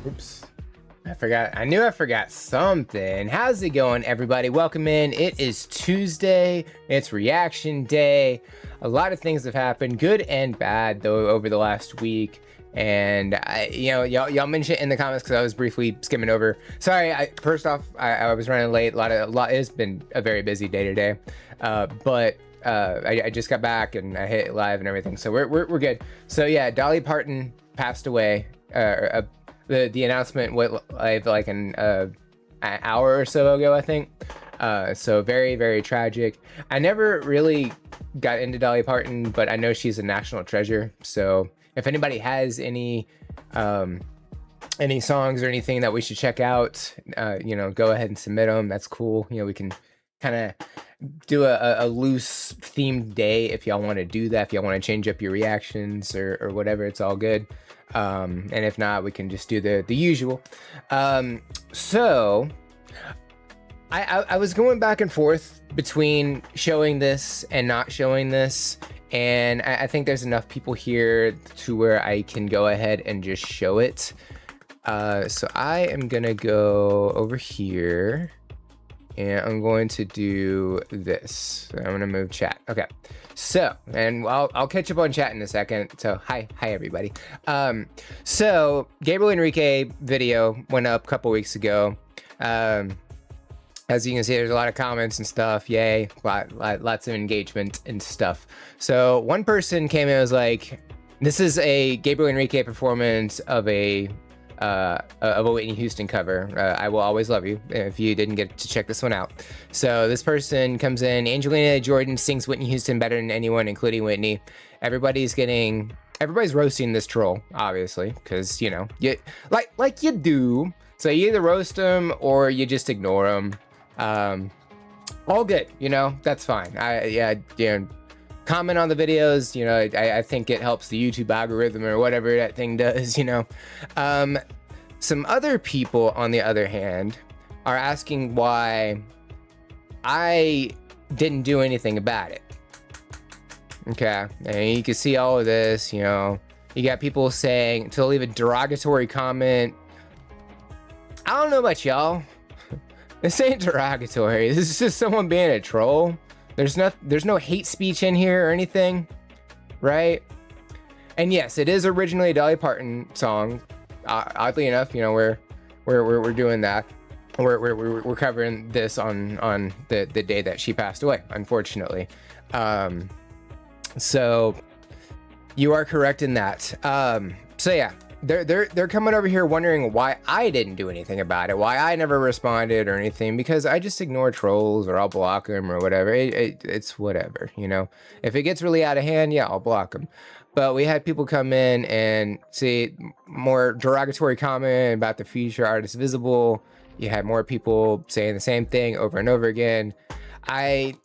Oops. I forgot. I knew I forgot something. How's it going, everybody? Welcome in. It is Tuesday. It's reaction day. A lot of things have happened, good and bad, though, over the last week. And y'all mentioned it in the comments because I was briefly skimming over. Sorry. First off, I was running late. It's been a very busy day today. But I just got back and I hit live and everything, so we're good. So yeah, Dolly Parton passed away. The announcement went live like an hour or so ago, I think. So very, very tragic. I never really got into Dolly Parton, but I know she's a national treasure. So if anybody has any songs or anything that we should check out, go ahead and submit them. That's cool. We can kind of do a loose themed day if y'all want to do that. If y'all want to change up your reactions or whatever, it's all good. And if not, we can just do the usual. So I was going back and forth between showing this and not showing this, and I think there's enough people here to where I can go ahead and just show it. So I am gonna go over here and I'm going to do this. I'm gonna move chat. Okay. So, and I'll catch up on chat in a second. So hi everybody. So Gabriel Enrique video went up a couple weeks ago. As you can see, there's a lot of comments and stuff. Yay, lots of engagement and stuff. So one person came in and was like, this is a Gabriel Enrique performance of a Whitney Houston cover. I Will Always Love You, if you didn't get to check this one out. So this person comes in, Angelina Jordan sings Whitney Houston better than anyone, including Whitney. Everybody's roasting this troll, obviously, because, you like you do. So you either roast them or you just ignore them. All good, that's fine. Comment on the videos, I think it helps the YouTube algorithm or whatever that thing does, Some other people, on the other hand, are asking why I didn't do anything about it. Okay, and you can see all of this, you got people saying to leave a derogatory comment. I don't know about y'all. This ain't derogatory. This is just someone being a troll. There's no hate speech in here or anything. right? And yes, it is originally a Dolly Parton song. Oddly enough, you know, we're doing that. We're covering this on the day that she passed away, unfortunately. So you are correct in that. So yeah, they're coming over here wondering why I didn't do anything about it, why I never responded or anything, because I just ignore trolls or I'll block them or whatever. It's whatever, you know. If it gets really out of hand, yeah, I'll block them. But we had people come in and say more derogatory comment about the future artist Visible. You had more people saying the same thing over and over again. I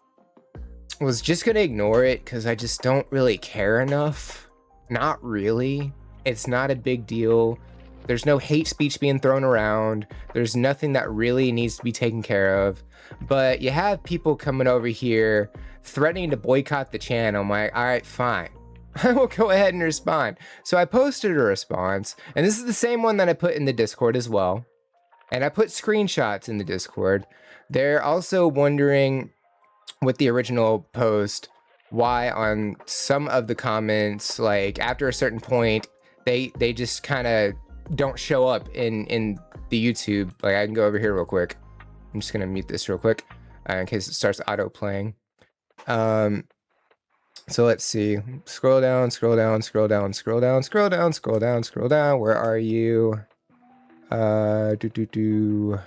was just gonna ignore it because I just don't really care enough. Not really. It's not a big deal. There's no hate speech being thrown around. There's nothing that really needs to be taken care of. But you have people coming over here threatening to boycott the channel. I'm like, all right, fine. I will go ahead and respond. So I posted a response, and this is the same one that I put in the Discord as well. And I put screenshots in the Discord. They're also wondering with the original post why on some of the comments, like after a certain point, they just kind of don't show up in the YouTube. Like I can go over here real quick. I'm just gonna mute this real quick in case it starts auto playing. So let's see. Scroll down, scroll down, scroll down, scroll down, scroll down, scroll down, scroll down. Where are you? I don't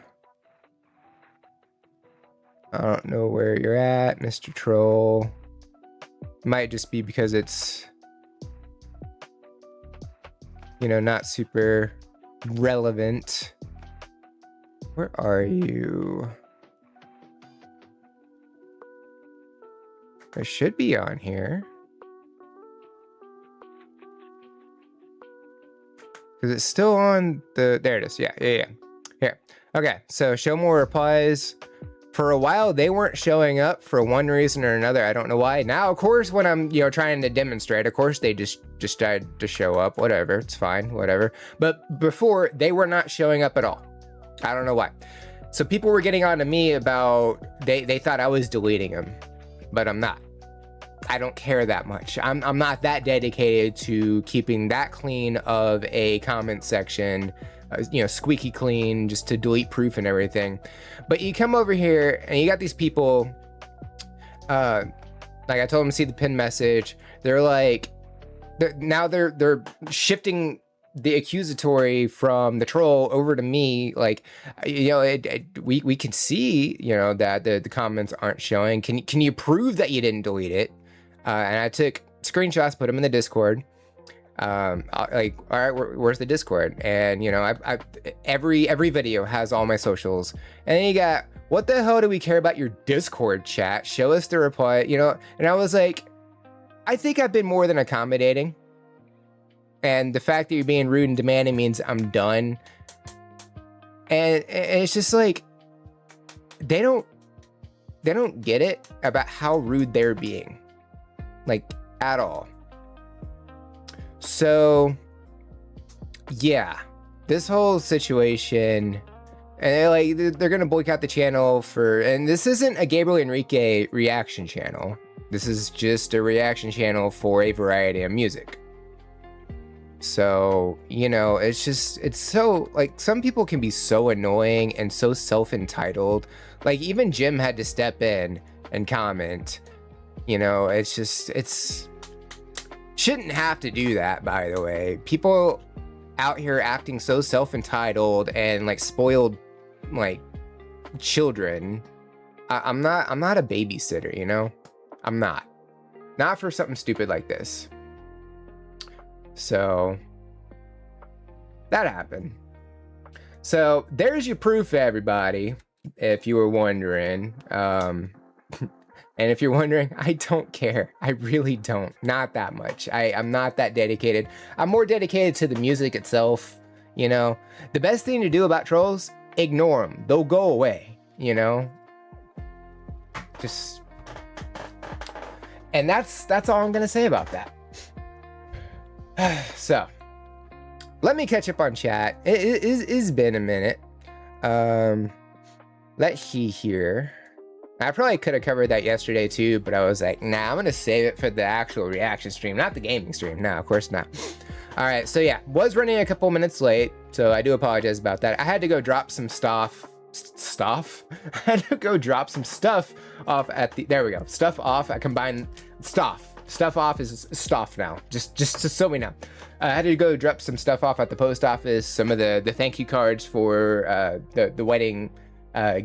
know where you're at, Mr. Troll. Might just be because it's, you know, not super relevant. Where are you? I should be on here. Because it's still on the, there it is. Yeah. Here. Okay, so show more replies. For a while, they weren't showing up for one reason or another. I don't know why. Now, of course, when I'm, you know, trying to demonstrate, of course, they just tried to show up. Whatever, it's fine, whatever. But before, they were not showing up at all. I don't know why. So people were getting on to me about, they thought I was deleting them, but I'm not. I don't care that much. I'm not that dedicated to keeping that clean of a comment section, you know, squeaky clean, just to delete proof and everything. But you come over here and you got these people, like I told them to see the pinned message. They're like, now they're shifting the accusatory from the troll over to me. Like, you know, we can see, you know, that the comments aren't showing. Can you prove that you didn't delete it? And I took screenshots, put them in the Discord. Like, all right, where's the Discord? And you know, every video has all my socials. And then you got, what the hell do we care about your Discord chat? Show us the reply, you know? And I was like, I think I've been more than accommodating. And the fact that you're being rude and demanding means I'm done. And it's just like, they don't get it about how rude they're being. Like, at all. So, yeah, this whole situation, and they're gonna boycott the channel for, and this isn't a Gabriel Enrique reaction channel. This is just a reaction channel for a variety of music. So, you know, it's just, it's so, like, some people can be so annoying and so self-entitled. Like, even Jim had to step in and comment. You know, it's just, it's, shouldn't have to do that, by the way. People out here acting so self-entitled and like spoiled, like, children. I'm not a babysitter, you know? I'm not for something stupid like this. So that happened. So there's your proof, everybody, if you were wondering. And if you're wondering, I don't care. I really don't. Not that much. I'm not that dedicated. I'm more dedicated to the music itself, you know? The best thing to do about trolls, ignore them. They'll go away, you know? Just... And that's all I'm gonna say about that. So, let me catch up on chat. It's been a minute. Let he hear. I probably could have covered that yesterday too, but I was like, nah, I'm gonna save it for the actual reaction stream, not the gaming stream. No, of course not. All right, so yeah, was running a couple minutes late, so I do apologize about that. I had to go drop some stuff. I had to go drop some stuff off at the, there we go, stuff off. I combined stuff off is stuff now, just so we know. I had to go drop some stuff off at the post office, some of the thank you cards for the wedding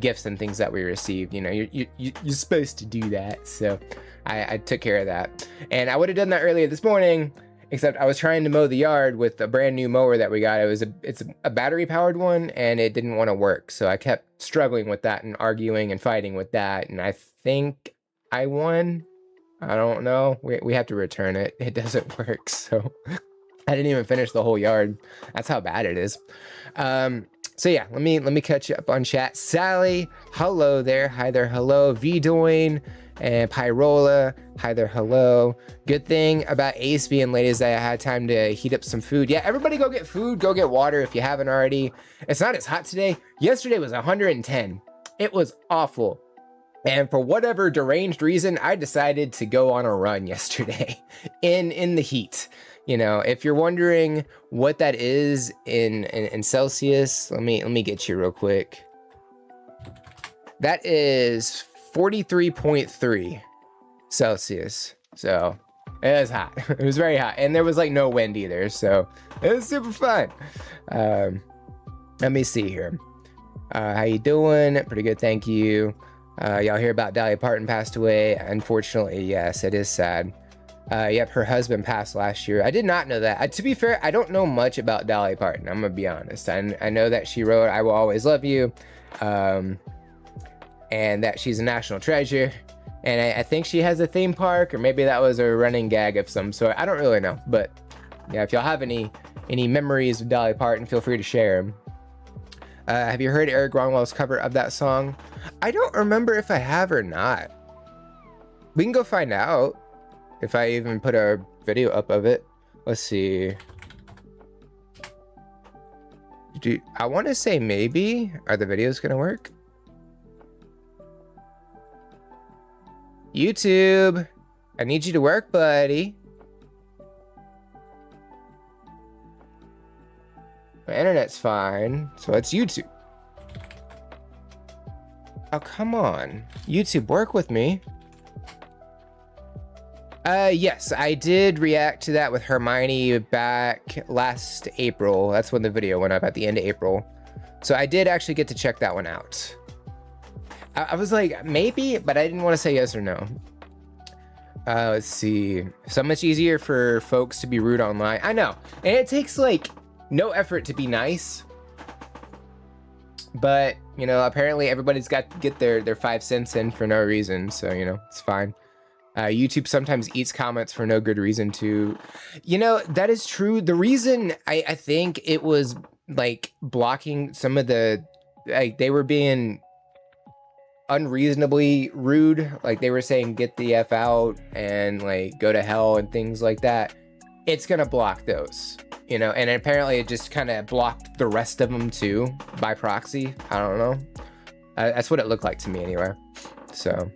gifts and things that we received. You know, you're supposed to do that, so I took care of that. And I would have done that earlier this morning, except I was trying to mow the yard with a brand new mower that we got. It's a battery powered one, and it didn't want to work, so I kept struggling with that and arguing and fighting with that, and I think I won. I don't know. We have to return it. It doesn't work, so I didn't even finish the whole yard. That's how bad it is. So yeah, let me catch you up on chat. Sally, hello there. Hi there, hello. Vdoin and Pyrola, hi there, hello. Good thing about Ace being late is that I had time to heat up some food. Yeah, everybody go get food, go get water if you haven't already. It's not as hot today. Yesterday was 110. It was awful. And for whatever deranged reason, I decided to go on a run yesterday in the heat. You know, if you're wondering what that is in Celsius, let me get you real quick. That is 43.3 Celsius. So it was hot. It was very hot, and there was like no wind either, so it was super fun. Let me see here. How you doing? Pretty good, thank you. Y'all hear about Dolly Parton passed away? Unfortunately, yes, it is sad. Yep, her husband passed last year. I did not know that. To be fair, I don't know much about Dolly Parton. I'm gonna be honest. I know that she wrote "I Will Always Love You," and that she's a national treasure. And I think she has a theme park, or maybe that was a running gag of some sort. I don't really know, but yeah, if y'all have any memories of Dolly Parton, feel free to share them. Have you heard Eric Gromwell's cover of that song? I don't remember if I have or not. We can go find out if I even put a video up of it. Let's see. I want to say maybe. Are the videos gonna work? YouTube, I need you to work, buddy. My internet's fine, so it's YouTube. Oh, come on. YouTube, work with me. Yes, I did react to that with Hermione back last April. That's when the video went up, at the end of April. So I did actually get to check that one out. I was like, maybe, but I didn't want to say yes or no. Let's see. So much easier for folks to be rude online. I know. And it takes like no effort to be nice. But, you know, apparently everybody's got to get their 5 cents in for no reason. So, you know, it's fine. YouTube sometimes eats comments for no good reason too. You know, that is true. The reason I think it was like blocking some of the, like, they were being unreasonably rude, like they were saying get the F out and like go to hell and things like that. It's gonna block those, you know, and apparently it just kind of blocked the rest of them too by proxy. I don't know. That's what it looked like to me anyway. So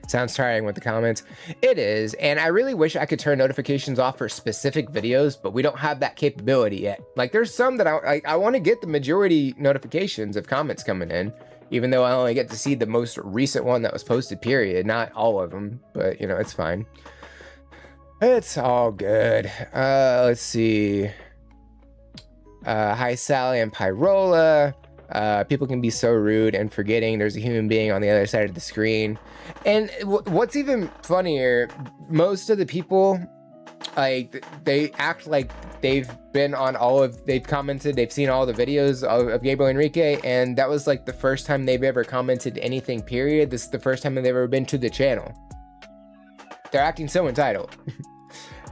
sounds tiring with the comments. It is, and I really wish I could turn notifications off for specific videos, but we don't have that capability yet. Like there's some that I want to get the majority notifications of comments coming in, even though I only get to see the most recent one that was posted, period. Not all of them, but you know, it's fine. It's all good. Let's see. Hi, Sally and Pyrola. People can be so rude and forgetting there's a human being on the other side of the screen. And what's even funnier, most of the people, like, they act like they've been on they've commented, they've seen all the videos of Gabriel Enrique, and that was like the first time they've ever commented anything, period. This is the first time they've ever been to the channel. They're acting so entitled.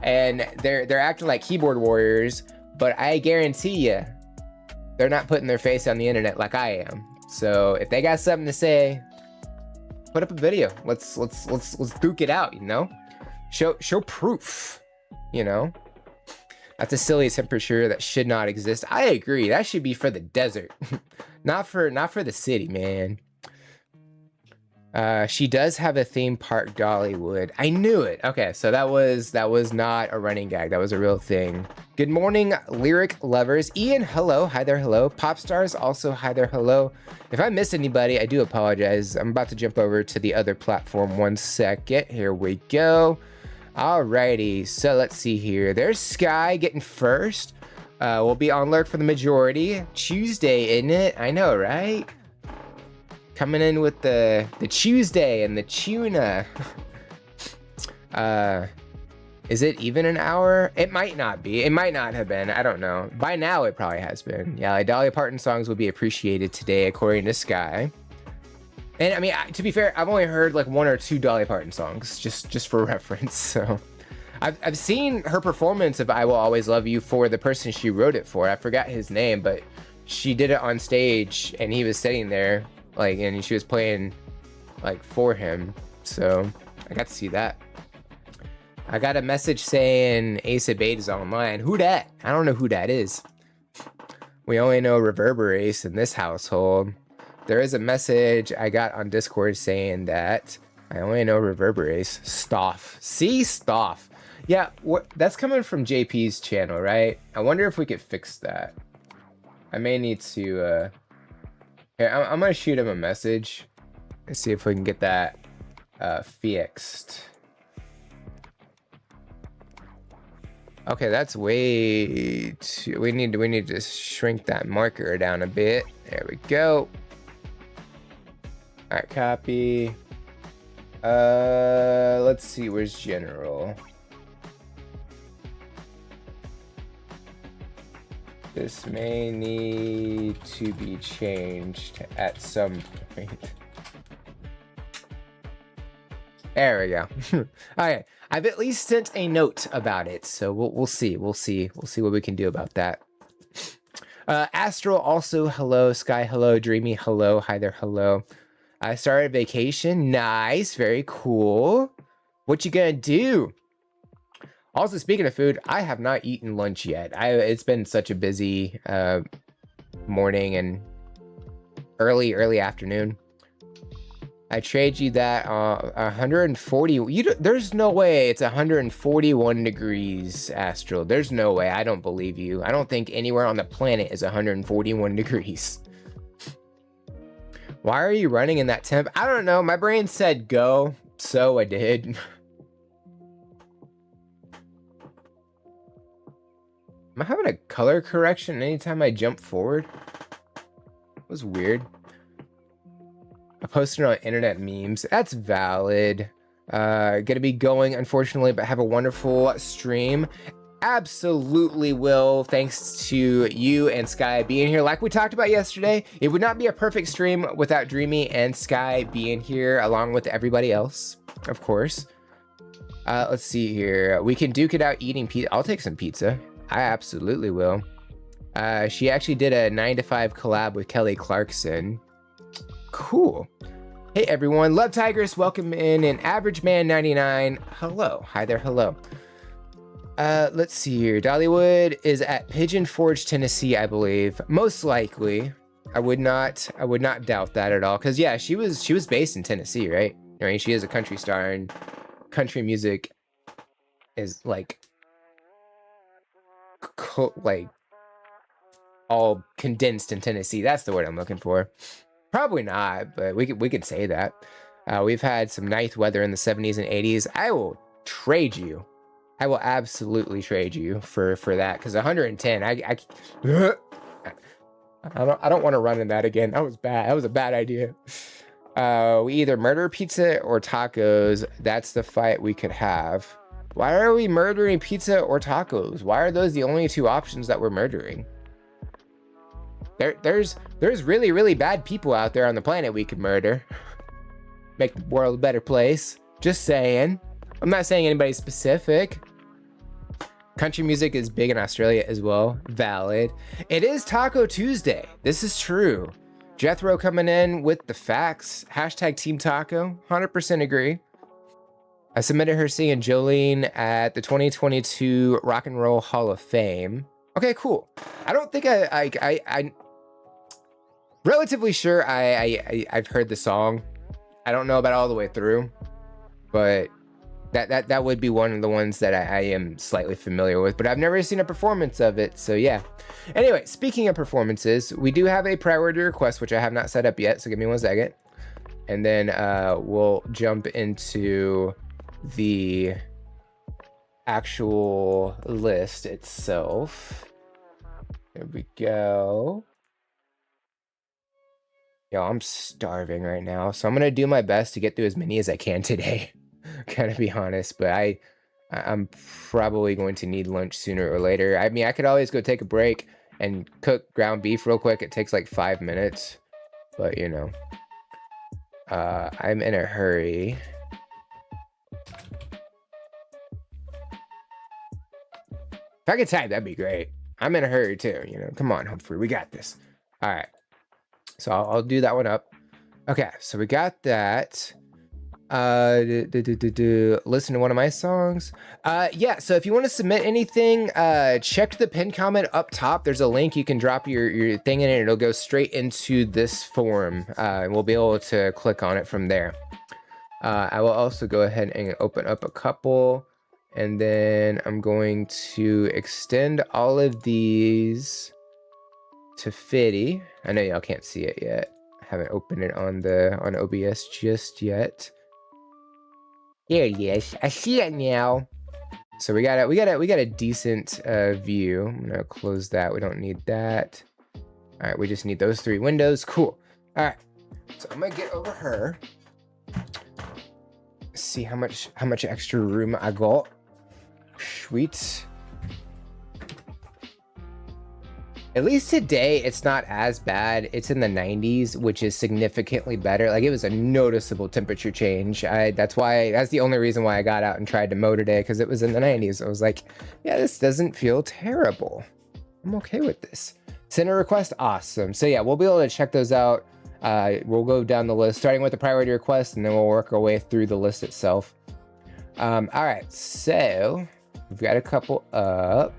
And they're acting like keyboard warriors, but I guarantee you, they're not putting their face on the internet like I am. So if they got something to say, put up a video. Let's duke it out, you know? Show proof, you know? That's a silly temperature that should not exist. I agree. That should be for the desert. not for the city, man. She does have a theme park, Dollywood. I knew it. Okay, so that was not a running gag. That was a real thing. Good morning, lyric lovers. Ian, hello. Hi there, hello. Pop stars, also hi there, hello. If I miss anybody, I do apologize. I'm about to jump over to the other platform. 1 second. Here we go. Alrighty, so let's see here. There's Sky getting first. We'll be on lurk for the majority. Tuesday, isn't it? I know, right? Coming in with the Tuesday and the tuna. Is it even an hour? It might not be. It might not have been. I don't know. By now, it probably has been. Yeah, like Dolly Parton songs will be appreciated today, according to Sky. And I mean, to be fair, I've only heard like 1 or 2 Dolly Parton songs, just for reference. So, I've seen her performance of "I Will Always Love You" for the person she wrote it for. I forgot his name, but she did it on stage, and he was sitting there. Like, and she was playing like for him, so I got to see that. I got a message saying Ace of Bait is online. Who dat? I don't know who that is. We only know Reverberace in this household. There is a message I got on Discord saying that I only know Reverberace. Stoff. See, Stoff. Yeah, that's coming from JP's channel, right? I wonder if we could fix that. I may need to here, I'm gonna shoot him a message and see if we can get that fixed. Okay, that's way too. We need to shrink that marker down a bit. There we go. All right, copy. Let's see. Where's general? This may need to be changed at some point. There we go. All right, I've at least sent a note about it, so we'll see. We'll see what we can do about that. Astral also hello. Sky hello. Dreamy hello. Hi there hello. I started vacation. Nice, very cool. What you gonna do? Also, speaking of food, I have not eaten lunch yet. It's been such a busy morning and early afternoon. I trade you that 140. There's no way it's 141 degrees, Astral. There's no way. I don't believe you. I don't think anywhere on the planet is 141 degrees. Why are you running in that temp? I don't know. My brain said go, so I did. Am I having a color correction anytime I jump forward? It was weird. I posted on internet memes. That's valid. Gonna be going, unfortunately, but have a wonderful stream. Absolutely will. Thanks to you and Sky being here. Like we talked about yesterday, it would not be a perfect stream without Dreamy and Sky being here along with everybody else, of course. Let's see here. We can duke it out eating pizza. I'll take some pizza. I absolutely will. She actually did a 9 to 5 collab with Kelly Clarkson. Cool. Hey everyone, Love Tigress, welcome in, and Average Man 99. Hello. Hi there, hello. Let's see here. Dollywood is at Pigeon Forge, Tennessee, I believe. Most likely. I would not doubt that at all. Cause yeah, she was based in Tennessee, right? I mean, she is a country star, and country music is like all condensed in Tennessee. That's the word I'm looking for. Probably not, but we could say that. We've had some nice weather in the 70s and 80s. I will trade you. I will absolutely trade you for that, because 110. I don't want to run in that again. That was bad. That was a bad idea. We either murder pizza or tacos. That's the fight we could have. Why are we murdering pizza or tacos? Why are those the only 2 options that we're murdering? There's really, really bad people out there on the planet we could murder. Make the world a better place. Just saying. I'm not saying anybody specific. Country music is big in Australia as well. Valid. It is Taco Tuesday. This is true. Jethro coming in with the facts. Hashtag Team Taco. 100% agree. I submitted her singing Jolene at the 2022 Rock and Roll Hall of Fame. Okay, cool. I don't think I'm relatively sure I've heard the song. I don't know about all the way through, but that would be one of the ones that I am slightly familiar with, but I've never seen a performance of it, so yeah. Anyway, speaking of performances, we do have a priority request, which I have not set up yet, so give me 1 second. And then we'll jump into the actual list itself. There we go. Yo, I'm starving right now, so I'm gonna do my best to get through as many as I can today. Gotta be honest, but I'm probably going to need lunch sooner or later. I mean, I could always go take a break and cook ground beef real quick. It takes like 5 minutes, but you know, I'm in a hurry. If I could type, that'd be great. I'm in a hurry too, you know. Come on, Humphrey, we got this. All right, so I'll do that one up. Okay, so we got that. Listen to one of my songs. Yeah, so if you want to submit anything, check the pinned comment up top. There's a link. You can drop your thing in it. It'll go straight into this form, and we'll be able to click on it from there. I will also go ahead and open up a couple, and then I'm going to extend all of these to Fitty. I know y'all can't see it yet. I haven't opened it on OBS just yet. There it is. I see it now. So we got a decent view. I'm gonna close that. We don't need that. All right, we just need those 3 windows. Cool. All right. So I'm gonna get over her. See how much extra room I got. Sweet. At least today, it's not as bad. It's in the 90s, which is significantly better. Like, it was a noticeable temperature change. That's the only reason why I got out and tried to mow today, because it was in the 90s. I was like, yeah, this doesn't feel terrible. I'm okay with this. Send a request, awesome. So yeah, we'll be able to check those out. We'll go down the list, starting with the priority request, and then we'll work our way through the list itself. All right, so we've got a couple up.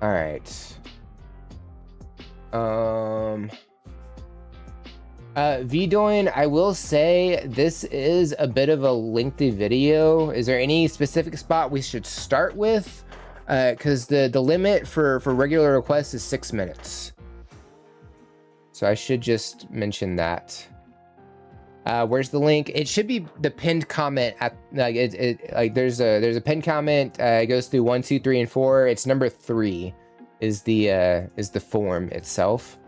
All right. Vdoin, I will say this is a bit of a lengthy video. Is there any specific spot we should start with? Because the limit for regular requests is 6 minutes. So I should just mention that. Where's the link? It should be the pinned comment at like there's a pinned comment. It goes through 1, 2, 3, and 4. It's number 3 is the form itself.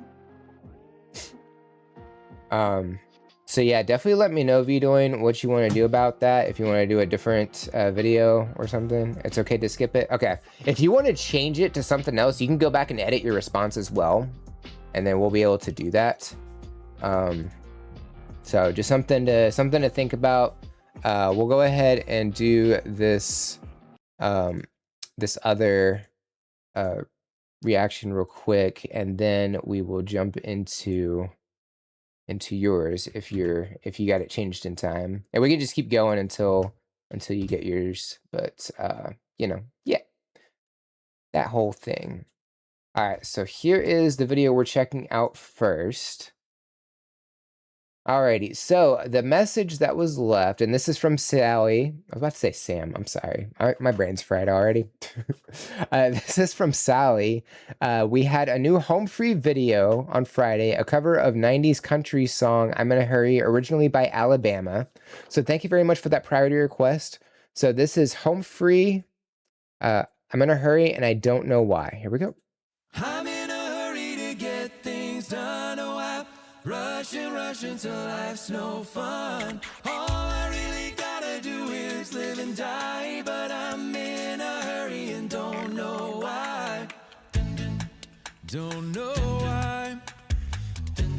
So yeah, definitely let me know, Vdoin, what you want to do about that. If you want to do a different video or something, it's okay to skip it. Okay, if you want to change it to something else, you can go back and edit your response as well, and then we'll be able to do that. So just something to think about. We'll go ahead and do this this other reaction real quick, and then we will jump into yours if you got it changed in time, and we can just keep going until you get yours. But you know, yeah, that whole thing. All right, so here is the video we're checking out first. Alrighty, so the message that was left, and this is from Sally. I was about to say Sam, I'm sorry. My brain's fried already. This is from Sally. We had a new Home Free video on Friday, a cover of 90s country song, I'm in a Hurry, originally by Alabama. So thank you very much for that priority request. So this is Home Free, I'm in a Hurry, and I don't know why. Here we go. I'm in a hurry to get things done, oh I rush until life's no fun. All I really gotta do is live and die, but I'm in a hurry and don't know why. Don't know why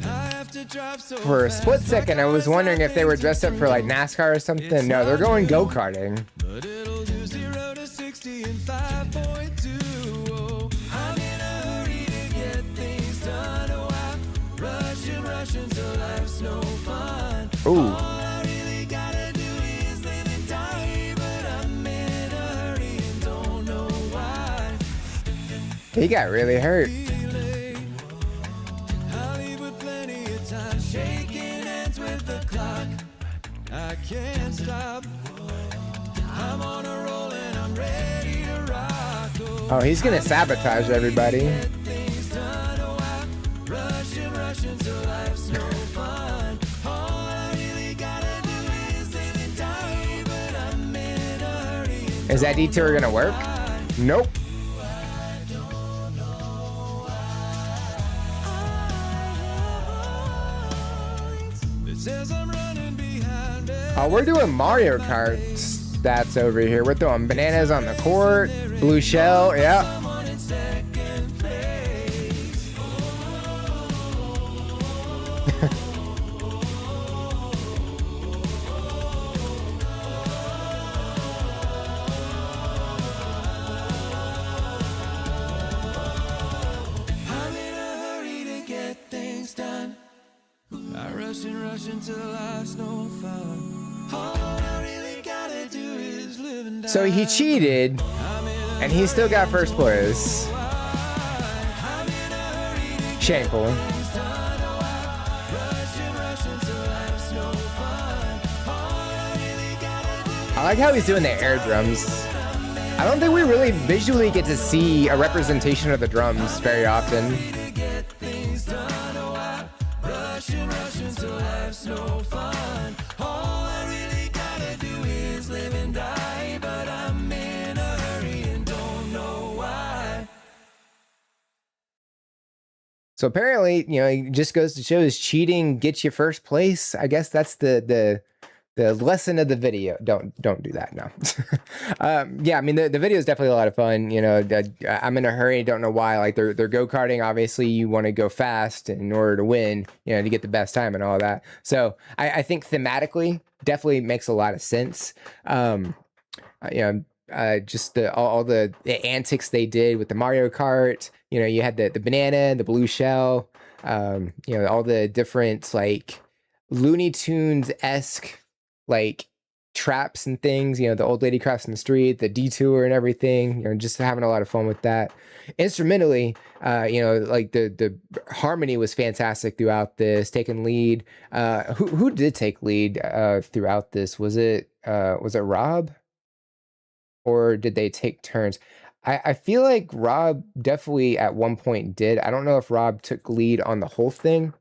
I have to drive so For a split second, I was wondering if they were dressed up for like NASCAR or something. No, they're going go-karting. But it'll do 0 to 60 in 5.2. Oh, I'm in a hurry to get things done. Oh, I rush until life's no fun. Ooh. All I really gotta do is live and die, but I'm in a hurry and don't know why. He got really hurt. I'll leave can't stop. I'm on a roll and I'm ready to rock. Oh, he's gonna sabotage everybody. Things done, oh, I'm rushing till life's no fun. All I really gotta do is live and die, but I'm in a hurry. Is that detour gonna work? Nope. It says I'm running behind it. Oh, we're doing Mario Kart stats over here. We're throwing bananas on the court. Blue shell, yeah. Someone in second place. I'm in a hurry to get things done. I rush till life's no fun. All I really gotta do is live and die. So he cheated, and he still got first place. Shameful. I like how he's doing the air drums. I don't think we really visually get to see a representation of the drums very often. Rushing till life's no fun. All I really gotta do is live and die, but I'm in a hurry and don't know why. So apparently, you know, it just goes to show is cheating gets you first place. I guess that's the lesson of the video. Don't do that. No. Yeah, I mean the video is definitely a lot of fun. You know, I'm in a hurry. Don't know why. Like they're go-karting. Obviously, you want to go fast in order to win. You know, to get the best time and all that. So I think thematically definitely makes a lot of sense. You know. Just all the antics they did with the Mario Kart. You know, you had the banana, the blue shell. You know, all the different like Looney Tunes-esque like traps and things. You know, the old lady crossing the street, the detour and everything. You know, just having a lot of fun with that. Instrumentally, you know, like the harmony was fantastic throughout this. Taking lead. Who did take lead throughout this? Was it Rob? Or did they take turns? I feel like Rob definitely at one point did. I don't know if Rob took lead on the whole thing.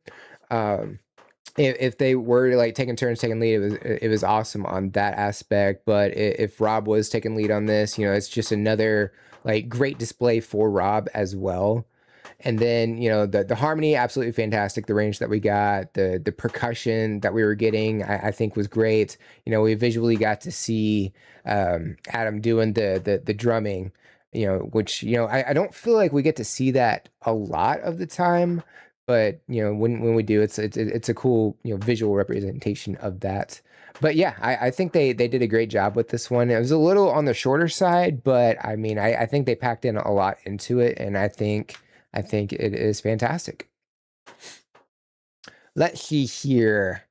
If they were like taking turns taking lead, it was awesome on that aspect. But if Rob was taking lead on this, you know, it's just another like great display for Rob as well. And then, you know, the harmony, absolutely fantastic. The range that we got, the percussion that we were getting, I think was great. You know, we visually got to see Adam doing the drumming, you know, which, you know, I don't feel like we get to see that a lot of the time. But, you know, when we do, it's a cool, you know, visual representation of that. But yeah, I think they did a great job with this one. It was a little on the shorter side, but I mean, I think they packed in a lot into it. And I think it is fantastic. Let's see here.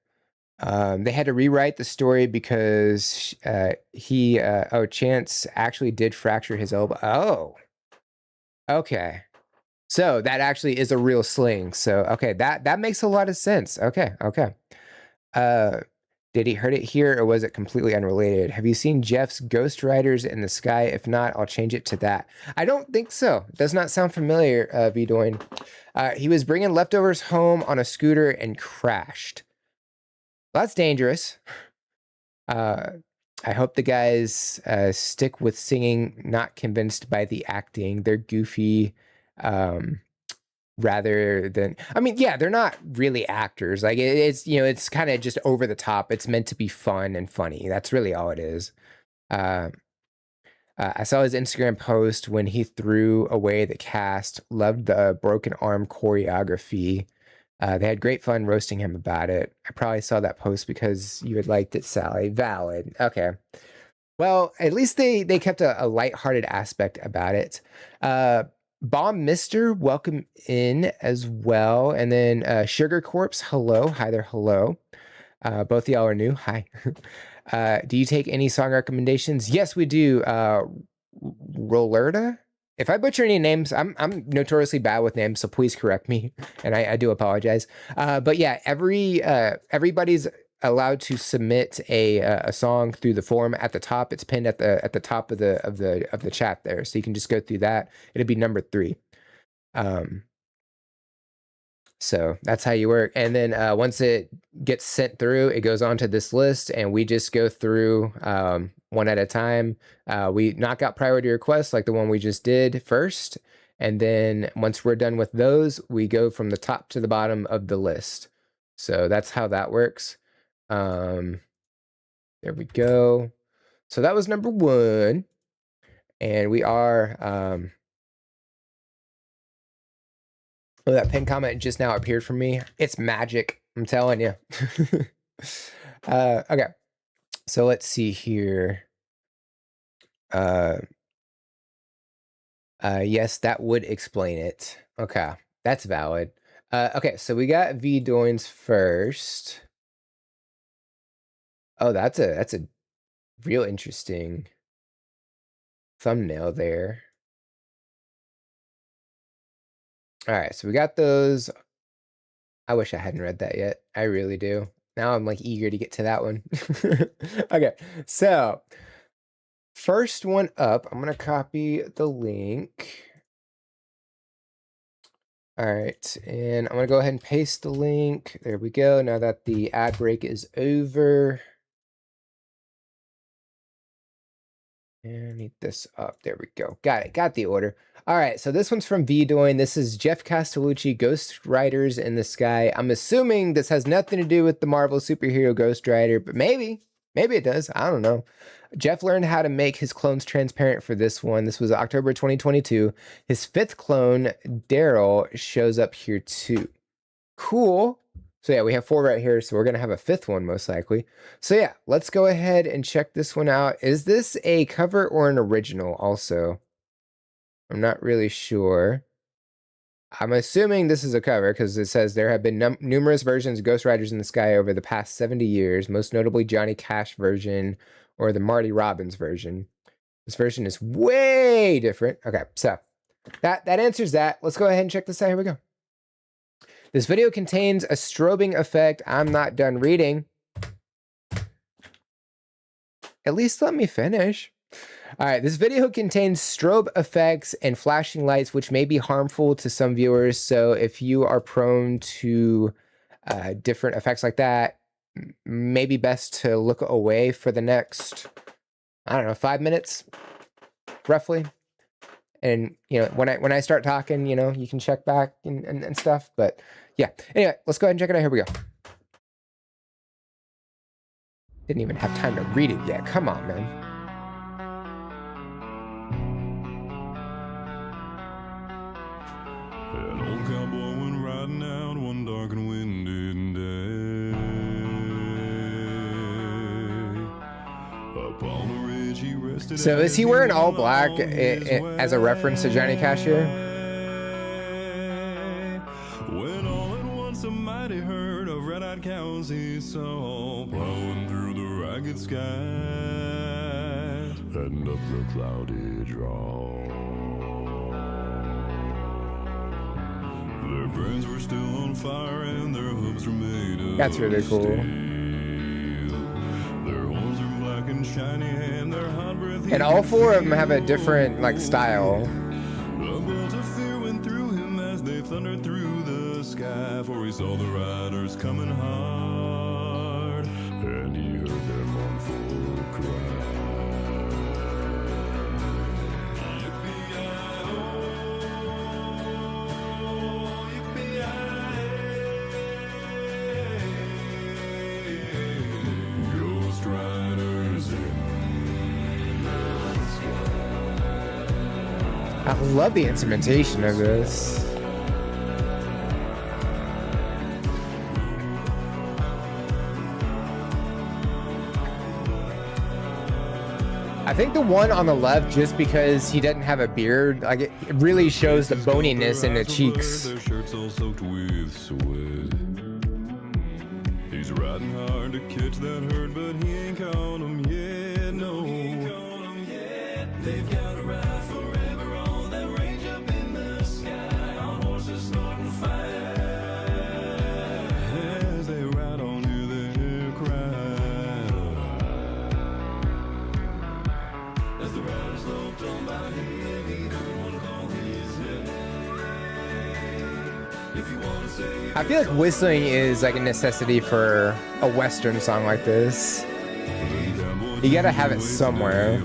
They had to rewrite the story because Chance actually did fracture his elbow. Oh, okay. So that actually is a real sling. So okay, that makes a lot of sense. Okay. Did he hurt it here or was it completely unrelated? Have you seen Jeff's Ghost Riders in the Sky? If not, I'll change it to that. I don't think so. It does not sound familiar, Vdoin. He was bringing leftovers home on a scooter and crashed. Well, that's dangerous. I hope the guys stick with singing, not convinced by the acting. They're goofy. Rather than, I mean, yeah, they're not really actors. Like it's, you know, it's kind of just over the top. It's meant to be fun and funny. That's really all it is. I saw his Instagram post when he threw away the cast. Loved the broken arm choreography. They had great fun roasting him about it. I probably saw that post because you had liked it, Sally. Valid. Okay. Well, at least they kept a lighthearted aspect about it. Bomb Mister, welcome in as well. And then Sugar Corpse, hello. Hi there, hello. Both of y'all are new. Hi. Do you take any song recommendations? Yes, we do. Rolerta? If I butcher any names, I'm notoriously bad with names, so please correct me. And I do apologize. But yeah, everybody's allowed to submit a song through the form at the top. It's pinned at the top of the chat there, so you can just go through that. It'll be number 3. So that's how you work. And then once it gets sent through, it goes onto this list, and we just go through one at a time. We knock out priority requests like the one we just did first. And then once we're done with those, we go from the top to the bottom of the list. So that's how that works. There we go. So that was number 1. And we are... Oh, that pin comment just now appeared for me. It's magic, I'm telling you. Okay, so let's see here. Yes, that would explain it. Okay, that's valid. Okay, so we got VDoins first. Oh, that's a real interesting thumbnail there. All right, so we got those. I wish I hadn't read that yet. I really do. Now I'm like eager to get to that one. Okay, so first one up, I'm gonna copy the link. All right, and I'm gonna go ahead and paste the link. There we go. Now that the ad break is over. And I need this up. There we go. Got it. Got the order. All right. So this one's from VDoin. This is Jeff Castellucci, Ghost Riders in the Sky. I'm assuming this has nothing to do with the Marvel superhero Ghost Rider, but maybe it does. I don't know. Jeff learned how to make his clones transparent for this one. This was October 2022. His 5th clone, Daryl, shows up here too. Cool. So yeah, we have 4 right here, so we're going to have a 5th one most likely. So yeah, let's go ahead and check this one out. Is this a cover or an original also? I'm not really sure. I'm assuming this is a cover because it says there have been numerous versions of Ghost Riders in the Sky over the past 70 years, most notably Johnny Cash version or the Marty Robbins version. This version is way different. Okay, so that answers that. Let's go ahead and check this out. Here we go. This video contains a strobing effect. I'm not done reading. At least let me finish. All right, this video contains strobe effects and flashing lights, which may be harmful to some viewers. So if you are prone to different effects like that, maybe best to look away for the next, I don't know, 5 minutes, roughly. And, you know, when I start talking, you know, you can check back and stuff. But yeah, anyway, let's go ahead and check it out. Here we go. Didn't even have time to read it yet. Come on, man. An old cowboy went riding out one dark and windy day. Upon a ridge he rested. So is he wearing all black as a reference to Johnny Cash here? When all at once a mighty herd of red-eyed cows he saw plowing through the ragged skies and up the cloudy draw. Their brains were still on fire and their hooves were made of That's really cool. steel. Their horns were black and shiny and their hot breath. And all 4 of them have a different like style. A bolt of fear went through him as they thundered through the sky, for he saw the riders coming hard, and he heard their mournful cry. Ghost Riders in the sky. I love the instrumentation of this. I think the one on the left, just because he doesn't have a beard, like it really shows the boniness in the cheeks. Their shirts all soaked with sweat. He's riding hard to catch that herd, but he ain't caught 'em yet. No, they've got to ride forever on that range up in the sky, on horses snorting fire. As they ride on to their cry. I feel like whistling is like a necessity for a Western song like this. You gotta have it somewhere.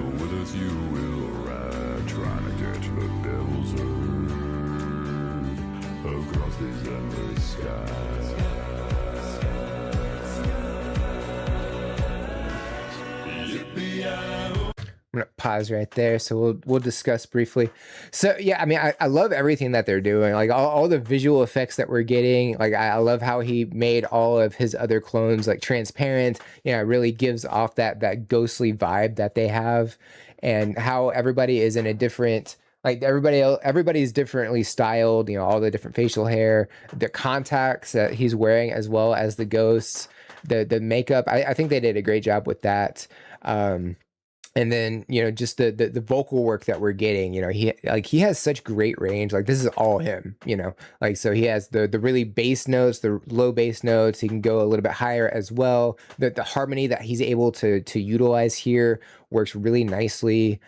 I'm gonna pause right there, so we'll discuss briefly. So yeah, I mean, I love everything that they're doing, like all the visual effects that we're getting. Like I love how he made all of his other clones like transparent. You know, it really gives off that ghostly vibe that they have, and how everybody is in a different. Like everybody's differently styled. You know, all the different facial hair, the contacts that he's wearing, as well as the ghosts, the makeup. I think they did a great job with that. And then, you know, just the vocal work that we're getting, you know, he has such great range. Like this is all him, you know, like, so he has the really bass notes, the low bass notes. He can go a little bit higher as well. The harmony that he's able to utilize here works really nicely.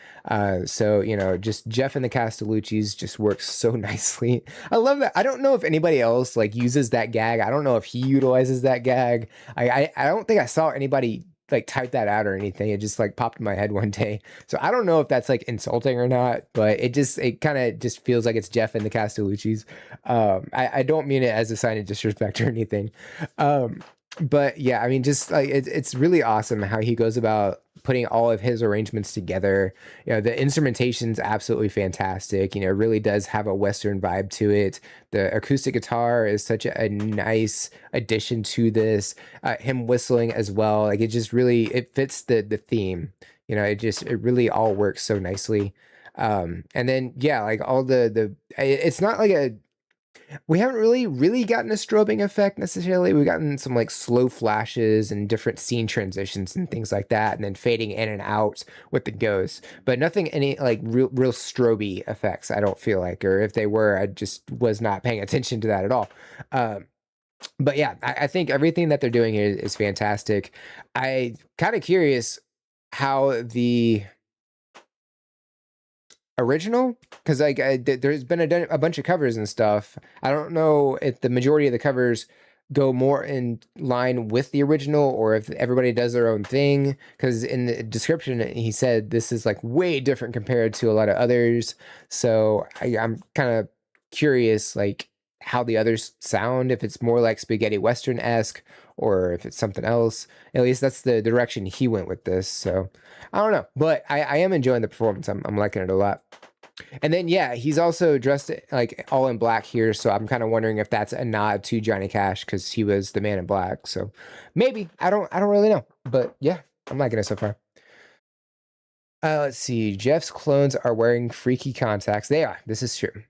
So, you know, just Jeff and the Castellucci's just works so nicely. I love that. I don't know if anybody else like uses that gag. I don't know if he utilizes that gag. I don't think I saw anybody like type that out or anything. It just like popped in my head one day. So I don't know if that's like insulting or not, but it kind of just feels like it's Jeff and the Castellucci's. I don't mean it as a sign of disrespect or anything. But yeah, I mean, just like it's really awesome how he goes about putting all of his arrangements together. You know, the instrumentation's absolutely fantastic. You know, it really does have a Western vibe to it. The acoustic guitar is such a nice addition to this. Him whistling as well, like it just really it fits the theme. You know, it really all works so nicely. And then yeah, like all it's not like we haven't really gotten a strobing effect necessarily. We've gotten some like slow flashes and different scene transitions and things like that, and then fading in and out with the ghosts, but nothing any like real stroby effects, I don't feel like, or if they were, I just was not paying attention to that at all. But yeah, I think everything that they're doing here is fantastic. I kind of curious how the original, because like there's been a bunch of covers and stuff. I don't know if the majority of the covers go more in line with the original or if everybody does their own thing, because in the description he said this is like way different compared to a lot of others. So I'm kind of curious like how the others sound, if it's more like spaghetti western-esque or if it's something else. At least that's the direction he went with this. So I don't know, but I am enjoying the performance. I'm liking it a lot. And then yeah, he's also dressed like all in black here, so I'm kind of wondering if that's a nod to Johnny Cash because he was the man in black. So maybe, I don't really know, but yeah, I'm liking it so far. Let's see. Jeff's clones are wearing freaky contacts. They are. This is true.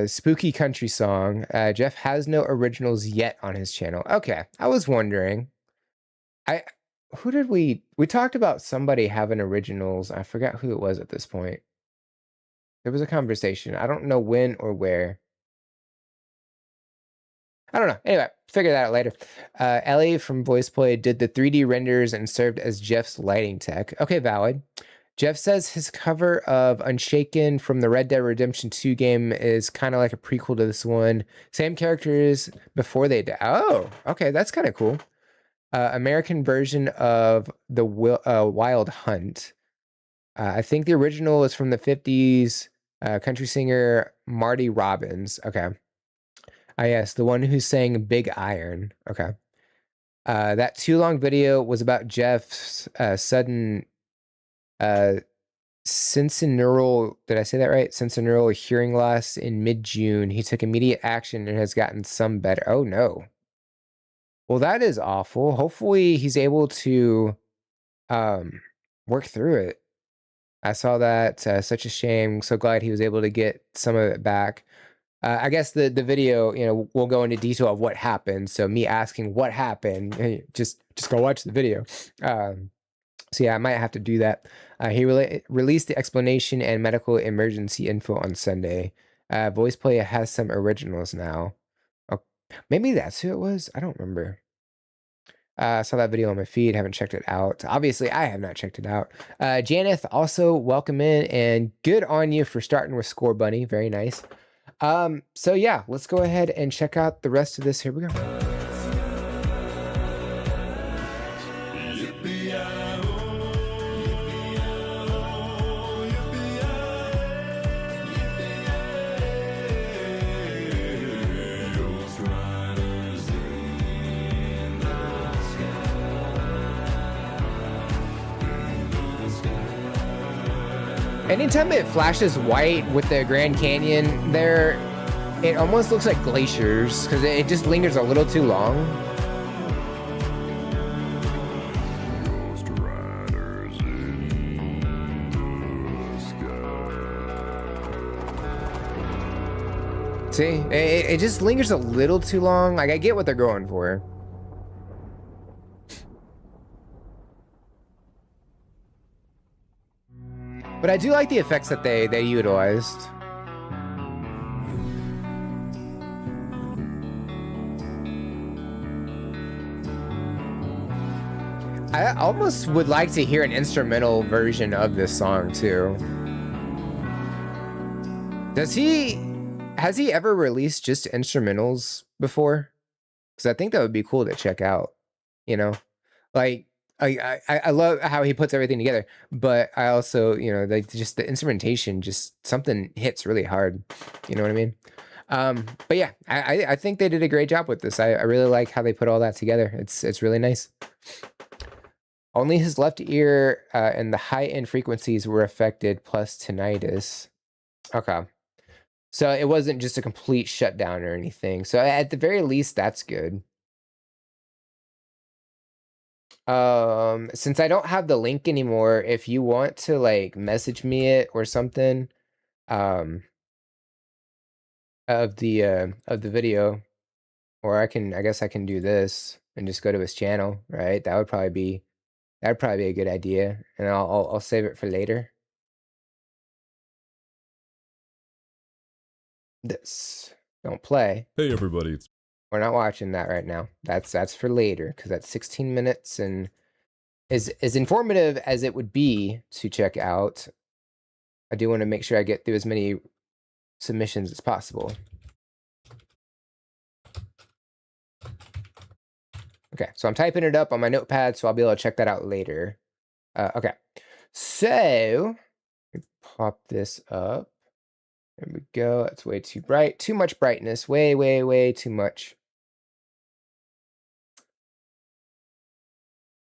Spooky country song. Jeff has no originals yet on his channel. Okay, I was wondering. Who did we talked about somebody having originals. I forgot who it was at this point. There was a conversation. I don't know when or where. I don't know. Anyway, figure that out later. Ellie from VoicePlay did the 3D renders and served as Jeff's lighting tech. Okay, valid. Jeff says his cover of Unshaken from the Red Dead Redemption 2 game is kind of like a prequel to this one. Same characters before they died. Oh, okay, that's kind of cool. American version of the Wild Hunt. I think the original is from the 50s. Country singer Marty Robbins. Okay. Yes, the one who sang Big Iron. Okay. That too long video was about Jeff's sudden sensorineural, did I say that right? Sensorineural hearing loss in mid-June. He took immediate action and has gotten some better. Oh no. Well, that is awful. Hopefully he's able to work through it. I saw that. Such a shame. So glad he was able to get some of it back. I guess the video, you know, we'll go into detail of what happened. So me asking what happened, hey, just go watch the video. So yeah, I might have to do that. He released the explanation and medical emergency info on Sunday. VoicePlay has some originals now. Oh, maybe that's who it was. I don't remember. I saw that video on my feed. Haven't checked it out. Obviously, I have not checked it out. Janeth, also welcome in and good on you for starting with Score Bunny. Very nice. So yeah, let's go ahead and check out the rest of this. Here we go. Anytime it flashes white with the Grand Canyon there, it almost looks like glaciers because it just lingers a little too long. See, it just lingers a little too long. Like, I get what they're going for. But I do like the effects that they utilized. I almost would like to hear an instrumental version of this song too. Has he ever released just instrumentals before? Because I think that would be cool to check out, you know? Like, I love how he puts everything together, but I also, you know, like just the instrumentation, just something hits really hard. You know what I mean? But yeah, I think they did a great job with this. I really like how they put all that together. It's really nice. Only his left ear and the high-end frequencies were affected, plus tinnitus. Okay. So it wasn't just a complete shutdown or anything. So at the very least, that's good. Since I don't have the link anymore, if you want to like message me it or something, of the video, or I guess I can do this and just go to his channel, right? That'd probably be a good idea, and I'll save it for later. This don't play. Hey everybody, We're not watching that right now. That's for later because that's 16 minutes and as informative as it would be to check out. I do want to make sure I get through as many submissions as possible. Okay, so I'm typing it up on my notepad, so I'll be able to check that out later. Okay, so let me pop this up. There we go. That's way too bright. Too much brightness. Way, way, way too much.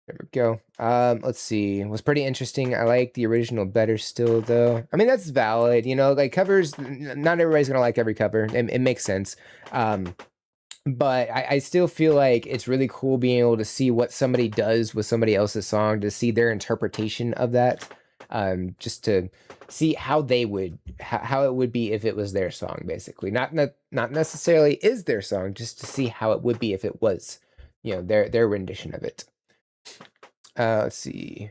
There we go. Let's see. It was pretty interesting. I like the original better still, though. I mean, that's valid. You know, like covers, not everybody's going to like every cover. It makes sense. But I still feel like it's really cool being able to see what somebody does with somebody else's song, to see their interpretation of that. Just to see how they would, how it would be if it was their song, basically. Not necessarily is their song, just to see how it would be if it was, you know, their rendition of it. Let's see.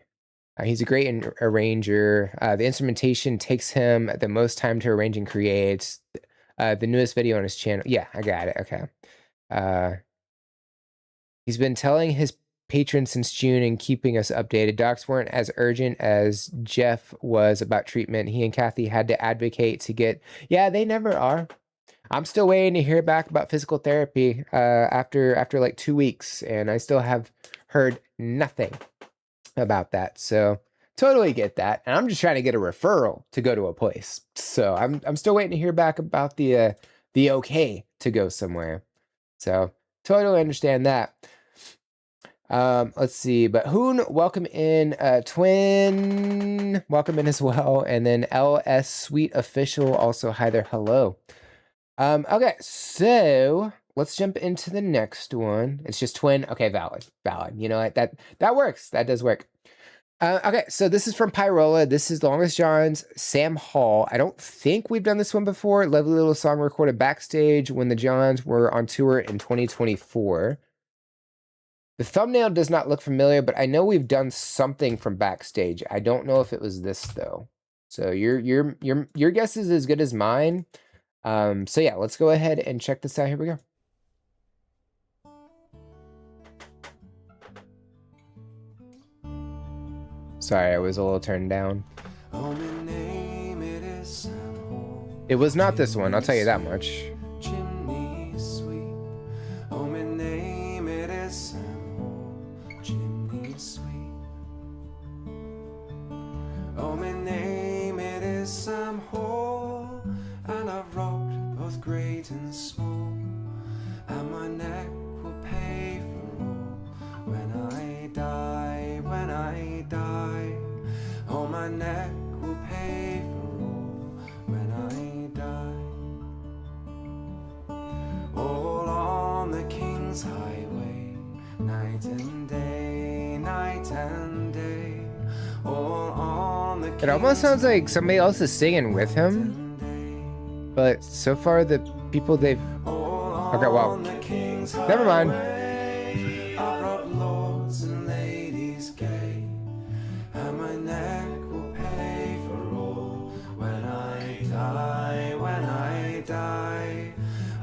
He's a great arranger. The instrumentation takes him the most time to arrange and create. The newest video on his channel. Yeah, I got it. Okay. He's been telling his patrons since June and keeping us updated. Docs weren't as urgent as Jeff was about treatment. He and Kathy had to advocate to get. Yeah, they never are. I'm still waiting to hear back about physical therapy after like 2 weeks, and I still have heard nothing about that. So totally get that. And I'm just trying to get a referral to go to a place. So I'm still waiting to hear back about the okay to go somewhere. So totally understand that. Let's see, but Hoon, welcome in. Twin, welcome in as well. And then LS Sweet Official, also hi there, hello. Okay, so let's jump into the next one. It's just Twin. Okay, valid. You know, that works. That does work. Okay, so this is from Pyrola. This is Longest John's Sam Hall. I don't think we've done this one before. Lovely little song recorded backstage when the Johns were on tour in 2024. The thumbnail does not look familiar, but I know we've done something from backstage. I don't know if it was this though. So your guess is as good as mine. So yeah, let's go ahead and check this out. Here we go. Sorry, I was a little turned down. Oh, my name it is Sam Hall. It was not this one, I'll tell you that much. Chimney sweep. Oh, my name it is Sam Hall. Chimney sweep. Oh, my name it is Sam Hall, and I've rocked both great and small, and my neck will pay for all when I die, when I die. Oh, my neck will pay for all when I die. All on the King's Highway, night and day, night and day. All on the It almost sounds like somebody else is singing with him, but so far the people they've... Okay, well, never mind. I've brought lords and ladies gay, and my neck will pay for all when I die, when I die.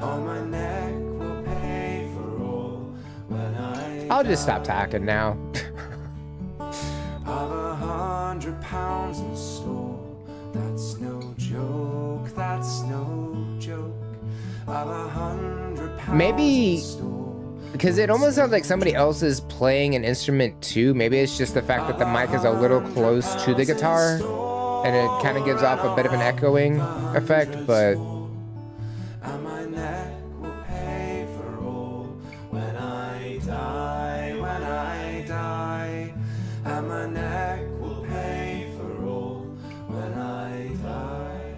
Oh, my neck will pay for all when I I'll just stop talking now. I've 100 pounds in store. That's no joke. That's no joke. I've 100 pounds Maybe in store. because it almost sounds like somebody else is playing an instrument too. Maybe it's just the fact that the mic is a little close to the guitar and it kind of gives off a bit of an echoing effect, but And my neck will pay for all when I die, when I die. And my neck will pay for all when I die.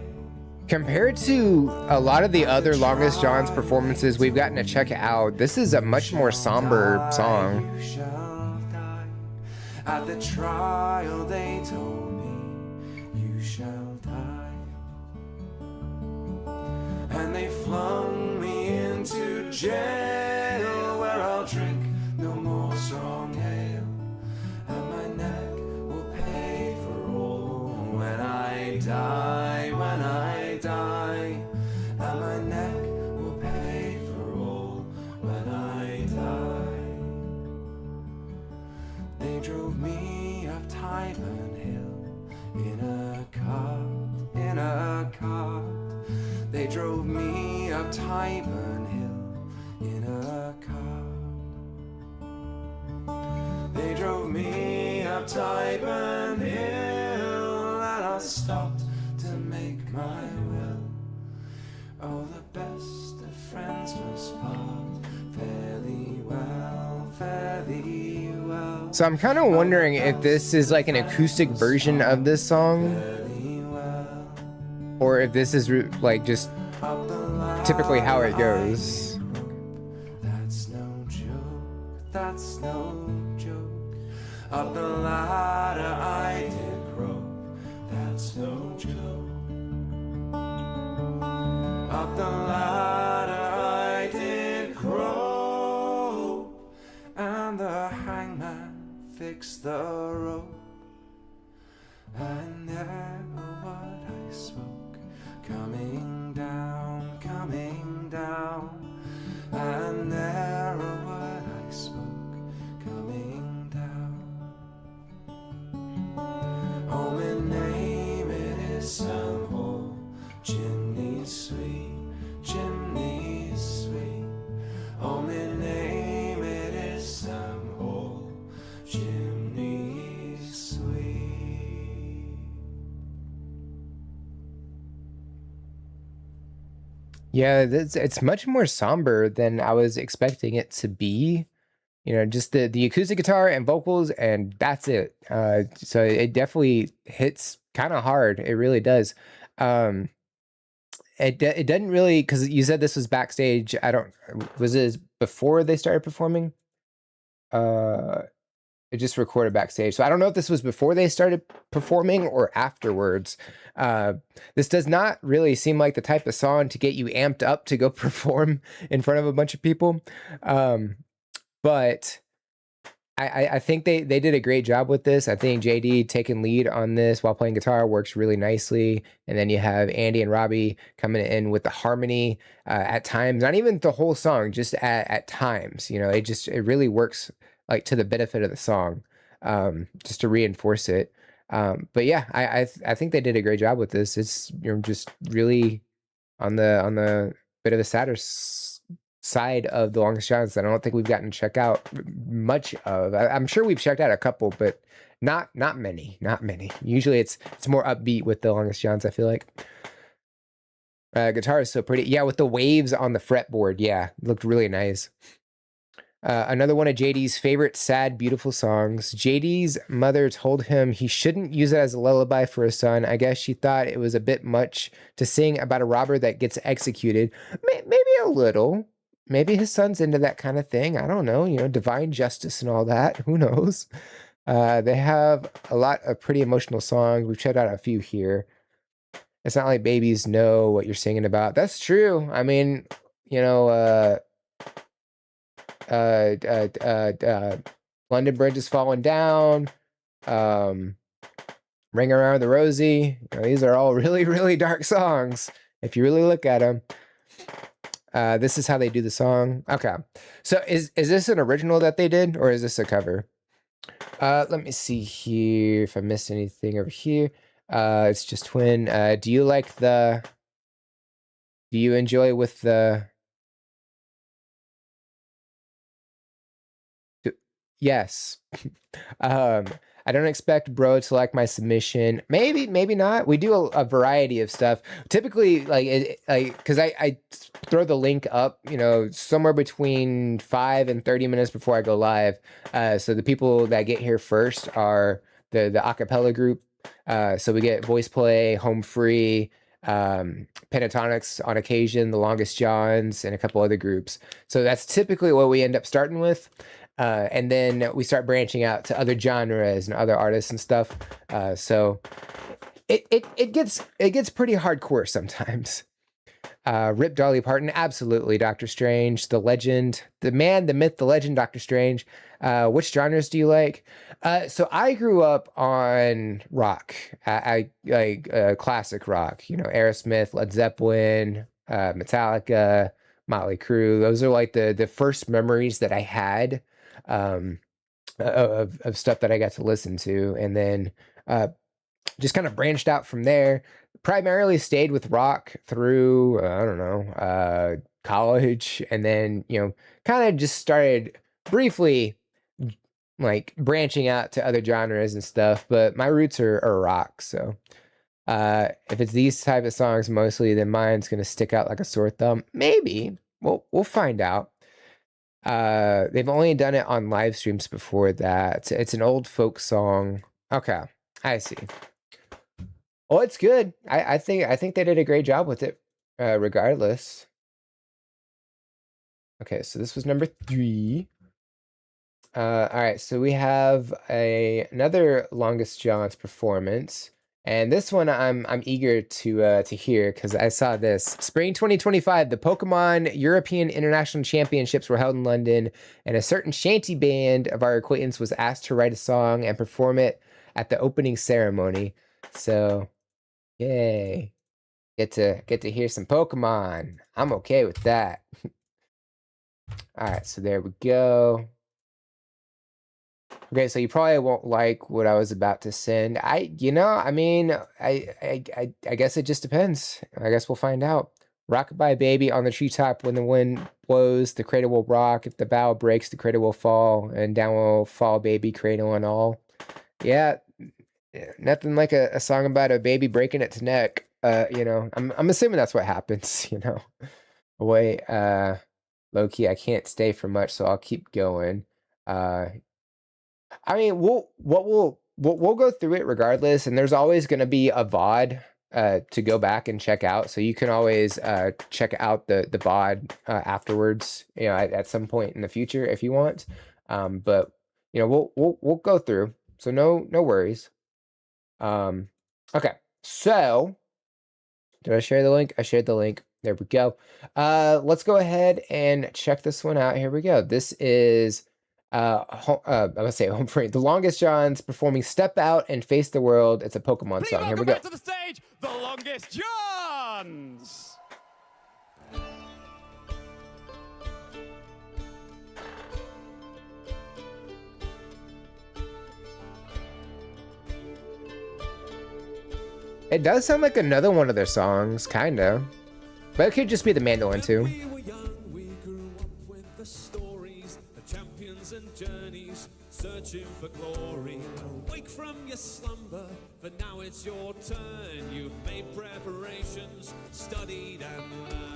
compared to a lot of the other Longest John's performances we've gotten to check out, this is a much more somber song. You shall die. At the trial they told me you shall die. And they flung me into jail where I'll drink no more strong ale. And my neck will pay for all when I die, when I die. And my neck will pay for all when I die. They drove me up Tyburn Hill in a cart, in a cart. They drove me up Tyburn Hill in a cart. They drove me up Tyburn Hill, and I stopped to make my will. Oh, the best of friends must part. Fare thee well, fare thee well. So I'm kind of wondering if this is like an acoustic version of this song, Fare thee well. or if this is like just Up the ladder typically how it goes. That's no joke, that's no joke. Up the ladder I did grope, that's no joke. Up the ladder I did grope, and the hangman fixed the rope. And never what I spoke, coming down, coming down. And never what I spoke, coming down. Oh, my name it is Sam Hall. Chimney sweet, chimney sweet. Oh, my name it is Sam Hall. Chimney sweet. Yeah, it's much more somber than I was expecting it to be. You know, just the acoustic guitar and vocals, and that's it. So it definitely hits kind of hard. It really does. It doesn't really, because you said this was backstage. Was it before they started performing? It just recorded backstage. So I don't know if this was before they started performing or afterwards. This does not really seem like the type of song to get you amped up to go perform in front of a bunch of people. But I think they did a great job with this. I think JD taking lead on this while playing guitar works really nicely. And then you have Andy and Robbie coming in with the harmony at times, not even the whole song, just at times. You know, it really works like to the benefit of the song, just to reinforce it. But yeah, I think they did a great job with this. It's, you know, just really on the bit of the sadder side of the Longest Johns that I don't think we've gotten to check out much of. I'm sure we've checked out a couple, but not many. Usually it's more upbeat with the Longest Johns, I feel like. Guitar is so pretty. Yeah, with the waves on the fretboard. Yeah, looked really nice. Another one of JD's favorite sad, beautiful songs. JD's mother told him he shouldn't use it as a lullaby for his son. I guess she thought it was a bit much to sing about a robber that gets executed. Maybe a little. Maybe his son's into that kind of thing. I don't know, divine justice and all that. Who knows? They have a lot of pretty emotional songs. We've checked out a few here. It's not like babies know what you're singing about. That's true. I mean, London Bridge is falling down. Ring Around the Rosie. These are all really, really dark songs if you really look at them. This is how they do the song. Okay. So is this an original that they did, or is this a cover? Let me see here if I missed anything over here. It's just Twin. Do you enjoy with the... Yes. I don't expect bro to like my submission. Maybe not. We do a variety of stuff. Typically, because I throw the link up, somewhere between 5 and 30 minutes before I go live. So the people that get here first are the acapella group. So we get Voice Play, Home Free, Pentatonics on occasion, The Longest Johns, and a couple other groups. So that's typically what we end up starting with. And then we start branching out to other genres and other artists and stuff. So it gets pretty hardcore sometimes. Rip Dolly Parton, absolutely. Doctor Strange, the legend, the man, the myth, the legend, Doctor Strange. Which genres do you like? So I grew up on rock. I like classic rock. Aerosmith, Led Zeppelin, Metallica, Motley Crue. Those are like the first memories that I had of stuff that I got to listen to, and then just kind of branched out from there. Primarily stayed with rock through I don't know, college, and then kind of just started briefly like branching out to other genres and stuff. But my roots are rock, so if it's these type of songs mostly, then mine's gonna stick out like a sore thumb. Maybe we'll find out. They've only done it on live streams before that. It's an old folk song. Okay, I see. Oh, it's good. I think they did a great job with it, regardless. Okay, so this was number 3. All right, so we have another Longest Johns performance. And this one I'm eager to hear, because I saw this. Spring 2025, the Pokemon European International Championships were held in London, and a certain shanty band of our acquaintance was asked to write a song and perform it at the opening ceremony. So, yay. Get to hear some Pokemon. I'm okay with that. All right, so there we go. Okay, so you probably won't like what I was about to send. I guess it just depends. I guess we'll find out. Rockabye baby on the treetop when the wind blows, the cradle will rock. If the bough breaks, the cradle will fall, and down will fall baby, cradle and all. Yeah, nothing like a song about a baby breaking its neck. I'm assuming that's what happens, Wait, low key, I can't stay for much, so I'll keep going. I mean, we'll go through it regardless, and there's always going to be a VOD to go back and check out, so you can always check out the VOD afterwards, at some point in the future if you want. But we'll go through, so no worries. Okay, so did I share the link? I shared the link. There we go. Let's go ahead and check this one out. Here we go. This is I'm gonna say Home Free. The Longest Johns performing "Step Out and Face the World." It's a Pokemon song. Here we go. Back to the stage, The Longest Johns. It does sound like another one of their songs, kinda. But it could just be the mandolin too. We were young, we grew up with the stories, the champions and journeys, searching for glory. Wake from your slumber, for now it's your turn. You've made preparations, studied and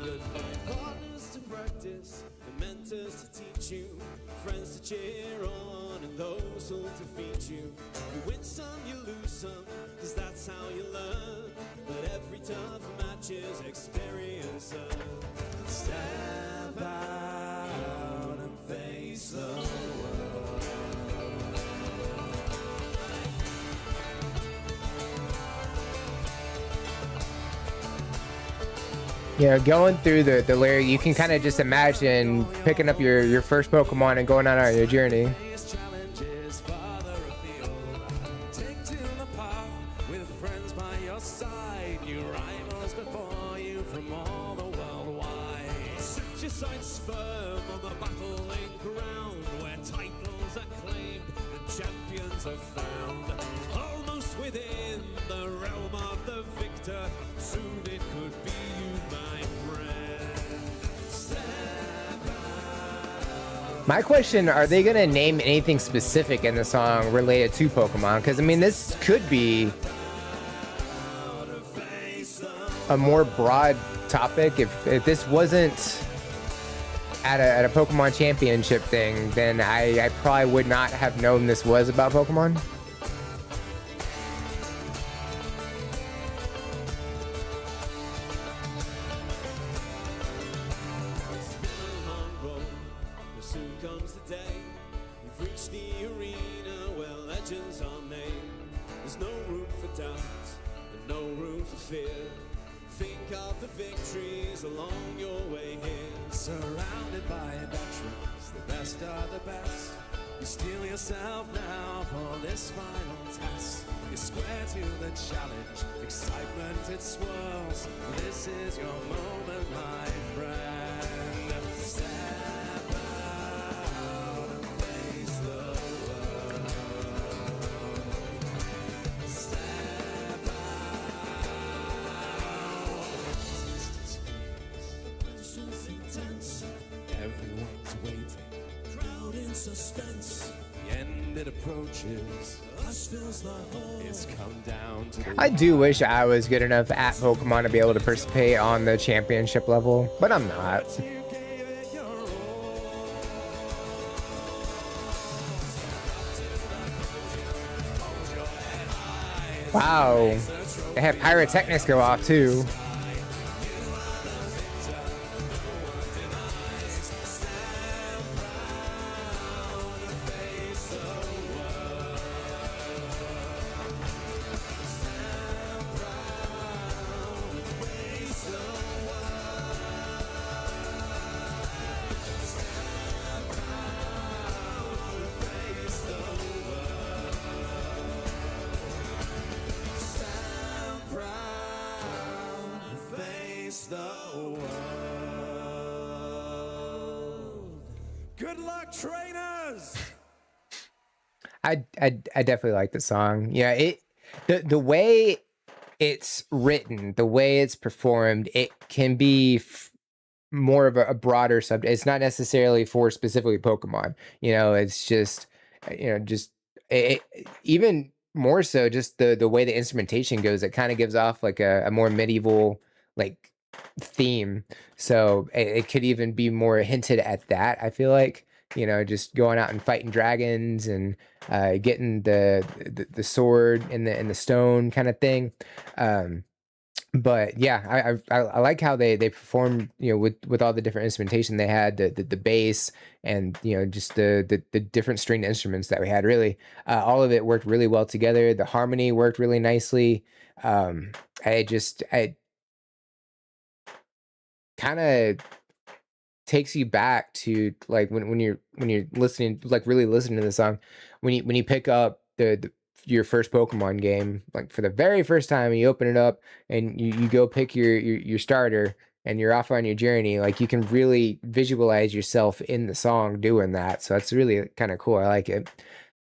learned. Find partners to practice, and mentors to teach you, friends to cheer on, and those who'll defeat you. You win some, you lose some, cause that's how you learn. But every tough match is experience. Step out and face the world. Yeah, going through the lyric, you can kind of just imagine picking up your first Pokemon and going on your journey. Challenges farther afield. Take to the path with friends by your side. New rivals before you from all the world wide. Set your sights firm on the battling ground, where titles are claimed and champions are found. Almost within the realm of the victor, soon it could be you, my friend. Step out. My question, are they going to name anything specific in the song related to Pokemon? Because, I mean, this could be a more broad topic. If this wasn't at a Pokemon Championship thing, then I probably would not have known this was about Pokemon. It's been a long road, but soon comes the day. We've reached the arena where legends are made. There's no room for doubt and no room for fear. Think of the victories along your way here. Surrounded by veterans, the best are the best. You steel yourself now for this final test. You square to the challenge, excitement it swirls. This is your moment, my friend. Step out and face the world. Step out. Resistance feels, the pressure's intense. Everyone's waiting, crowd in suspense. The end it approaches, hush fills the hall. It's come down to the I do wish I was good enough at Pokemon to be able to participate on the championship level, but I'm not. you gave it your all. Wow. They had pyrotechnics go off too. Face the world. Good luck, trainers! I definitely like the song. Yeah, the way it's written, the way it's performed, it can be more of a broader subject. It's not necessarily for specifically Pokemon. You know, it's just just even more so just the way the instrumentation goes. It kind of gives off like a more medieval like theme. So it could even be more hinted at that. I feel like just going out and fighting dragons and getting the sword in the stone kind of thing. But yeah, I like how they performed, with all the different instrumentation they had, the bass and just the different stringed instruments that we had. Really, all of it worked really well together. The harmony worked really nicely. I kind of takes you back to like when you're listening, like really listening to the song, when you pick up your first Pokemon game, like for the very first time, and you open it up and you go pick your starter and you're off on your journey. Like you can really visualize yourself in the song doing that. So that's really kind of cool. I like it.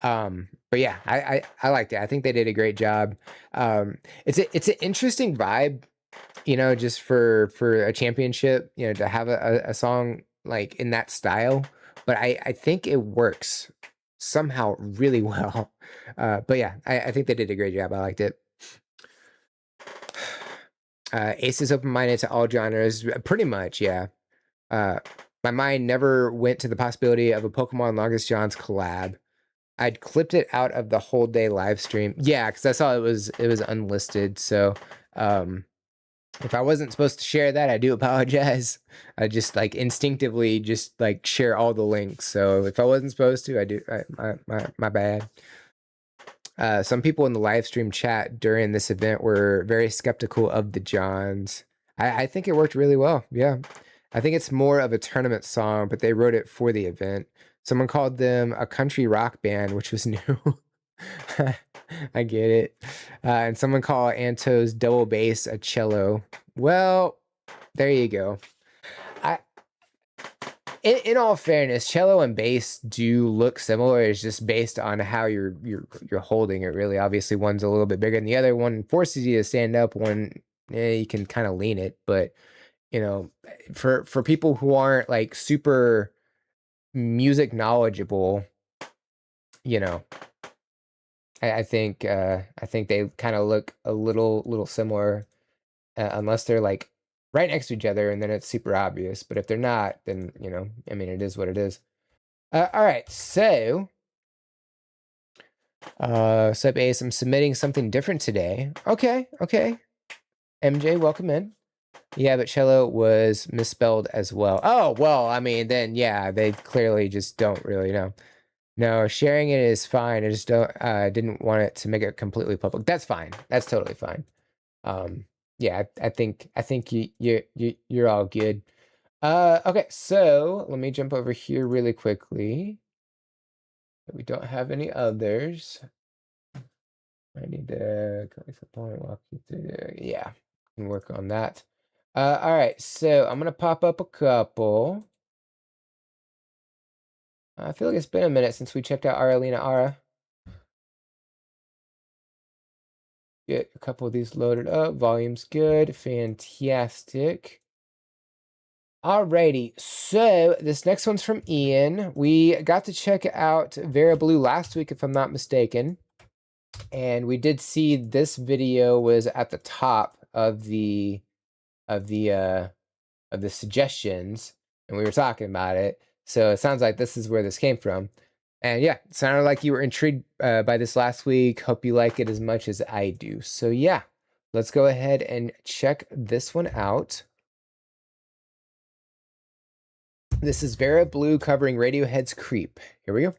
But yeah, I liked it. I think they did a great job. It's an interesting vibe you know, just for a championship, you know, to have a song like in that style. But I think it works somehow really well. But yeah, I think they did a great job. I liked it. Ace is open-minded to all genres, pretty much, yeah. My mind never went to the possibility of a Pokemon Longest John's collab. I'd clipped it out of the whole day live stream. Yeah, because I saw it was unlisted. So if I wasn't supposed to share that, I do apologize. I just like instinctively just like share all the links. So if I wasn't supposed to, I do. My bad. Some people in the live stream chat during this event were very skeptical of the Johns. I think it worked really well. Yeah. I think it's more of a tournament song, but they wrote it for the event. Someone called them a country rock band, which was new. I get it. And someone called Anto's double bass a cello. Well, there you go. In all fairness, cello and bass do look similar. It's just based on how you're holding it. Really, obviously, one's a little bit bigger than the other. One forces you to stand up. One, you can kind of lean it. But you know, for people who aren't like super music knowledgeable, you know, I think they kind of look a little similar, unless they're like right next to each other, and then it's super obvious. But if they're not, then, you know, I mean, it is what it is. All right, so Sub Ace, I'm submitting something different today. Okay. MJ, welcome in. Yeah, but cello was misspelled as well. Oh, well, I mean, then yeah, they clearly just don't really know. No, sharing it is fine. I just didn't want it to make it completely public. That's fine. That's totally fine. Yeah, I think you're all good. Okay, so let me jump over here really quickly. We don't have any others. I need to collect the point, walk you through. Yeah, can work on that. All right, so I'm gonna pop up a couple. I feel like it's been a minute since we checked out Aralina Ara. Get a couple of these loaded up. Volume's good. Fantastic. Alrighty, so this next one's from Ian. We got to check out Vera Blue last week, if I'm not mistaken. And we did see this video was at the top of the suggestions, and we were talking about it. So it sounds like this is where this came from. And yeah, it sounded like you were intrigued by this last week. Hope you like it as much as I do. So yeah, let's go ahead and check this one out. This is Vera Blue covering Radiohead's Creep. Here we go.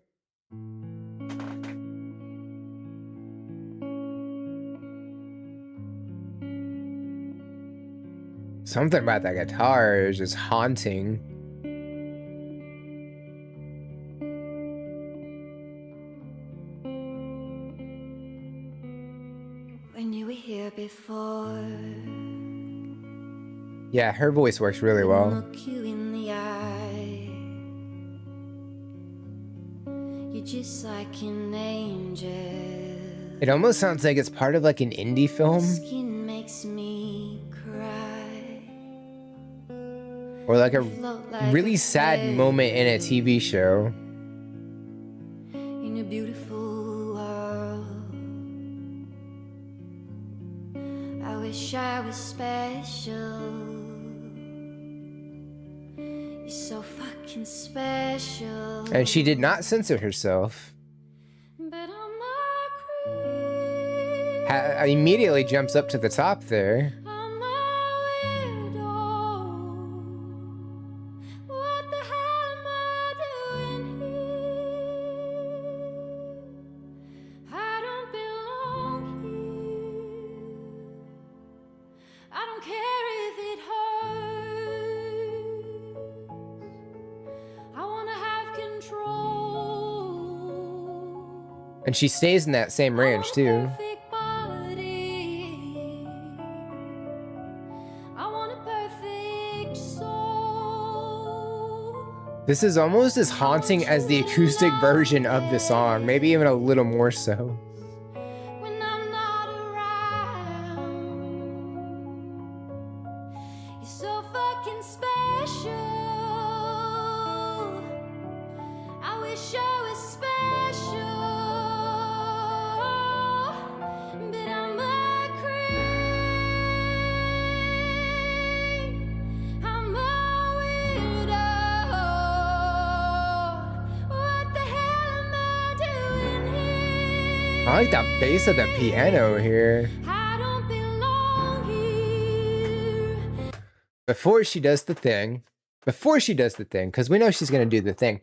Something about that guitar is just haunting. When you were here before, yeah, her voice works really well. look you in the eye. You're just like an angel. It almost sounds like it's part of like an indie film. Skin makes me cry. Or like a Float like really a sad moment in a TV show. in a beautiful world. I wish I was special. You're so fucking special. And she did not censor herself. But I'm a creep. Immediately jumps up to the top there. I'm a weirdo. What the hell am I doing here? I don't belong here. I don't care if it hurts. I wanna have control. And she stays in that same range too. Perfect body. I want a perfect soul. This is almost as haunting as the acoustic version of the song, maybe even a little more so. When I'm not around, fucking special. I wish I was special, but I'm a creep. I'm a weirdo. What the hell am I doing here? I like the bass of the piano here. I don't belong here. Before she does the thing, because we know she's going to do the thing.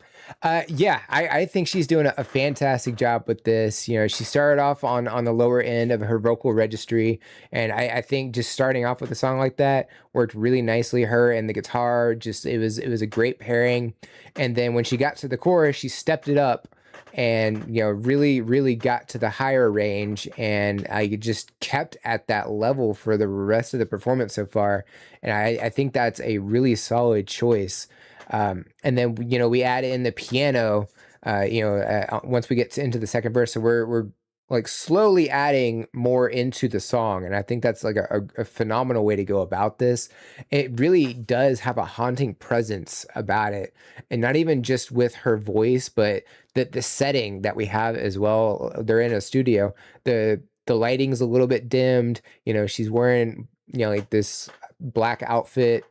Yeah, I think she's doing a fantastic job with this. You know, she started off on the lower end of her vocal registry, and I think just starting off with a song like that worked really nicely. Her and the guitar, just it was a great pairing. And then when she got to the chorus, she stepped it up and, you know, really got to the higher range, and I just kept at that level for the rest of the performance so far. And I think that's a really solid choice. And then, you know, we add in the piano, once we get into the second verse. So we're like slowly adding more into the song. And I think that's like a phenomenal way to go about this. It really does have a haunting presence about it. And not even just with her voice, but the setting that we have as well. They're in a studio. The lighting's a little bit dimmed. You know, she's wearing, you know, like this black outfit.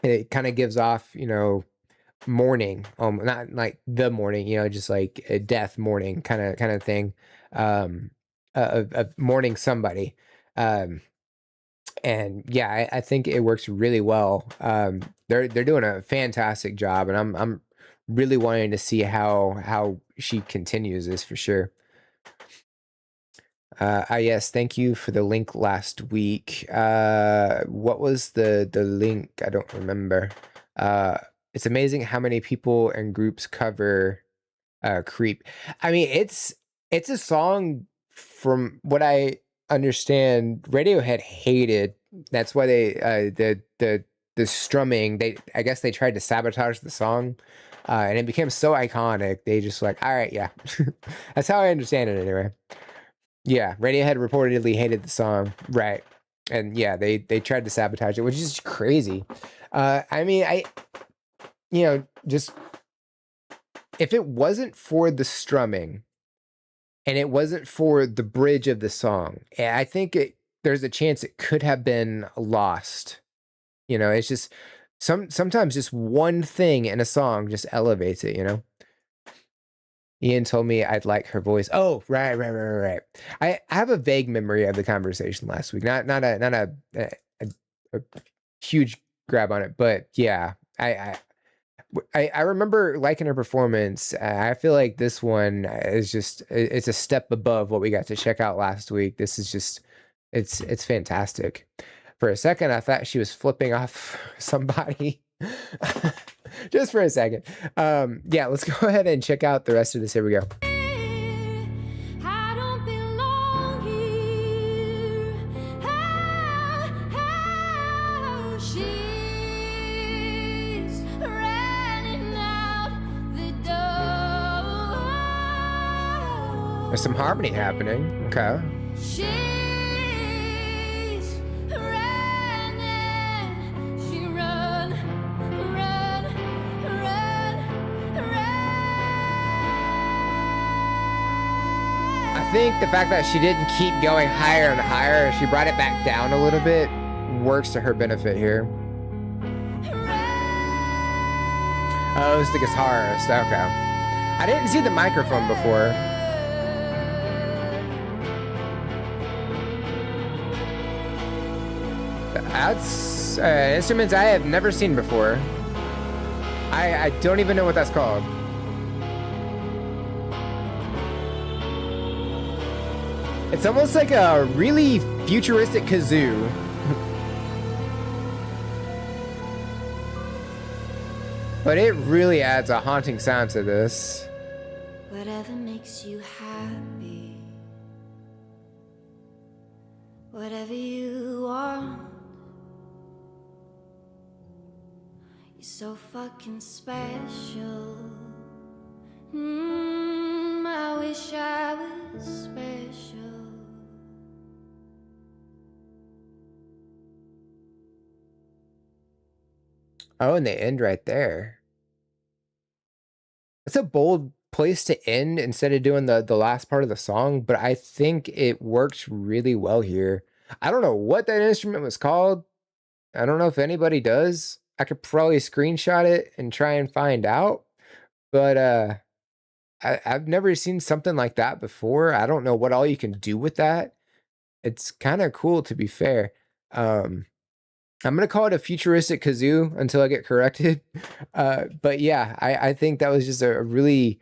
It kind of gives off, you know, mourning, not like the morning, you know, just like a death mourning kind of thing, of mourning somebody. And yeah, I think it works really well. They're doing a fantastic job, and I'm really wanting to see how she continues this for sure. Yes, thank you for the link last week. What was the link? I don't remember. It's amazing how many people and groups cover Creep. I mean, it's a song, from what I understand, Radiohead hated. That's why they the strumming, I guess they tried to sabotage the song. And it became so iconic. They just like, all right, yeah. That's how I understand it anyway. Yeah, Radiohead reportedly hated the song, right? And yeah, they tried to sabotage it, which is crazy. I mean, you know, just if it wasn't for the strumming and it wasn't for the bridge of the song, I think there's a chance it could have been lost. You know, it's just sometimes just one thing in a song just elevates it, you know? Ian told me I'd like her voice. Oh, right. I have a vague memory of the conversation last week. Not a huge grab on it, but yeah, I remember liking her performance. I feel like this one is just, it's a step above what we got to check out last week. This is just, it's fantastic. For a second, I thought she was flipping off somebody. Just for a second. Yeah, let's go ahead and check out the rest of this. Here we go. I don't belong here. Oh, she's running out the door. There's some harmony happening. Okay. She's running. She run. I think the fact that she didn't keep going higher and higher, she brought it back down a little bit, works to her benefit here. Oh, it's the guitarist. Okay. I didn't see the microphone before. That's instruments I have never seen before. I don't even know what that's called. It's almost like a really futuristic kazoo. But it really adds a haunting sound to this. Whatever makes you happy, whatever you want, you're so fucking special. I wish I was special. Oh, and they end right there. It's a bold place to end instead of doing the last part of the song, but I think it works really well here. I don't know what that instrument was called. I don't know if anybody does. I could probably screenshot it and try and find out, but I've never seen something like that before. I don't know what all you can do with that. It's kind of cool, to be fair. Um, I'm gonna call it a futuristic kazoo until I get corrected. But yeah, I think that was just a really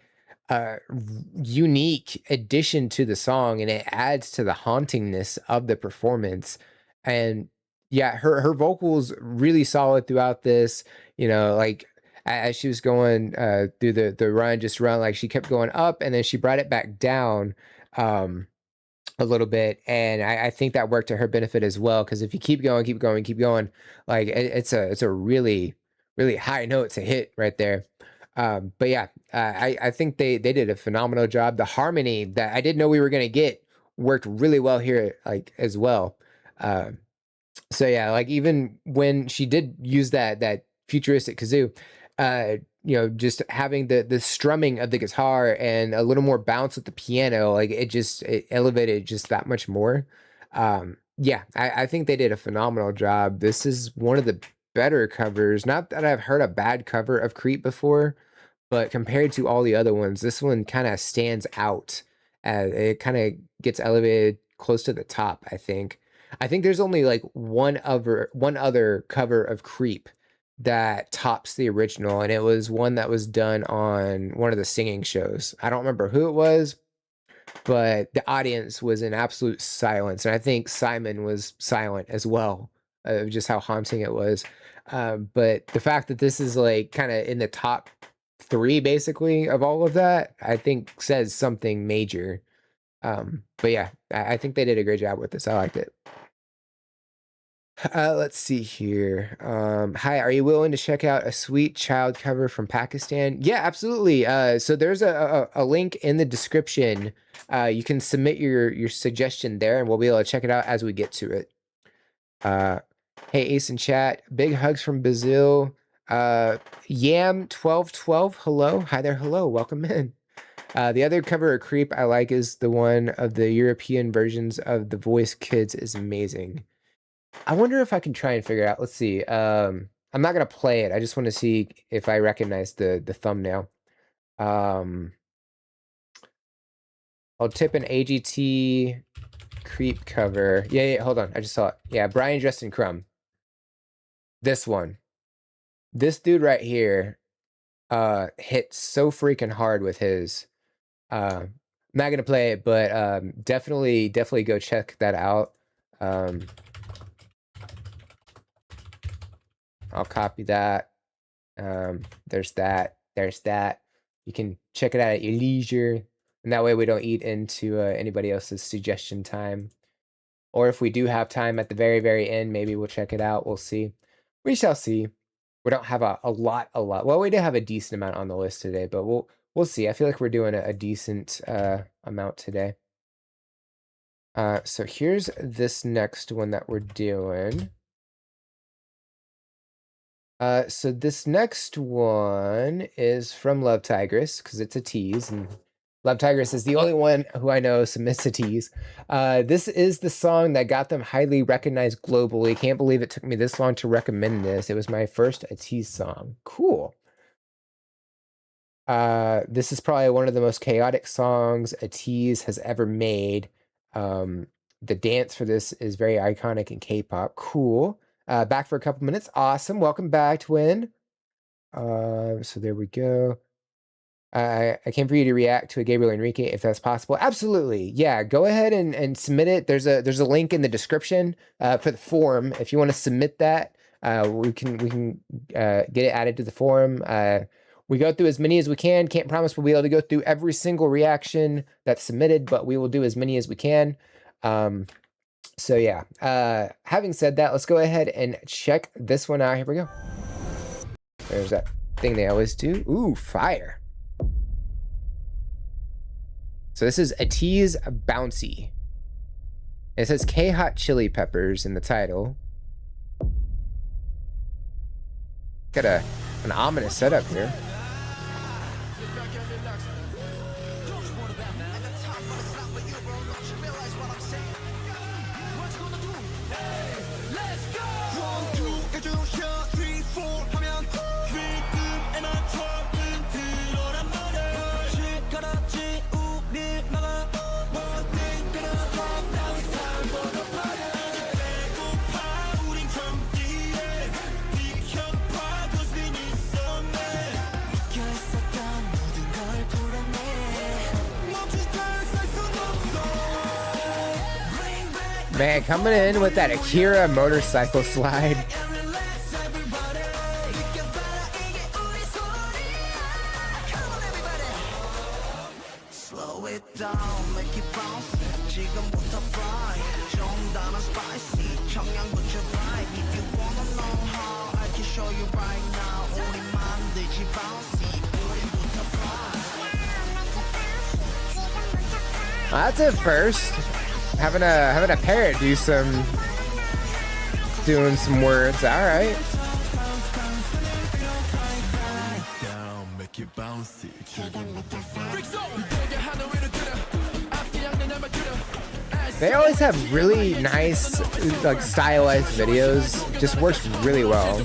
unique addition to the song, and it adds to the hauntingness of the performance. And yeah, her vocals really solid throughout this. You know, like as she was going through the run, just run, like she kept going up, and then she brought it back down. A little bit, and I think that worked to her benefit as well. Because if you keep going, keep going, keep going, like it's a really really high note to hit right there. But yeah, I think they did a phenomenal job. The harmony that I didn't know we were gonna get worked really well here, like as well. Um, so yeah, like even when she did use that futuristic kazoo, just having the strumming of the guitar and a little more bounce with the piano, like it elevated just that much more. Yeah, I think they did a phenomenal job. This is one of the better covers. Not that I've heard a bad cover of Creep before, but compared to all the other ones, this one kind of stands out. It kind of gets elevated close to the top, I think. I think there's only like one other cover of Creep that tops the original, and it was one that was done on one of the singing shows. I don't remember who it was, but the audience was in absolute silence, and I think Simon was silent as well, of just how haunting it was. But the fact that this is like kind of in the top three, basically, of all of that, I think says something major. But yeah, I think they did a great job with this. I liked it. Let's see here. Hi, are you willing to check out a Sweet Child cover from Pakistan? Yeah, absolutely. So there's a link in the description. You can submit your suggestion there, and we'll be able to check it out as we get to it. Hey, Ace in chat. Big hugs from Brazil. Yam1212. Hello. Hi there. Hello. Welcome in. The other cover of Creep I like is the one of the European versions of The Voice Kids is amazing. I wonder if I can try and figure out. Let's see. I'm not gonna play it. I just want to see if I recognize the thumbnail. I'll tip an AGT Creep cover. Yeah, hold on. I just saw it. Yeah, Brian Justin Crumb. This one. This dude right here hit so freaking hard with his. I'm not gonna play it, but definitely go check that out. I'll copy that. There's that. There's that. You can check it out at your leisure, and that way we don't eat into anybody else's suggestion time. Or if we do have time at the very, very end, maybe we'll check it out. We'll see. We shall see. We don't have a lot. Well, we do have a decent amount on the list today, but we'll see. I feel like we're doing a decent amount today. So here's this next one that we're doing. So this next one is from Love Tigress, because it's a tease, and Love Tigress is the only one who I know submits a tease. This is the song that got them highly recognized globally. Can't believe it took me this long to recommend this. It was my first a tease song. Cool. This is probably one of the most chaotic songs a tease has ever made. The dance for this is very iconic in K-pop. Cool. Back for a couple minutes. Awesome. Welcome back, Twin. So there we go. I came for you to react to a Gabriel Enrique if that's possible. Absolutely. Yeah, go ahead and submit it. There's a link in the description for the forum. If you want to submit that, we can get it added to the forum. We go through as many as we can. Can't promise we'll be able to go through every single reaction that's submitted, but we will do as many as we can. So yeah, having said that, let's go ahead and check this one out. Here we go. There's that thing they always do. Ooh, fire. So this is a tease bouncy. It says K Hot Chili Peppers in the title. Got an ominous setup here. Man, coming in with that Akira motorcycle slide. Slow it down, make it bounce. 지금부터 fly. 좀 더 spicy. 청양고추 vibe. If you wanna know how, I can show you right now. 우리 만들지 bouncy. 우리부터 fly. That's it first. Having a parrot doing some words. All right. They always have really nice, like, stylized videos. Just works really well.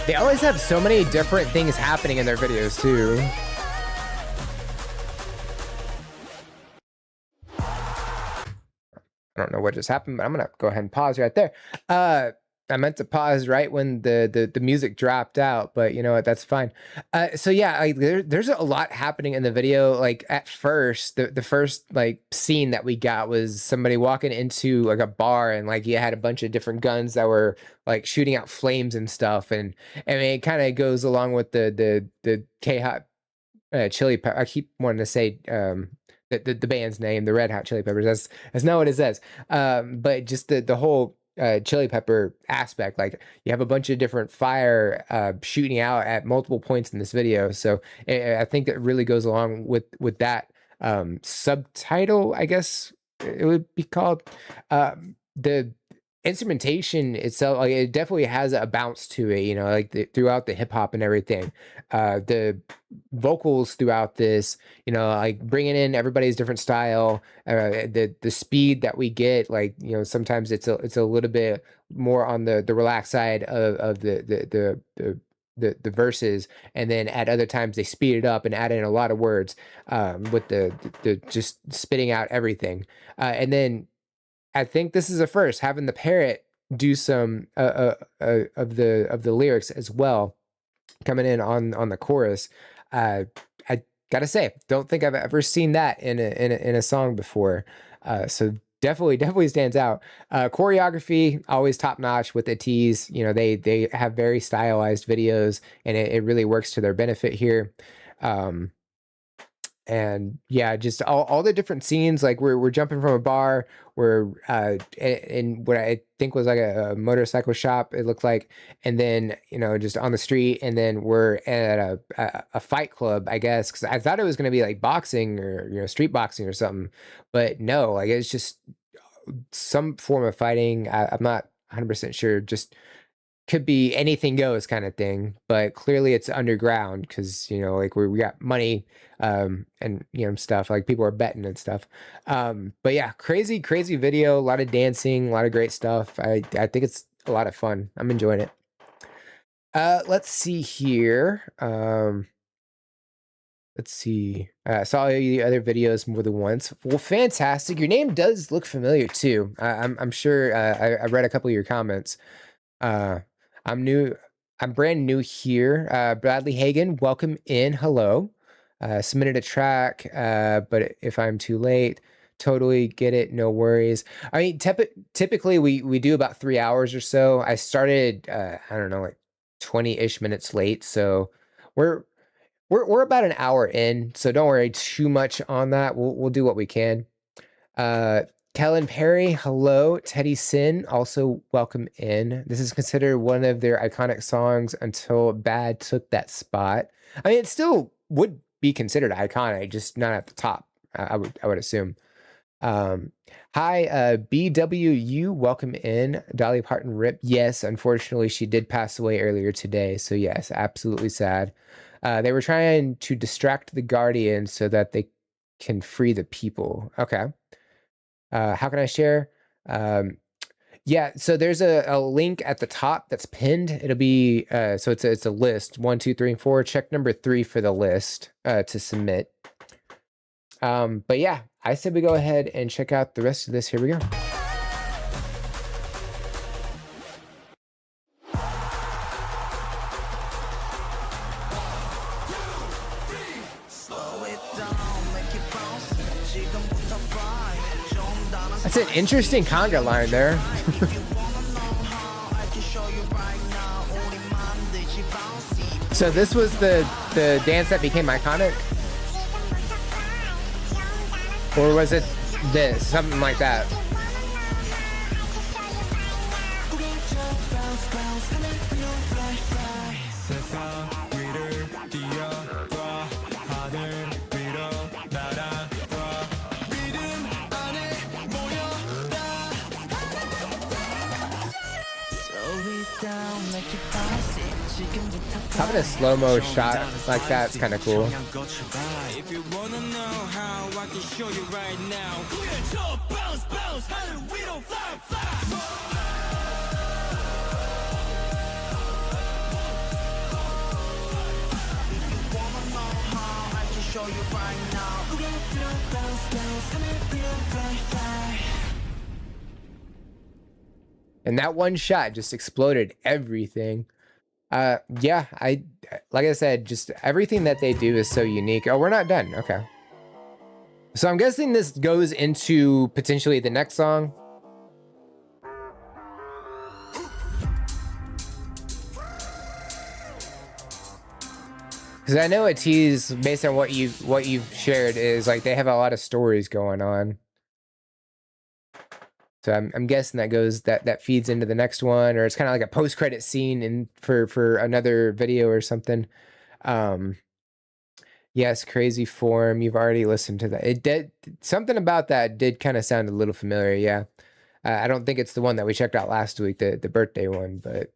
They always have so many different things happening in their videos too. I don't know what just happened, but I'm gonna go ahead and pause right there. I meant to pause right when the music dropped out, but you know what, that's fine. So yeah, like there's a lot happening in the video. Like at first, the first like scene that we got was somebody walking into like a bar, and like you had a bunch of different guns that were like shooting out flames and stuff. And I mean, it kind of goes along with the K-Hot Chili Pepper. I keep wanting to say the band's name, the Red Hot Chili Peppers. That's not what it says. But just the whole chili pepper aspect, like you have a bunch of different fire shooting out at multiple points in this video. So I think it really goes along with that subtitle, I guess it would be called. The instrumentation itself, like, it definitely has a bounce to it, you know, like throughout the hip hop and everything. The vocals throughout this, you know, like bringing in everybody's different style, the speed that we get, like, you know, sometimes it's a little bit more on the relaxed side of the verses, and then at other times they speed it up and add in a lot of words with the just spitting out everything. And then I think this is a first, having the parrot do some of the lyrics as well, coming in on the chorus. I gotta say, don't think I've ever seen that in a song before. So definitely stands out. Choreography always top notch with the T's. You know, they have very stylized videos, and it really works to their benefit here. And yeah, just all the different scenes, like we're jumping from a bar, we're in what I think was like a motorcycle shop, it looked like, and then, you know, just on the street, and then we're at a fight club, I guess, because I thought it was going to be like boxing or, you know, street boxing or something, but no, like it's just some form of fighting. I'm not 100% sure, just could be anything goes kind of thing, but clearly it's underground because, you know, like we got money and, you know, stuff, like people are betting and stuff. But yeah, crazy video, a lot of dancing, a lot of great stuff. I think it's a lot of fun. I'm enjoying it. Let's see here. Let's see. I saw the other videos more than once. Well, fantastic. Your name does look familiar too. I'm sure I read a couple of your comments. I'm new. I'm brand new here. Bradley Hagen, welcome in. Hello. Submitted a track, but if I'm too late, totally get it. No worries. I mean, typically we do about 3 hours or so. I started, I don't know, like 20-ish minutes late. So we're about an hour in. So don't worry too much on that. We'll do what we can. Kellen Perry, hello. Teddy Sin, also welcome in. This is considered one of their iconic songs until Bad took that spot. I mean, it still would be considered iconic, just not at the top. I would assume. Hi, BWU, welcome in. Dolly Parton rip. Yes, unfortunately, she did pass away earlier today. So yes, absolutely sad. They were trying to distract the Guardian so that they can free the people. Okay. How can I share? Yeah, so there's a link at the top that's pinned. It'll be so it's a list 1, 2, 3, and 4. Check number 3 for the list to submit. But yeah, I said we go ahead and check out the rest of this. Here we go. That's an interesting conga line there. So this was the dance that became iconic? Or was it this? Something like that. Having a slow-mo shot like that's kind of cool. If you wanna know how, I can show you right now. Bounce, bounce, we don't fly, If you wanna know how, I can show you right now. We don't fly. And that one shot just exploded everything. Yeah, like I said, just everything that they do is so unique. Oh, we're not done. Okay. So I'm guessing this goes into potentially the next song. Because I know a tease based on what you've shared is like they have a lot of stories going on. So I'm guessing that feeds into the next one, or it's kind of like a post-credit scene for another video or something. Yes, Crazy Form. You've already listened to that. It did something about that did kind of sound a little familiar. Yeah, I don't think it's the one that we checked out last week, the birthday one, but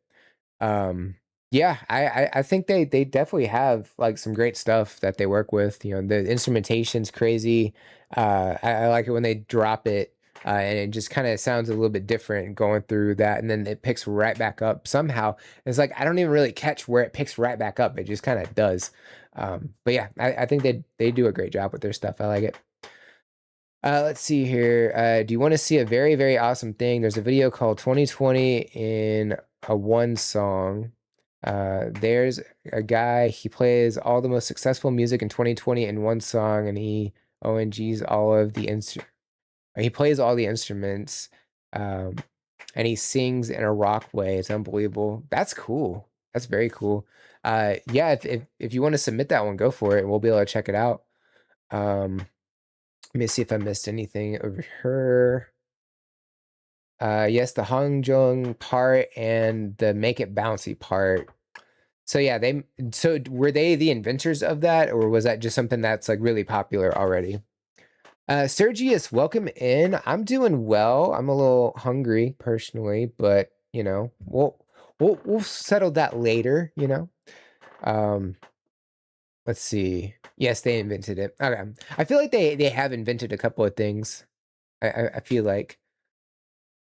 yeah, I think they definitely have like some great stuff that they work with. You know, the instrumentation's crazy. I like it when they drop it. And it just kind of sounds a little bit different going through that, and then it picks right back up somehow. It's like I don't even really catch where it picks right back up. It just kind of does. But yeah, I think they do a great job with their stuff. I like it. Let's see here. Do you want to see a very, very awesome thing? There's a video called 2020 in a one song. There's a guy, he plays all the most successful music in 2020 in one song, and he ONGs all of the he plays all the instruments, and he sings in a rock way. It's unbelievable. That's cool. That's very cool. Yeah, if you want to submit that one, go for it. We'll be able to check it out. Let me see if I missed anything over here. Yes, the Hong Jung part and the Make It Bouncy part. So yeah, so were they the inventors of that, or was that just something that's like really popular already? Sergius, welcome in. I'm doing well. I'm a little hungry personally, but you know, we'll settle that later, you know. Let's see. Yes, they invented it. Okay. I feel like they have invented a couple of things. I feel like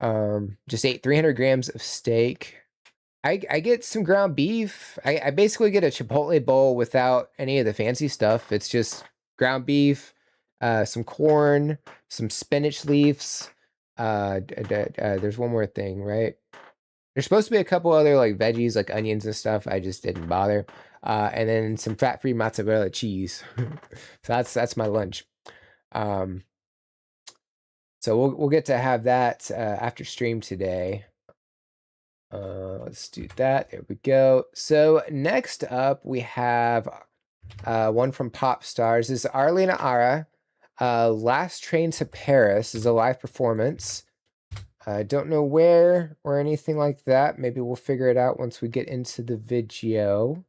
just ate 300 grams of steak. I get some ground beef. I basically get a Chipotle bowl without any of the fancy stuff. It's just ground beef, some corn, some spinach leaves. There's one more thing, right? There's supposed to be a couple other like veggies, like onions and stuff. I just didn't bother. And then some fat-free mozzarella cheese. So that's my lunch. So we'll get to have that after stream today. Let's do that. There we go. So next up we have one from Pop Stars. This is Arlena Ara. Last Train to Paris is a live performance. I don't know where or anything like that. Maybe we'll figure it out once we get into the video.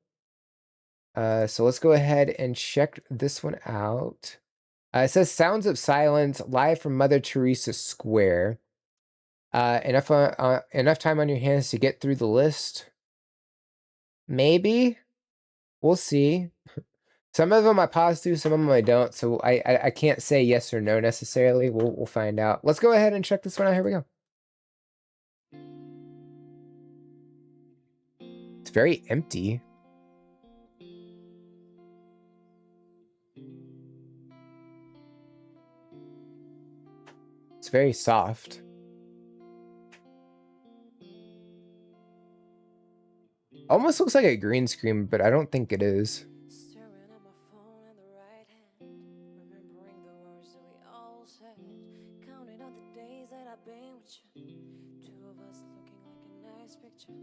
So let's go ahead and check this one out. It says Sounds of Silence, live from Mother Teresa Square. Enough time on your hands to get through the list? Maybe. We'll see. Some of them I pause through, some of them I don't. So I can't say yes or no necessarily. We'll find out. Let's go ahead and check this one out. Here we go. It's very empty. It's very soft. Almost looks like a green screen, but I don't think it is. Staring at my phone in the right hand, remembering the words that we all said, counting on the days that I've been with you. Two of us looking like a nice picture.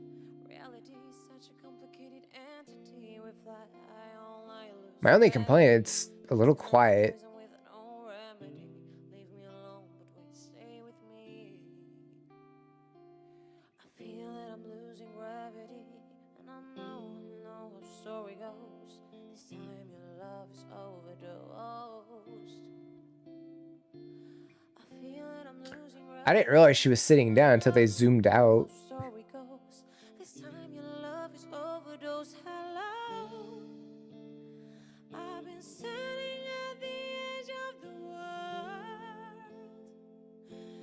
Reality is such a complicated entity. We fly high all night, lose My only complaint, it's a little quiet. poison with no remedy. Leave me alone, but wait, stay with me. I feel that I'm losing gravity, and I know how story goes. This time your love is overdosed. I feel that I'm losing gravity. I didn't realize she was sitting down until they zoomed out. Story goes. This time your love is overdosed. Hello. I've been standing at the edge of the world,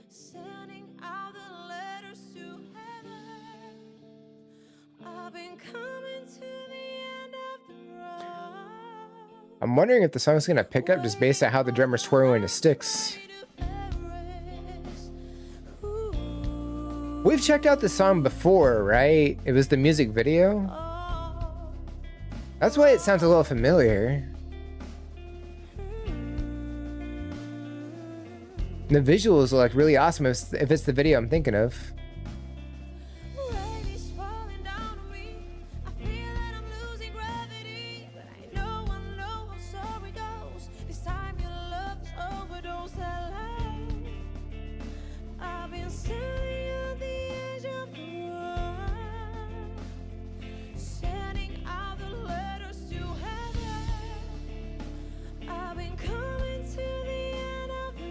sending out the letters to heaven. I've been coming to the end of the road. I'm wondering if the song's gonna pick up just based on how the drummer's twirling his sticks. We've checked out the song before, right? It was the music video. That's why it sounds a little familiar. The visuals are like really awesome if it's the video I'm thinking of. Rain is falling down on me. I feel that I'm losing gravity, but I know how story goes. This time your love is overdosed. Hello. I've been standing at the edge of the world, sending out the letters to heaven. I've been coming to the end of the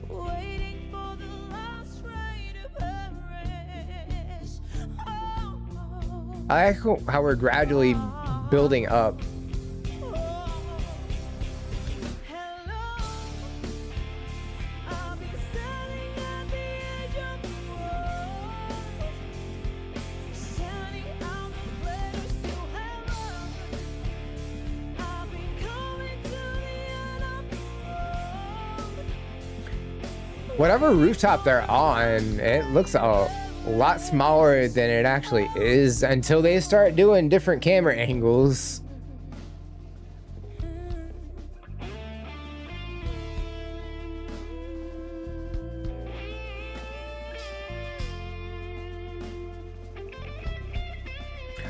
road, waiting for the last train to Paris. I like how we're gradually building up. Hello. I've been standing at the edge of the world, sending out the letters to heaven. I've been coming to the end of the road. Whatever rooftop they're on, it looks a lot smaller than it actually is until they start doing different camera angles.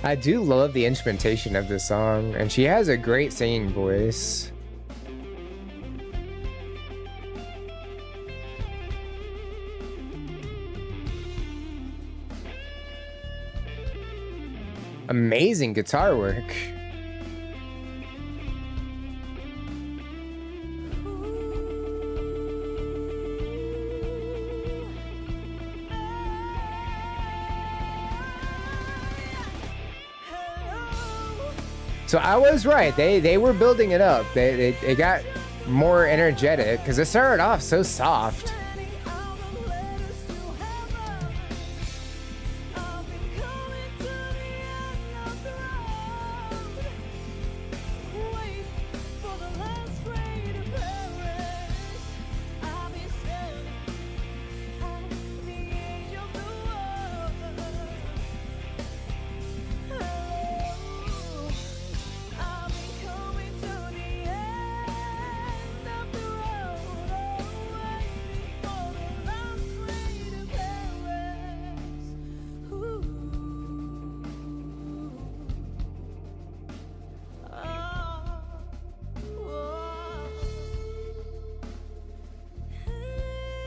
I do love the instrumentation of this song, and she has a great singing voice. Amazing guitar work. So I was right. They were building it up. They got more energetic because it started off so soft. Sending out the letters to heaven. I've been coming to the end of the road, waiting for the last train to Paris. I've been standing at the edge of the world. Hello. I've been coming to the end of the road, waiting for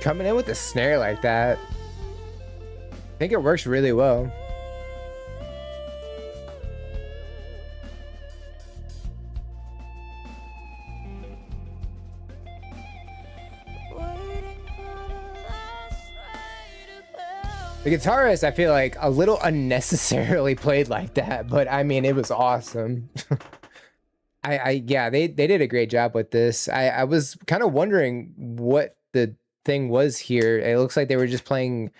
coming in with a snare like that. I think it works really well. Waiting for the last ray to come. The guitarist, I feel like, a little unnecessarily played like that, but I mean, it was awesome. Yeah, they did a great job with this. I was kind of wondering what the thing was here. It looks like they were just playing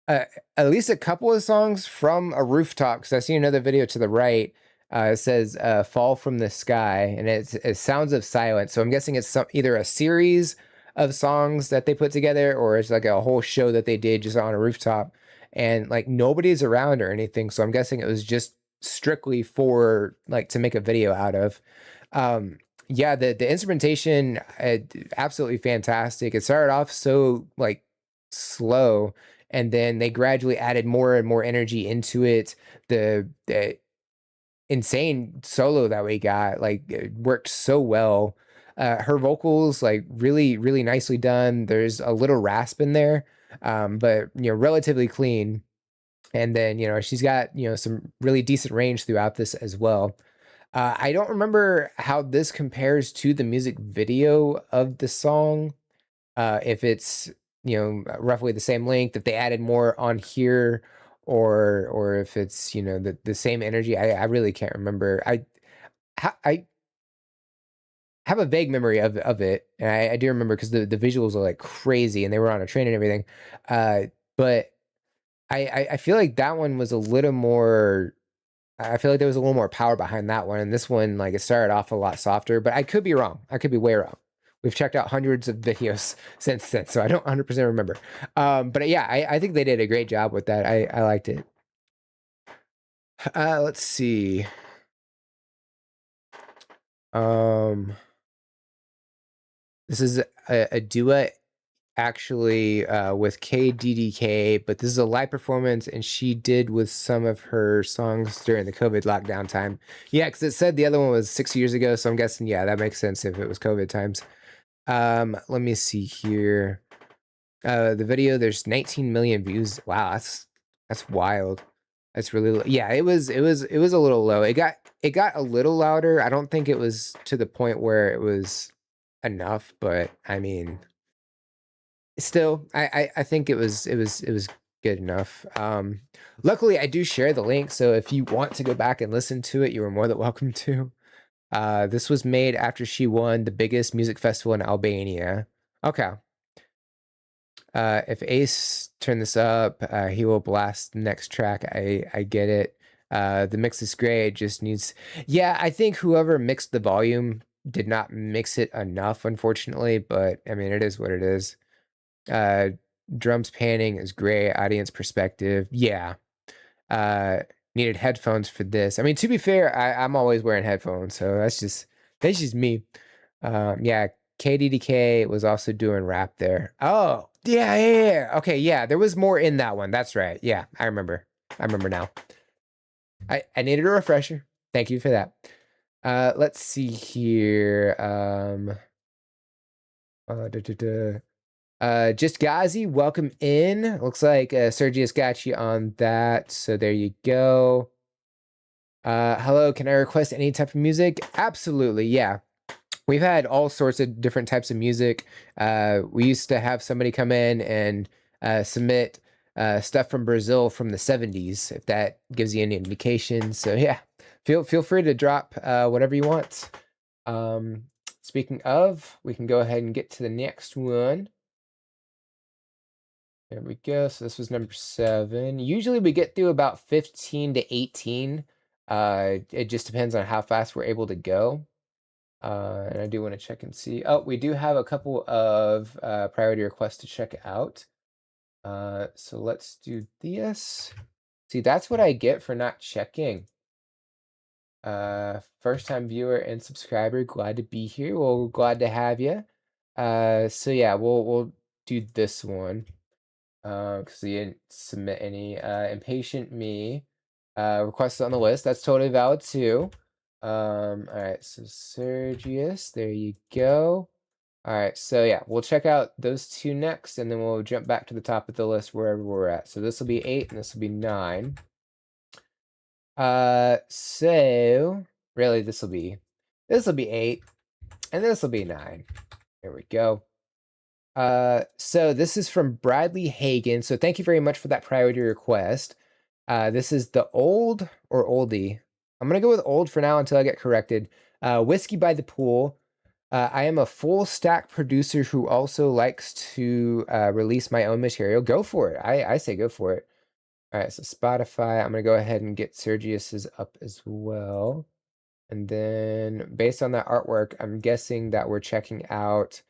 at least a couple of songs from a rooftop, because I see another video to the right. It says "Fall from the Sky," and it's Sounds of Silence. So I'm guessing it's either a series of songs that they put together, or it's like a whole show that they did just on a rooftop, and like nobody's around or anything. So I'm guessing it was just strictly for like to make a video out of. Yeah, the instrumentation, absolutely fantastic. It started off so like slow, and then they gradually added more and more energy into it. The insane solo that we got, like, it worked so well. Her vocals, like, really nicely done. There's a little rasp in there, but relatively clean. And then she's got some really decent range throughout this as well. I don't remember how this compares to the music video of the song. If it's roughly the same length, if they added more on here, or if it's the same energy. I really can't remember. I have a vague memory of it, and I do remember because the visuals are like crazy, and they were on a train and everything. But I feel like that one was a little more. I feel like there was a little more power behind that one, and this one, like, it started off a lot softer. But I could be wrong. I could be way wrong. We've checked out hundreds of videos since then, so I don't 100% remember. But yeah, I think they did a great job with that. I liked it. Let's see. This is a duet actually with KDDK, but this is a live performance, and she did with some of her songs during the COVID lockdown time. Yeah, because it said the other one was 6 years ago, so I'm guessing, yeah, that makes sense if it was COVID times. Let me see here. The video, there's 19 million views. Wow, that's wild. That's really yeah, it was a little low. It got a little louder. I don't think it was to the point where it was enough, but I mean, still, I think it was good enough. Luckily I do share the link, so if you want to go back and listen to it, you are more than welcome to. This was made after she won the biggest music festival in Albania. Okay. If Ace turn this up, he will blast the next track. I get it. The mix is great. It just needs. Yeah, I think whoever mixed the volume did not mix it enough, unfortunately. But I mean, it is what it is. Drums panning is great. Audience perspective, yeah. Needed headphones for this. I mean, to be fair, I'm always wearing headphones, so that's just me. Yeah, KDDK was also doing rap there. Oh, yeah. Okay, yeah, there was more in that one. That's right. Yeah, I remember now. I needed a refresher. Thank you for that. Let's see here. Just Ghazi, welcome in. Looks like Sergius got you on that, so there you go. Hello, can I request any type of music? Absolutely, yeah. We've had all sorts of different types of music. We used to have somebody come in and submit stuff from Brazil from the 70s, if that gives you any indication. So yeah, feel free to drop whatever you want. Speaking of, we can go ahead and get to the next one. There we go. So this was number 7. Usually we get through about 15 to 18. It just depends on how fast we're able to go. And I do want to check and see. Oh, we do have a couple of priority requests to check out. So let's do this. See, that's what I get for not checking. First time viewer and subscriber, glad to be here. Well, we're glad to have you. So yeah, we'll do this one. Because you didn't submit any. Impatient Me requests on the list. That's totally valid too. All right, so Sergius, there you go. All right, so yeah, we'll check out those two next, and then we'll jump back to the top of the list wherever we're at. So this will be 8, and this will be 9. So really, this will be 8, and this will be 9. There we go. So this is from Bradley Hagen. So thank you very much for that priority request. This is the old or oldie. I'm gonna go with old for now until I get corrected. Whiskey by the Pool. I am a full stack producer who also likes to release my own material. Go for it. I say go for it. All right, so Spotify. I'm gonna go ahead and get Sergius's up as well. And then based on that artwork, I'm guessing that we're checking out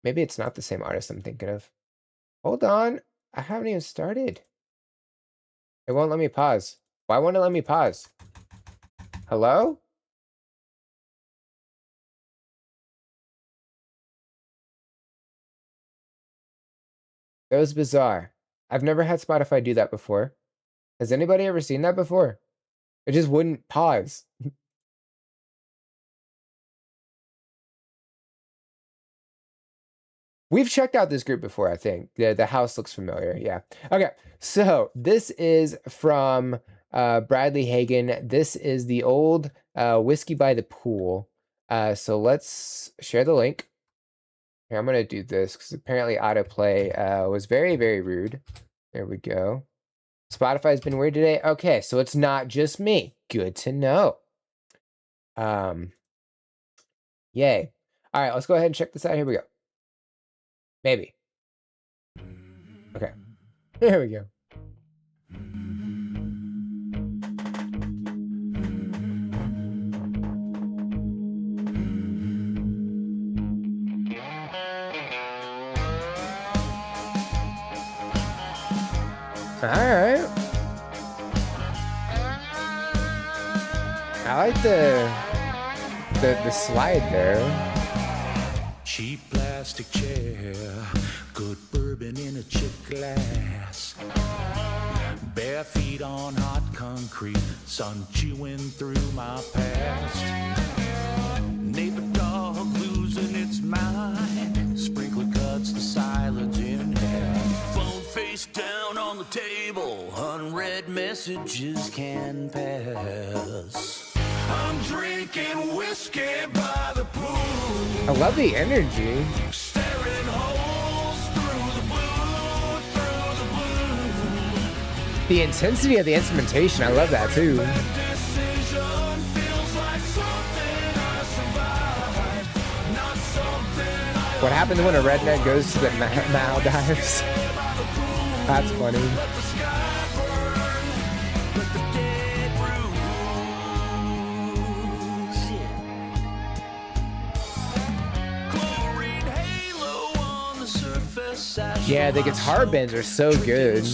maybe it's not the same artist I'm thinking of. Hold on. I haven't even started. It won't let me pause. Why won't it let me pause? Hello? That was bizarre. I've never had Spotify do that before. Has anybody ever seen that before? It just wouldn't pause. We've checked out this group before, I think. The house looks familiar. Yeah. Okay. So this is from Bradley Hagen. This is the old Whiskey by the Pool. So let's share the link. Here, I'm going to do this because apparently autoplay was very, very rude. There we go. Spotify's been weird today. Okay, so it's not just me. Good to know. Yay. All right, let's go ahead and check this out. Here we go. Maybe. Okay. Here we go. All right. I like the slide there. Cheap plastic chair, good bourbon in a chip glass. Bare feet on hot concrete, sun chewing through my past. Neighbor dog losing its mind, sprinkler cuts the silence in half. Phone face down on the table, unread messages can pass. I'm drinking whiskey by the pool. I love the energy. Staring holes through the blue. The intensity of the instrumentation, I love that too. Decision feels like something I survived, not something I What happens when a redneck goes to the Maldives? That's funny. let the sky burn, let the dead roots. Chlorine halo on the surface. Yeah, the guitar bends are so good.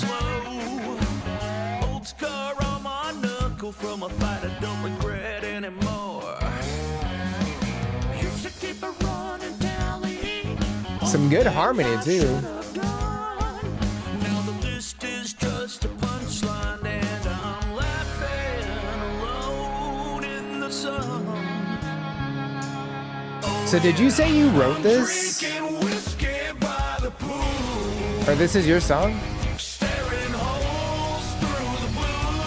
Old scar on my knuckle from a fight I don't regret anymore. Used to keep a running tally. Some good harmony too. Now the list is just a punchline, and I'm laughing alone in the sun. So did you say you wrote this? Drinking whiskey by the pool, Or this is your song? staring holes through the blue.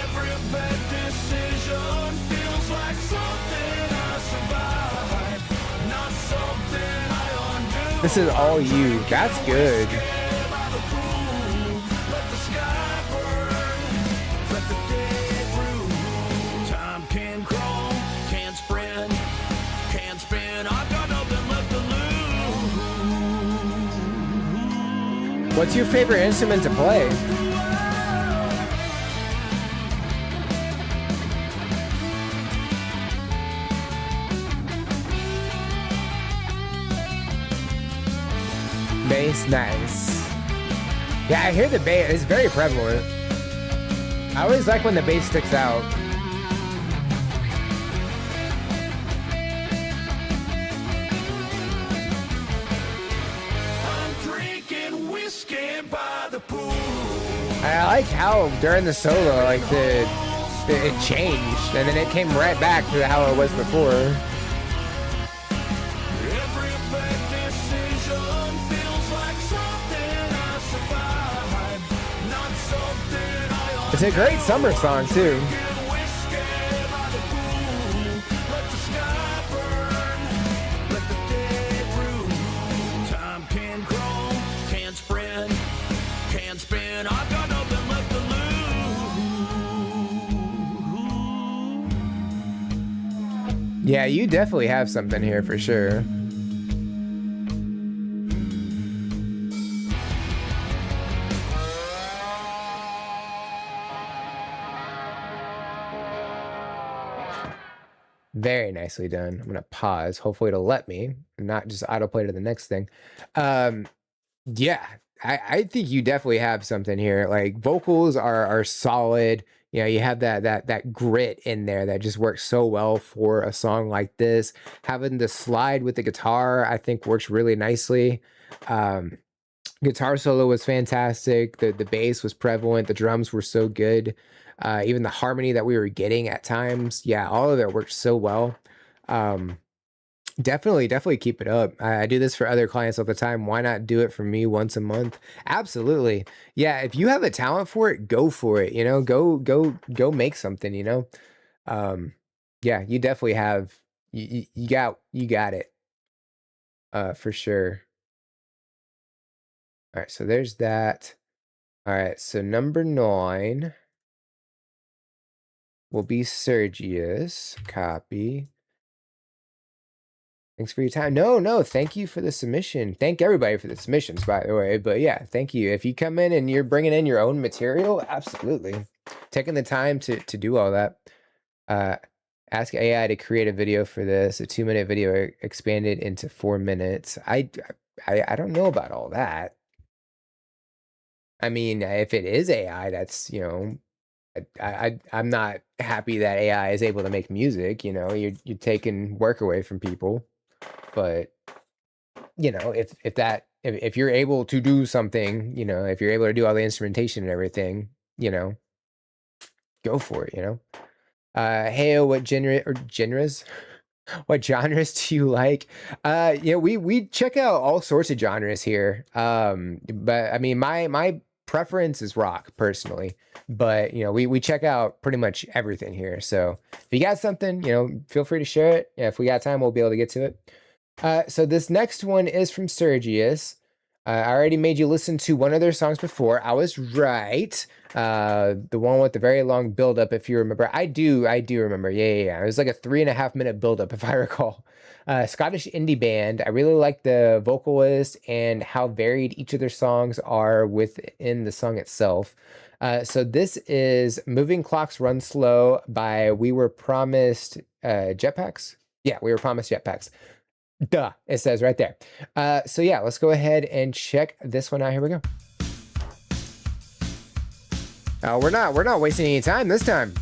Every bad decision feels like something I survived, not something I undo. This is all you. That's good. By the pool, let the sky burn, let the dead rule. Time can crawl, can sprint, can spin. I've got nothing left to lose. What's your favorite instrument to play? Bass, nice. Yeah, I hear the bass. It's very prevalent. I always like when the bass sticks out. I'm drinking whiskey by the pool. I like how during the solo, like it changed, and then it came right back to how it was before. Every big decision feels like something I survived, not something I It's a great summer song too. get whiskey by the pool. Let the sky burn, let the day brew. Time can crawl, can't sprint, can't spin. I've got nothing left to lose. Yeah, you definitely have something here for sure. Very nicely done. I'm gonna pause. Hopefully it'll let me, not just autoplay to the next thing. Yeah, I think you definitely have something here. Like vocals are solid. You know, you have that grit in there that just works so well for a song like this. Having the slide with the guitar, I think works really nicely. Guitar solo was fantastic. The bass was prevalent. The drums were so good. Even the harmony that we were getting at times, yeah, all of it worked so well. Definitely keep it up. I do this for other clients all the time. Why not do it for me once a month? Absolutely. Yeah, if you have a talent for it, go for it. You know, go make something, you know. Yeah, you definitely have you got it. For sure. All right, so there's that. All right, so number 9 will be Sergius. Copy. Thanks for your time. No, thank you for the submission. Thank everybody for the submissions, by the way. But yeah, thank you. If you come in and you're bringing in your own material, absolutely. Taking the time to do all that. Ask AI to create a video for this. A 2-minute video expanded into 4 minutes. I don't know about all that. I mean, if it is AI, that's, you know, I'm not happy that AI is able to make music. You know, you're taking work away from people. But you know, if you're able to do something, you know, if you're able to do all the instrumentation and everything, you know, go for it. You know, hey, what genres? What genres do you like? Yeah, we check out all sorts of genres here. But I mean, my preference is rock personally, but you know, we check out pretty much everything here. So if you got something, you know, feel free to share it. Yeah, if we got time, we'll be able to get to it. So this next one is from Sergius. I already made you listen to one of their songs before. I was right. The one with the very long buildup, if you remember. I do remember. Yeah. It was like a 3.5-minute buildup, if I recall. Scottish indie band. I really like the vocalist and how varied each of their songs are within the song itself. So this is Moving Clocks Run Slow by We Were Promised Jetpacks. Yeah, We Were Promised Jetpacks. Duh, it says right there. So yeah, let's go ahead and check this one out. Here we go. We're not wasting any time this time.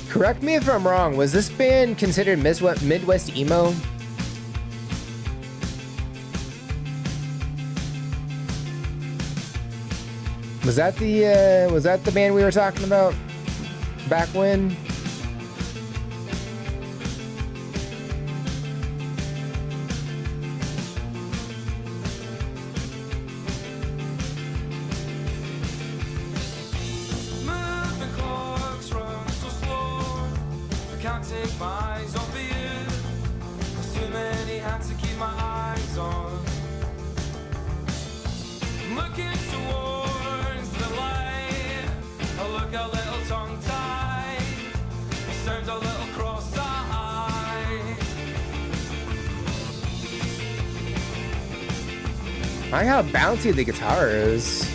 Correct me if I'm wrong. Was this band considered Midwest emo? Was that the band we were talking about back when? Moving clocks run so slow, I can't take my eyes off of you. There's too many hands to keep my eyes on. Looking towards the light, I look a little tongue-tied, it turns a little cross-eyed. I like how bouncy the guitar is.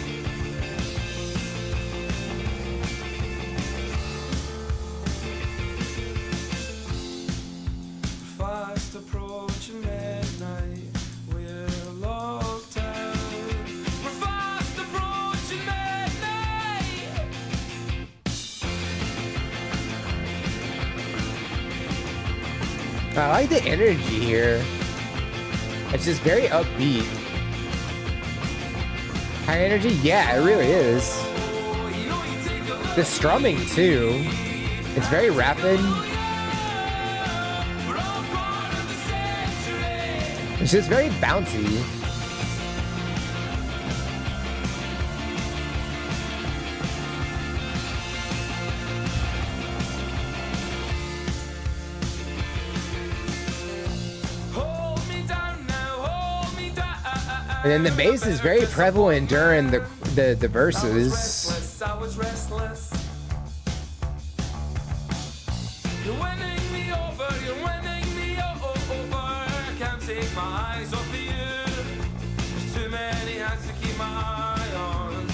Fast approaching midnight, we're locked down. We're fast approaching midnight. I like the energy here. It's just very upbeat. High energy? Yeah, it really is. The strumming too. It's very rapid. It's just very bouncy. And then the bass is very prevalent during the verses. I was restless. You're winning me over, you're winning me over. I can't take my eyes off of you. There's too many hands to keep my eye on.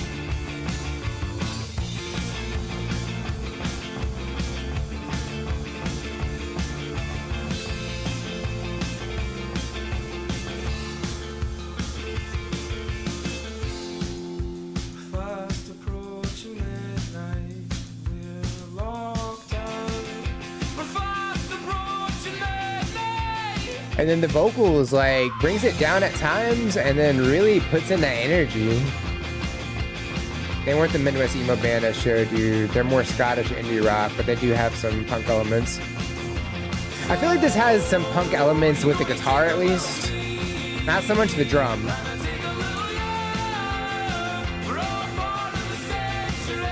Fast approaching midnight, we're locked out. We're fast approaching midnight. And then the vocals like brings it down at times and then really puts in that energy. They weren't the Midwest emo band I showed you. They're more Scottish indie rock, but they do have some punk elements. I feel like this has some punk elements with the guitar at least. Not so much the drum. We're all born in the century.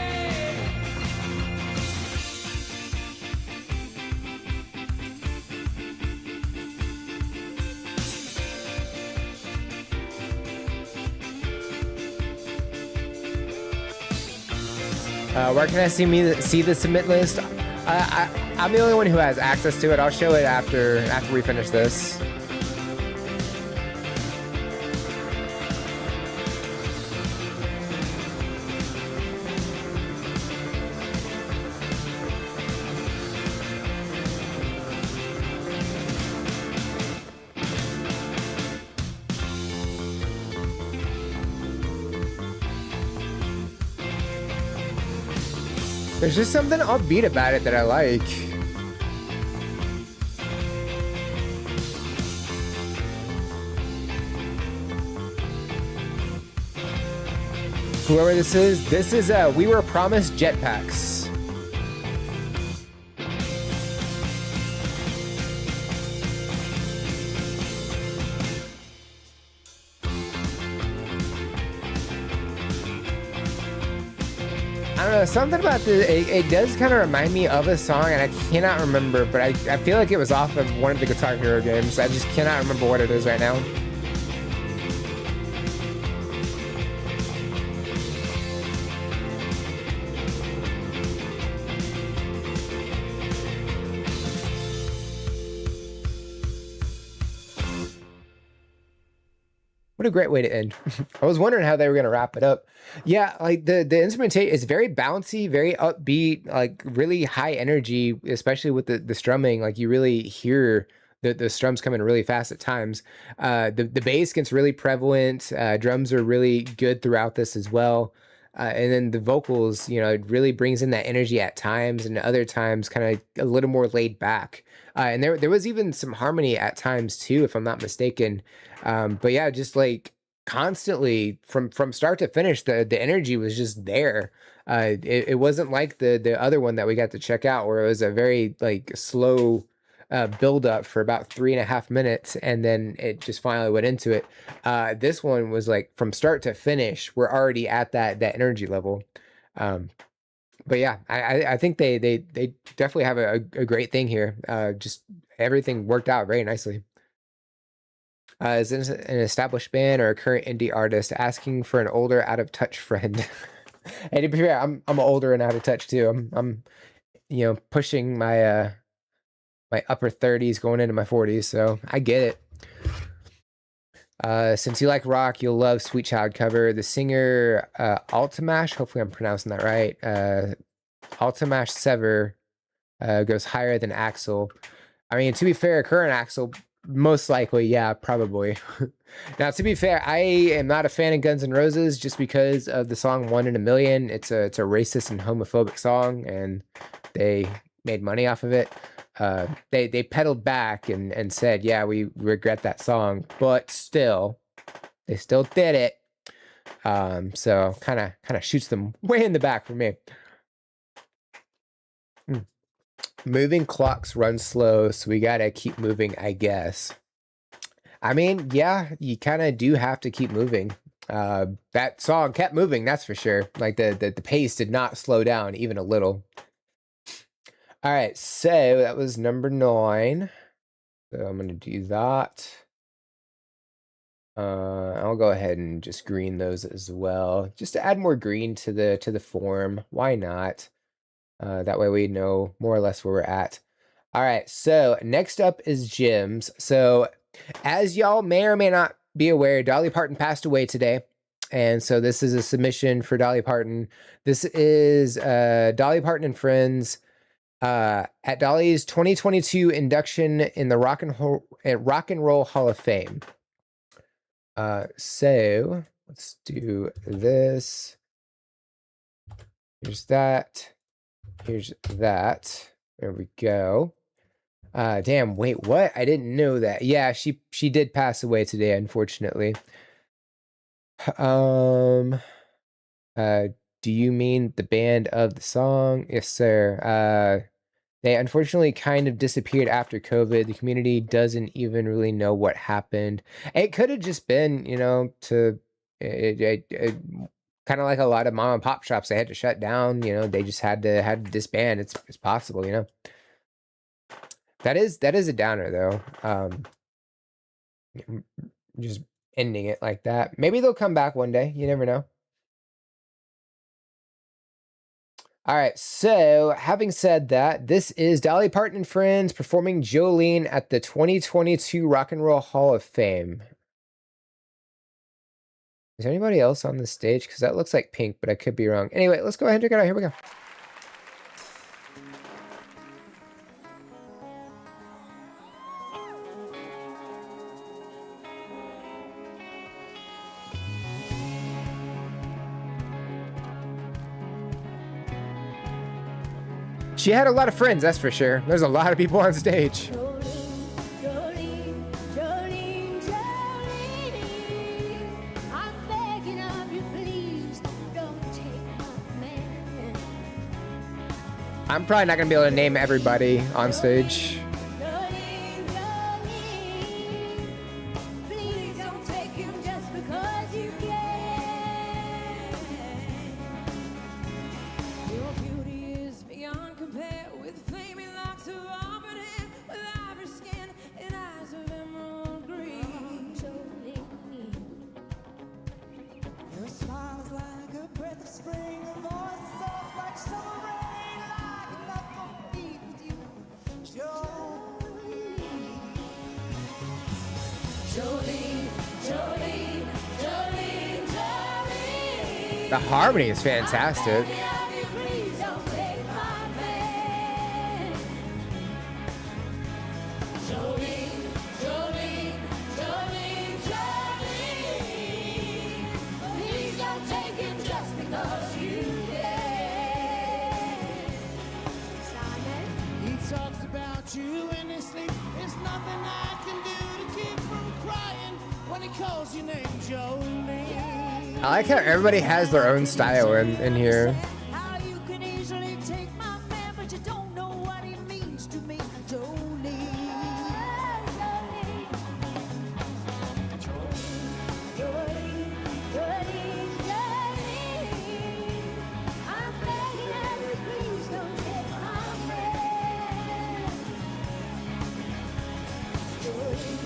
Where can I see the submit list? I'm the only one who has access to it. I'll show it after we finish this. There's just something upbeat about it that I like. Whoever this is We Were Promised Jetpacks. I don't know, something about it does kind of remind me of a song, and I cannot remember, but I feel like it was off of one of the Guitar Hero games. I just cannot remember what it is right now. What a great way to end. I was wondering how they were going to wrap it up. Yeah, like the instrumentation is very bouncy, very upbeat, like really high energy, especially with the strumming. Like you really hear the strums coming really fast at times. The bass gets really prevalent. Drums are really good throughout this as well. And then the vocals, you know, it really brings in that energy at times, and other times kind of a little more laid back. And there was even some harmony at times too, if I'm not mistaken. But yeah, just like constantly from start to finish, the energy was just there. It wasn't like the other one that we got to check out, where it was a very like slow build up for about 3.5 minutes, and then it just finally went into it. This one was like from start to finish, we're already at that energy level. But yeah, I think they definitely have a great thing here. Just everything worked out very nicely. Is it an established band or a current indie artist asking for an older, out of touch friend? And to be fair, I'm older and out of touch too. I'm you know, pushing my my upper 30s, going into my 40s, so I get it. Since you like rock, you'll love Sweet Child cover. The singer Altamash, hopefully I'm pronouncing that right. Altamash Sever goes higher than Axel. I mean, to be fair, current Axel, most likely, yeah, probably. Now, to be fair, I am not a fan of Guns N' Roses just because of the song "One in a Million." It's a racist and homophobic song, and they made money off of it. they pedaled back and said, yeah, we regret that song, but still, they still did it. So kind of shoots them way in the back for me. Moving clocks run slow, so we gotta keep moving, I guess. I mean, yeah, you kind of do have to keep moving. That song kept moving, that's for sure. Like the pace did not slow down even a little. All right, so that was number 9. So I'm gonna do that. I'll go ahead and just green those as well, just to add more green to the form. Why not? That way we know more or less where we're at. All right, so next up is gyms. So as y'all may or may not be aware, Dolly Parton passed away today. And so this is a submission for Dolly Parton. This is Dolly Parton and Friends at Dolly's 2022 induction in the Rock and Roll Hall of Fame. So let's do this. Here's that. Here's that. There we go. Damn, wait, what? I didn't know that. Yeah, she did pass away today, unfortunately. Do you mean the band of the song? Yes, sir. They unfortunately kind of disappeared after COVID. The community doesn't even really know what happened. It could have just been, you know, kind of like a lot of mom and pop shops. They had to shut down. You know, they just had to disband. It's possible, you know. That is a downer though. Just ending it like that. Maybe they'll come back one day. You never know. All right, so having said that, this is Dolly Parton and Friends performing Jolene at the 2022 Rock and Roll Hall of Fame. Is there anybody else on the stage? Because that looks like Pink, but I could be wrong. Anyway, let's go ahead and check it out. Here we go. She had a lot of friends, that's for sure. There's a lot of people on stage. Jolene, Jolene, Jolene, Jolene, I'm begging of you, please don't take my man. I'm probably not gonna be able to name everybody on stage. Jolene, Jolene, please don't take him just because you can. Your beauty is beyond compare with flaming locks of auburn hair, with ivory skin and eyes of emerald green. Jolene, Your smile is like a breath of spring, a voice soft like summer rain, like enough for me with you. Jolene, Jolene, Jolene, Jolene. The harmony is fantastic. Please don't take my man. Jolene, Jolene, Jolene, Jolene. Please don't take him just because you can. Simon? He talks about you in his sleep. There's nothing I can do to keep from crying when he calls your name, Jolene. I like how everybody has their own style in here. How you can easily take my man, but you don't know what he means to me, Jolene. Jolene, Jolene, Jolene. I'm begging of you, please don't take my man. Jolene,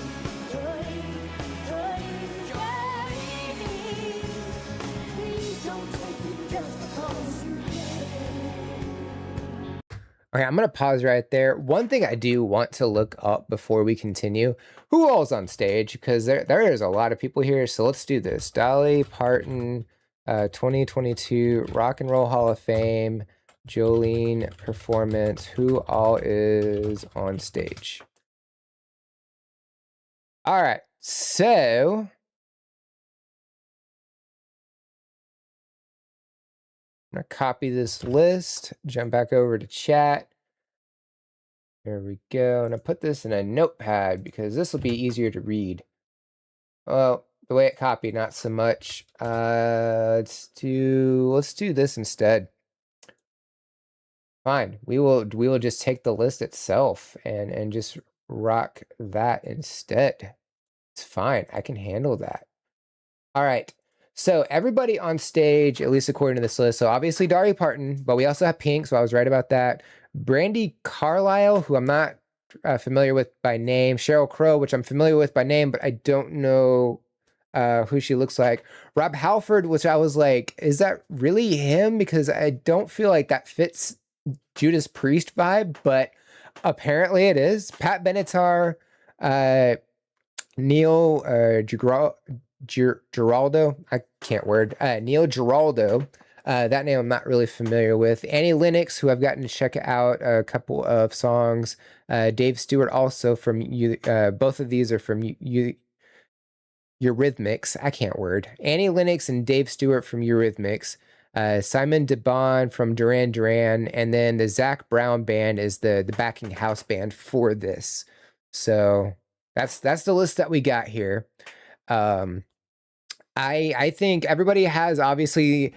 Jolene, Jolene, Jolene. Please don't take it just because you can. Okay, I'm gonna pause right there. One thing I do want to look up before we continue, who all's on stage, because there is a lot of people here. So let's do this. Dolly Parton, 2022 Rock and Roll Hall of Fame, Jolene performance. Who all is on stage? All right, so I'm gonna copy this list, jump back over to chat. There we go. And I put this in a notepad because this will be easier to read. Well, the way it copied, not so much. Let's do this instead. Fine. We will just take the list itself and just rock that instead. It's fine. I can handle that. All right. So everybody on stage, at least according to this list. So obviously Dolly Parton, but we also have Pink. So I was right about that. Brandy Carlisle, who I'm not familiar with by name. Sheryl Crow, which I'm familiar with by name, but I don't know who she looks like. Rob Halford, which I was like, is that really him? Because I don't feel like that fits Judas Priest vibe, but apparently it is. Pat Benatar, Neil Giraldo, I can't word. Neil Giraldo, that name I'm not really familiar with. Annie Lennox, who I've gotten to check out a couple of songs. Dave Stewart, also from you. Both of these are from Eurythmics. I can't word. Annie Lennox and Dave Stewart from Eurythmics. Simon DeBon from Duran Duran, and then the Zach Brown Band is the backing house band for this. So that's the list that we got here. I think everybody has obviously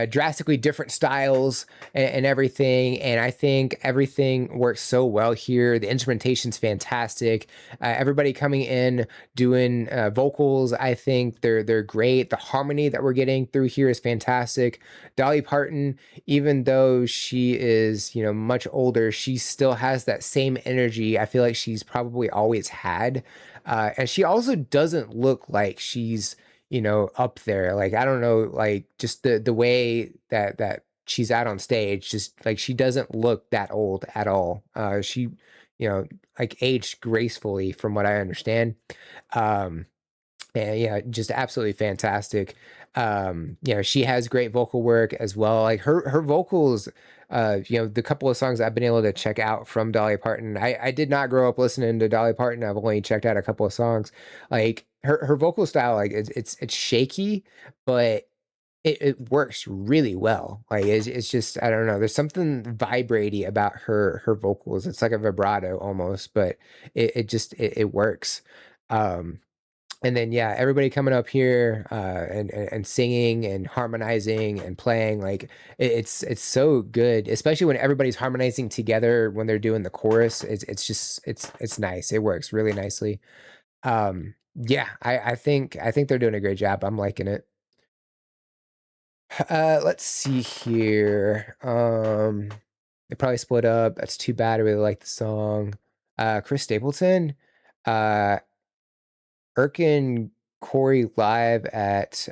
drastically different styles and everything, and I think everything works so well here. The instrumentation's fantastic. Everybody coming in doing vocals, I think they're great. The harmony that we're getting through here is fantastic. Dolly Parton, even though she is, you know, much older, she still has that same energy. I feel like she's probably always had, and she also doesn't look like she's, you know, up there. Like, I don't know, like just the way that she's out on stage, just like she doesn't look that old at all. She, you know, like aged gracefully from what I understand. And yeah, just absolutely fantastic. You know, she has great vocal work as well. Like her vocals, you know, the couple of songs I've been able to check out from Dolly Parton. I did not grow up listening to Dolly Parton. I've only checked out a couple of songs. Like her vocal style, like it's shaky, but it works really well. Like it's just, I don't know. There's something vibraty about her vocals. It's like a vibrato almost, but it works. And then yeah, everybody coming up here and singing and harmonizing and playing, like it's so good, especially when everybody's harmonizing together when they're doing the chorus. It's just it's nice. It works really nicely. Yeah, I think they're doing a great job. I'm liking it. Let's see here. They probably split up. That's too bad. I really like the song. Chris Stapleton, Erkin Corey live at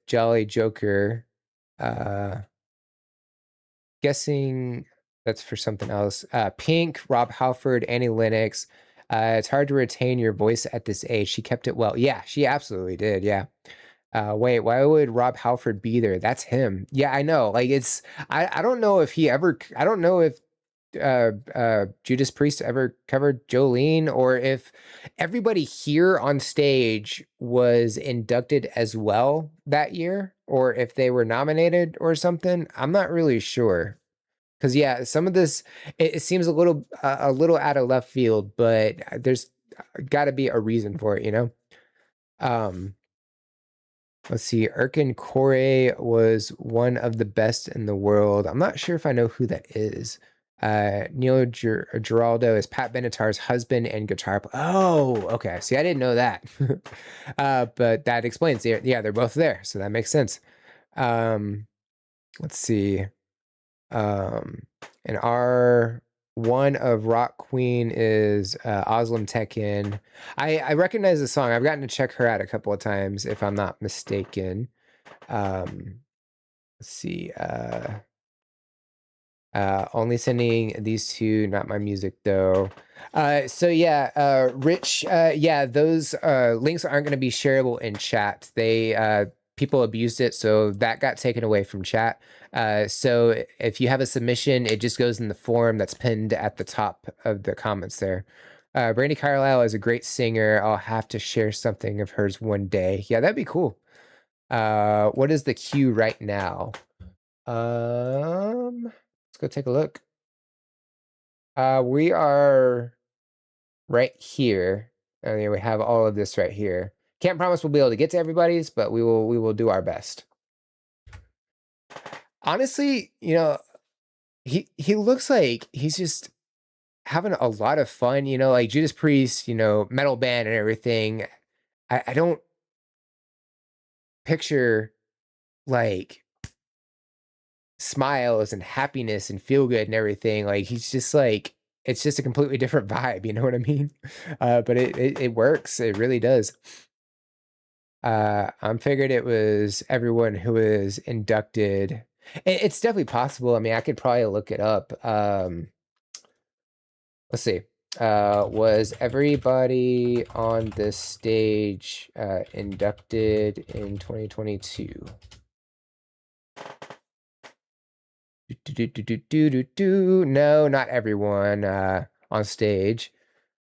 Jolly Joker. Guessing that's for something else. Pink, Rob Halford, Annie Lennox. It's hard to retain your voice at this age. She kept it well. Yeah, she absolutely did. Yeah. Wait, why would Rob Halford be there? That's him. Yeah, I know. Like I don't know if I don't know if Judas Priest ever covered Jolene, or if everybody here on stage was inducted as well that year, or if they were nominated or something. I'm not really sure. Cause yeah, some of this, it seems a little out of left field, but there's got to be a reason for it, you know? Let's see. Erkin Koray was one of the best in the world. I'm not sure if I know who that is. Neil Giraldo is Pat Benatar's husband and guitar player. Oh, okay. See, I didn't know that. But that explains. Yeah, they're both there, so that makes sense. Let's see. And our one of Rock Queen is Oslam Tekin. I recognize the song. I've gotten to check her out a couple of times, if I'm not mistaken. Let's see. Only sending these two, not my music though. So yeah, Rich, yeah, those links aren't going to be shareable in chat. They people abused it, so that got taken away from chat. So if you have a submission, it just goes in the form that's pinned at the top of the comments there. Brandy Carlisle is a great singer. I'll have to share something of hers one day. Yeah, that'd be cool. What is the queue right now? Let's go take a look. We are right here. I mean, we have all of this right here. Can't promise we'll be able to get to everybody's, but we will do our best. Honestly, he looks like he's just having a lot of fun, like Judas Priest, metal band and everything. I don't picture like smiles and happiness and feel good and everything. Like he's just like it's just a completely different vibe, you know what I mean? But it works. It really does. I'm figured it was everyone who was inducted. It's definitely possible. I mean, I could probably look it up. Let's see. Was everybody on this stage inducted in 2022? No, not everyone on stage.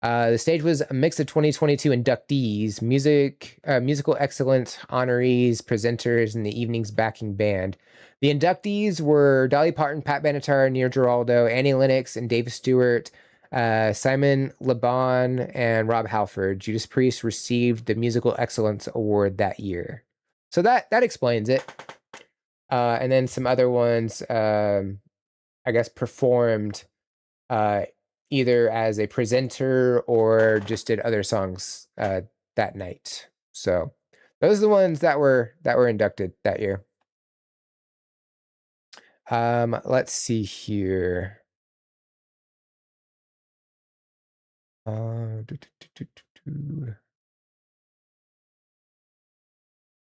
The stage was a mix of 2022 inductees, musical excellence honorees, presenters, and the evening's backing band. The inductees were Dolly Parton, Pat Benatar, Neil Giraldo, Annie Lennox, and David Stewart, Simon Le Bon, and Rob Halford. Judas Priest received the Musical Excellence Award that year. So that explains it. And then some other ones, I guess, performed either as a presenter or just did other songs that night. So those are the ones that were inducted that year. Let's see here.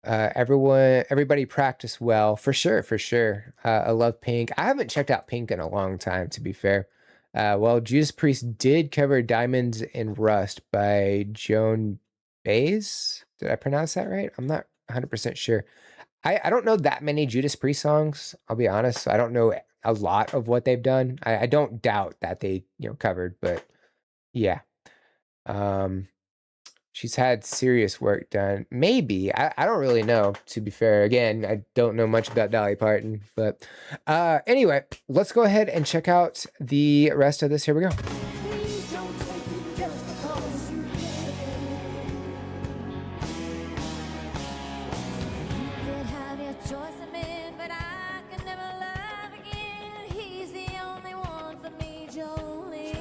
Everybody practiced well for sure. I love Pink. I haven't checked out Pink in a long time, to be fair. Well, Judas Priest did cover Diamonds in Rust by Joan Baez. Did I pronounce that right? I'm not 100% sure. I don't know that many Judas Priest songs, I'll be honest. I don't know a lot of what they've done. I don't doubt that they, covered, but yeah. She's had serious work done. Maybe. I don't really know, to be fair. Again, I don't know much about Dolly Parton. But anyway, let's go ahead and check out the rest of this. Here we go. Please don't take it just because you can. You could have your choice of men, but I could never love again. He's the only one for me, Jolene.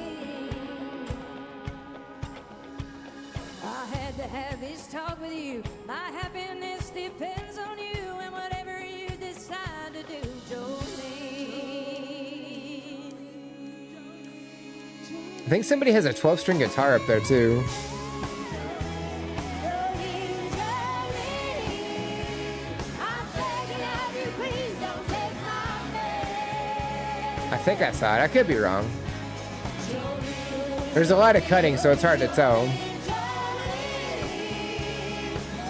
I had to have this talk with you. My happiness depends on you and whatever you decide to do, Jolene. I think somebody has a 12-string guitar up there, too. Jolene, Jolene, I'm begging of you, please don't take my man. I think I saw it. I could be wrong. There's a lot of cutting, so it's hard to tell.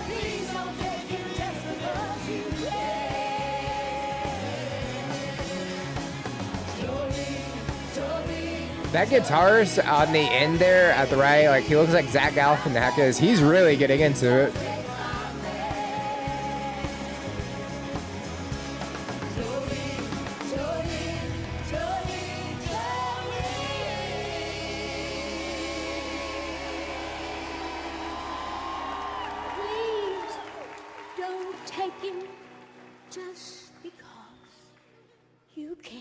Please don't take it just because you can. That guitarist on the end there at the right, like he looks like Zach Galifianakis. He's really getting into it. Please don't take it just because you can.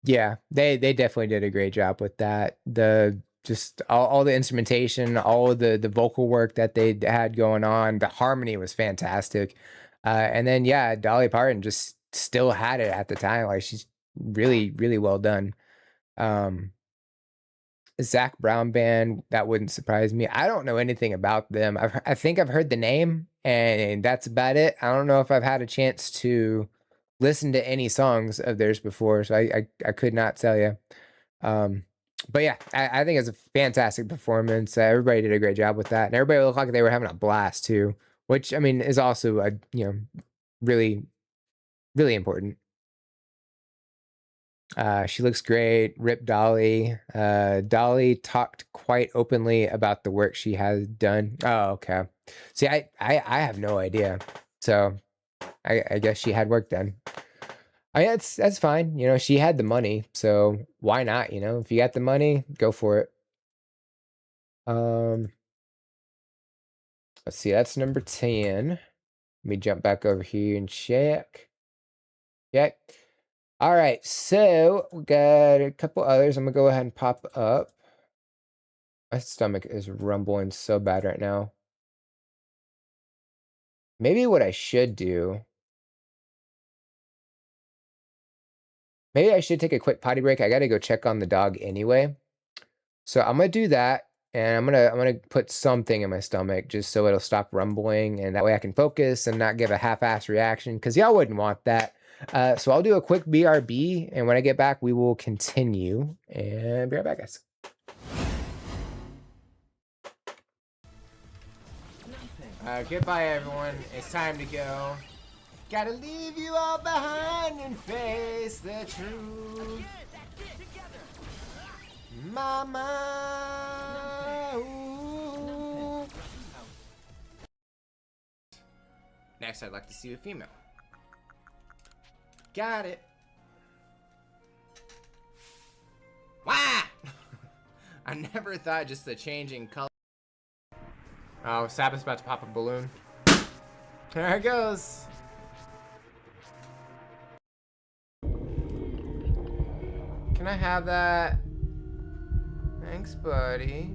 Yeah, they definitely did a great job with that. The just all the instrumentation, all of the vocal work that they had going on, the harmony was fantastic. And then yeah, Dolly Parton just still had it at the time. Like she's really, really well done. Zach Brown Band, that wouldn't surprise me. I don't know anything about them. I think I've heard the name, and that's about it. I don't know if I've had a chance to listen to any songs of theirs before, so I could not tell you. But yeah, I think it's a fantastic performance. Everybody did a great job with that, and everybody looked like they were having a blast too, which I mean is also a really, really important. She looks great. Rip Dolly. Dolly talked quite openly about the work she has done. Oh, okay. See, I have no idea. So I guess she had work done. Yeah, that's fine. You know, she had the money, so why not? You know, if you got the money, go for it. Um, let's see, that's number 10. Let me jump back over here and check. Okay. All right, so we got a couple others. I'm gonna go ahead and pop up. My stomach is rumbling so bad right now. Maybe what I should do. Maybe I should take a quick potty break. I gotta go check on the dog anyway. So I'm gonna do that, and I'm gonna put something in my stomach just so it'll stop rumbling, and that way I can focus and not give a half-ass reaction because y'all wouldn't want that. So I'll do a quick BRB, and when I get back, we will continue. And be right back, guys. Goodbye, everyone. It's time to go. Gotta leave you all behind and face the truth. Mama. Ooh. Next, I'd like to see a female. Got it. Wah! I never thought just the changing color. Oh, Sabbath's about to pop a balloon. There it goes. Can I have that? Thanks, buddy.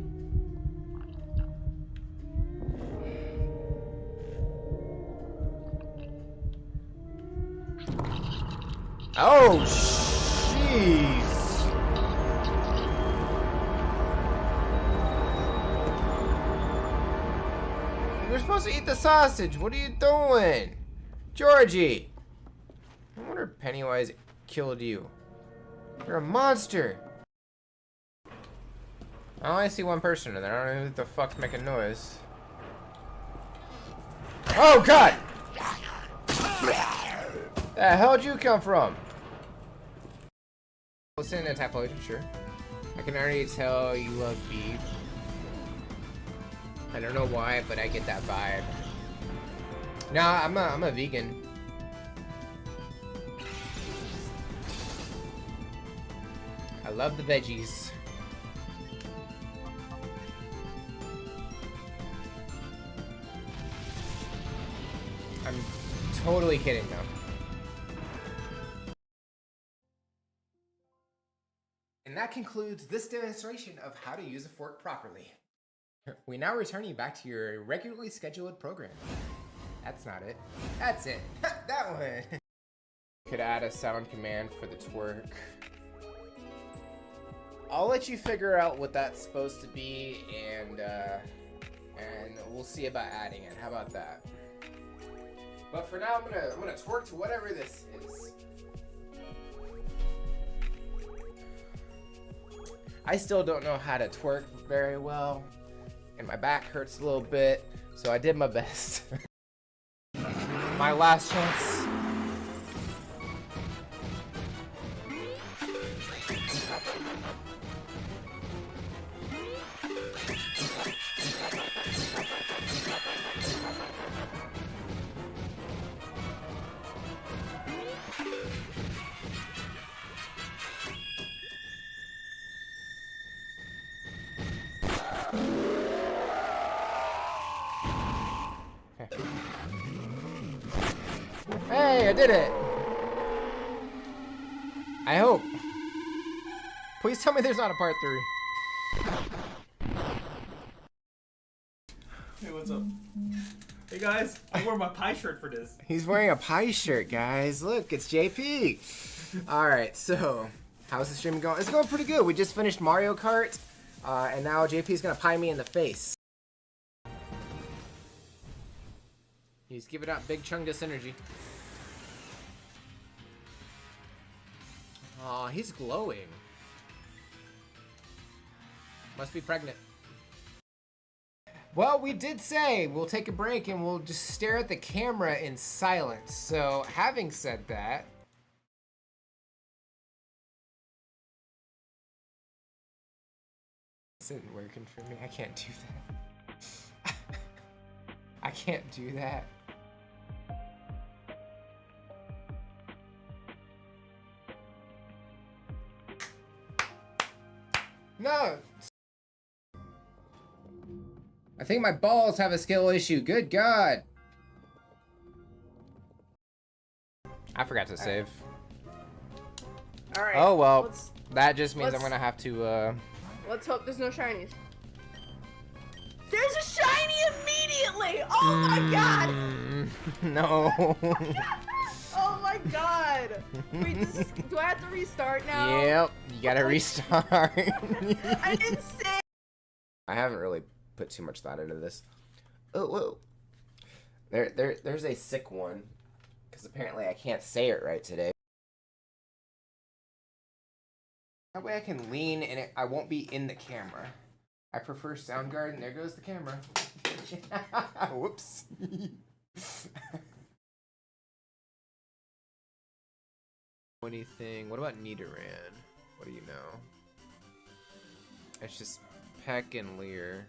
Oh, jeez. We're supposed to eat the sausage. What are you doing? Georgie. I wonder if Pennywise killed you. You're a monster. I only see one person in there. I don't know who the fuck's making noise. Oh, God! The hell'd you come from? Listen to Taplosion, sure. I can already tell you love beef. I don't know why, but I get that vibe. Nah, I'm a vegan. I love the veggies. I'm totally kidding though. And that concludes this demonstration of how to use a fork properly. We now return you back to your regularly scheduled program. That's not it. That's it. That one. Could add a sound command for the twerk. I'll let you figure out what that's supposed to be, and we'll see about adding it. How about that? But for now, I'm gonna twerk to whatever this is. I still don't know how to twerk very well, and my back hurts a little bit, so I did my best. My last chance. Hey, I did it! I hope. Please tell me there's not a part 3. Hey, what's up? Hey guys, I wore my pie shirt for this. He's wearing a pie shirt, guys. Look, it's JP. Alright, so, how's the stream going? It's going pretty good. We just finished Mario Kart, and now JP's gonna pie me in the face. He's giving out big Chungus energy. Aw, he's glowing. Must be pregnant. Well, we did say we'll take a break and we'll just stare at the camera in silence. So, having said that, isn't working for me. I can't do that. I can't do that. No. I think my balls have a skill issue. Good God. I forgot to save. All right. Oh well. Let's That just means I'm let's- gonna have to let's hope there's no shinies. There's a shiny immediately. Oh my god. No. Oh my god. Wait, do I have to restart now? Yep, you gotta restart. I didn't say. I haven't really put too much thought into this. Oh, whoa. There's a sick one. Because apparently I can't say it right today. That way I can lean and I won't be in the camera. I prefer Soundgarden. There goes the camera. Whoops. Anything. What about Nidoran? What do you know? It's just Peck and Leer.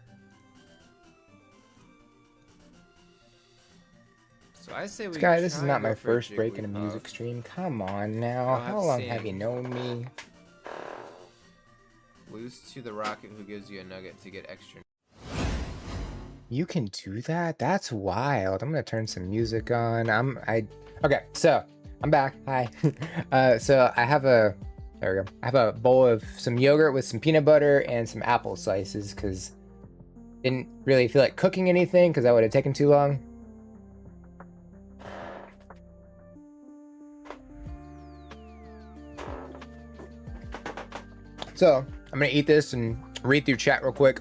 So I say we Sky, this is try not and go my for first break in a Jigglypuff. music stream. Come on now. I'll have How long have you Sing. known me? Lose to the rocket who gives you a nugget to get extra. You can do that? That's wild. I'm gonna turn some music on. Okay, so I'm back. Hi. So I have there we go. I have a bowl of some yogurt with some peanut butter and some apple slices because didn't really feel like cooking anything because that would have taken too long. So I'm gonna eat this and read through chat real quick,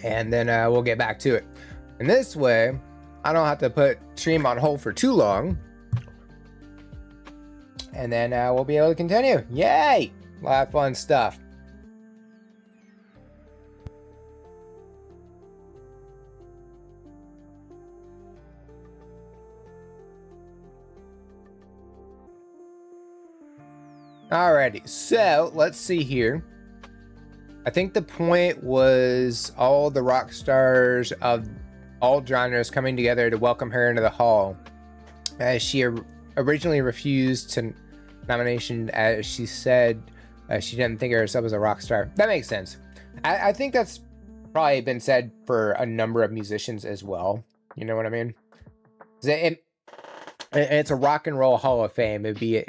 and then we'll get back to it. And this way, I don't have to put stream on hold for too long, and then we'll be able to continue. Yay! A lot of fun stuff. Alrighty, so let's see here. I think the point was all the rock stars of all genres coming together to welcome her into the hall, as she originally refused to nomination, as she said she didn't think of herself as a rock star. That makes sense. I think that's probably been said for a number of musicians as well. You know what I mean? It's a rock and roll hall of fame. It'd be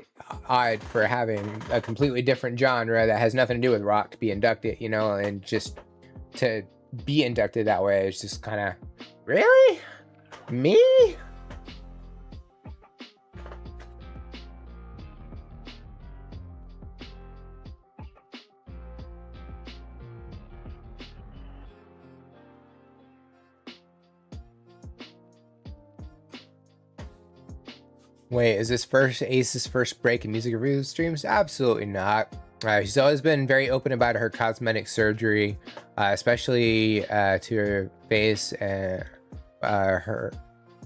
odd for having a completely different genre that has nothing to do with rock to be inducted, you know, and just to be inducted that way is just kind of, really? Me? Wait, is this Ace's first break in music review streams? Absolutely not. She's always been very open about her cosmetic surgery, especially to her face and her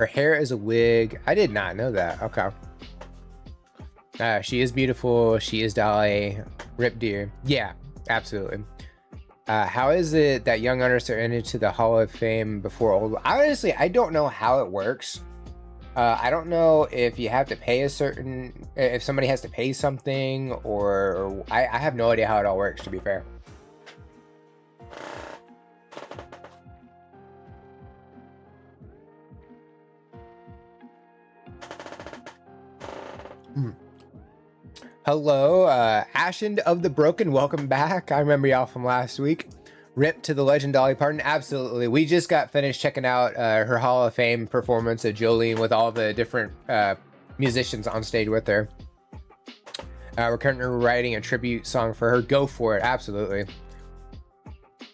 hair is a wig. I did not know that. Okay. She is beautiful. She is Dolly. Rip dear. Yeah, absolutely. How is it that young artists are into the Hall of Fame before old? Honestly, I don't know how it works. I don't know if you have to pay if somebody has to pay something, or I have no idea how it all works, to be fair. Hello, Ashen of the Broken, welcome back. I remember y'all from last week. Rip to the legend Dolly Parton. Absolutely. We just got finished checking out her Hall of Fame performance at Jolene with all the different musicians on stage with her. We're currently writing a tribute song for her. Go for it. Absolutely.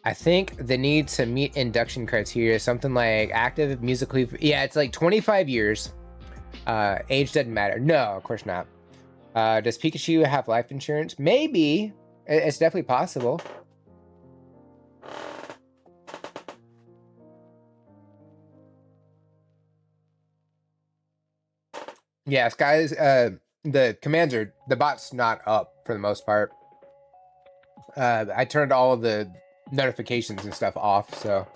I think the need to meet induction criteria, something like active musically. Yeah, it's like 25 years. Age doesn't matter. No, of course not. Does Pikachu have life insurance? Maybe. It's definitely possible. Yes, guys, the bot's not up for the most part. I turned all of the notifications and stuff off. So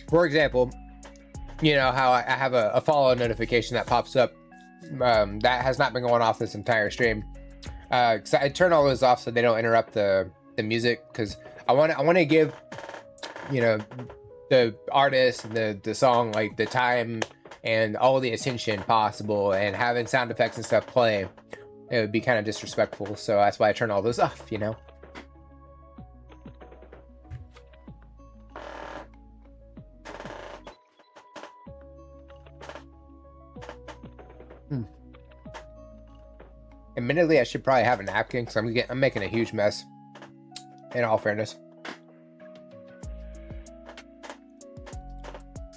for example, you know how I have a follow notification that pops up that has not been going off this entire stream. Cause I turn all those off so they don't interrupt the music, because I want to give, you know, the artist and the song like the time and all the attention possible, and having sound effects and stuff play, it would be kind of disrespectful. So that's why I turn all those off, you know. Admittedly, I should probably have a napkin because I'm making a huge mess, in all fairness.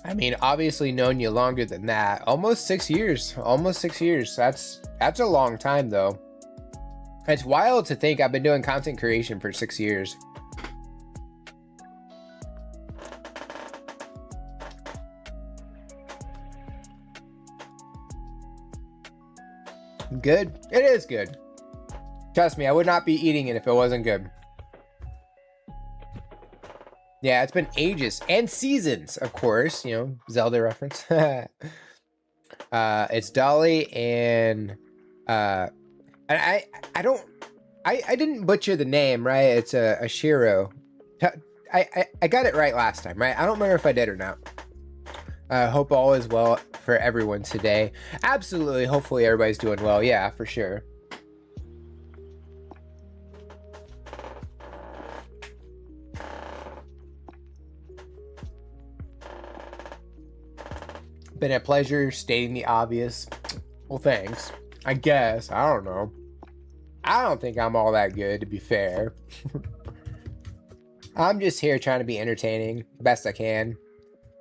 I mean, obviously known you longer than that. Almost 6 years. Almost 6 years. That's a long time, though. It's wild to think I've been doing content creation for 6 years. Good? It is good. Trust me, I would not be eating it if it wasn't good. Yeah, it's been ages and seasons, of course. You know, Zelda reference. It's Dolly and I didn't butcher the name, right? It's a Shiro. I got it right last time, right? I don't remember if I did or not. Hope all is well for everyone today. Absolutely. Hopefully everybody's doing well. Yeah, for sure. Been a pleasure stating the obvious. Well, thanks. I guess. I don't know. I don't think I'm all that good, to be fair. I'm just here trying to be entertaining the best I can.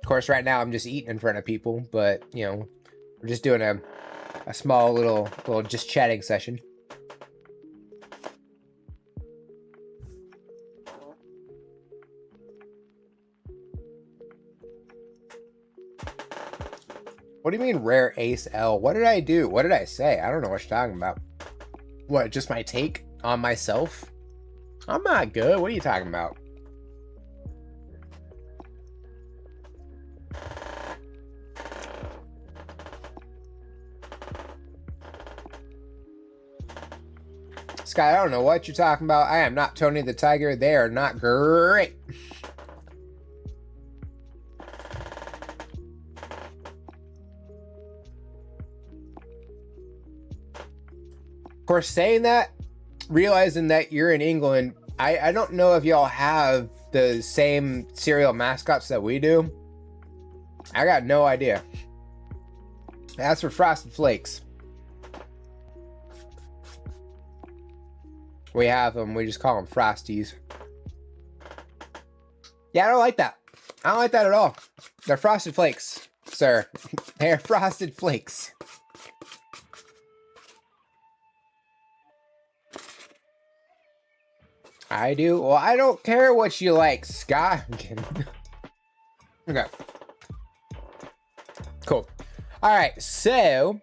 Of course, right now I'm just eating in front of people, but, you know, we're just doing a small little just chatting session. What do you mean rare ace L? What did I do? What did I say? I don't know what you're talking about. What, just my take on myself? I'm not good. What are you talking about? Sky, I don't know what you're talking about. I am not Tony the Tiger. They are not great. Of course, saying that, realizing that you're in England, I don't know if y'all have the same cereal mascots that we do. I got no idea. As for Frosted Flakes, we have them. We just call them Frosties. Yeah, I don't like that. I don't like that at all. They're Frosted Flakes, sir. They're Frosted Flakes. I do? Well, I don't care what you like, Scott. I'm kidding. Okay. Cool. All right, so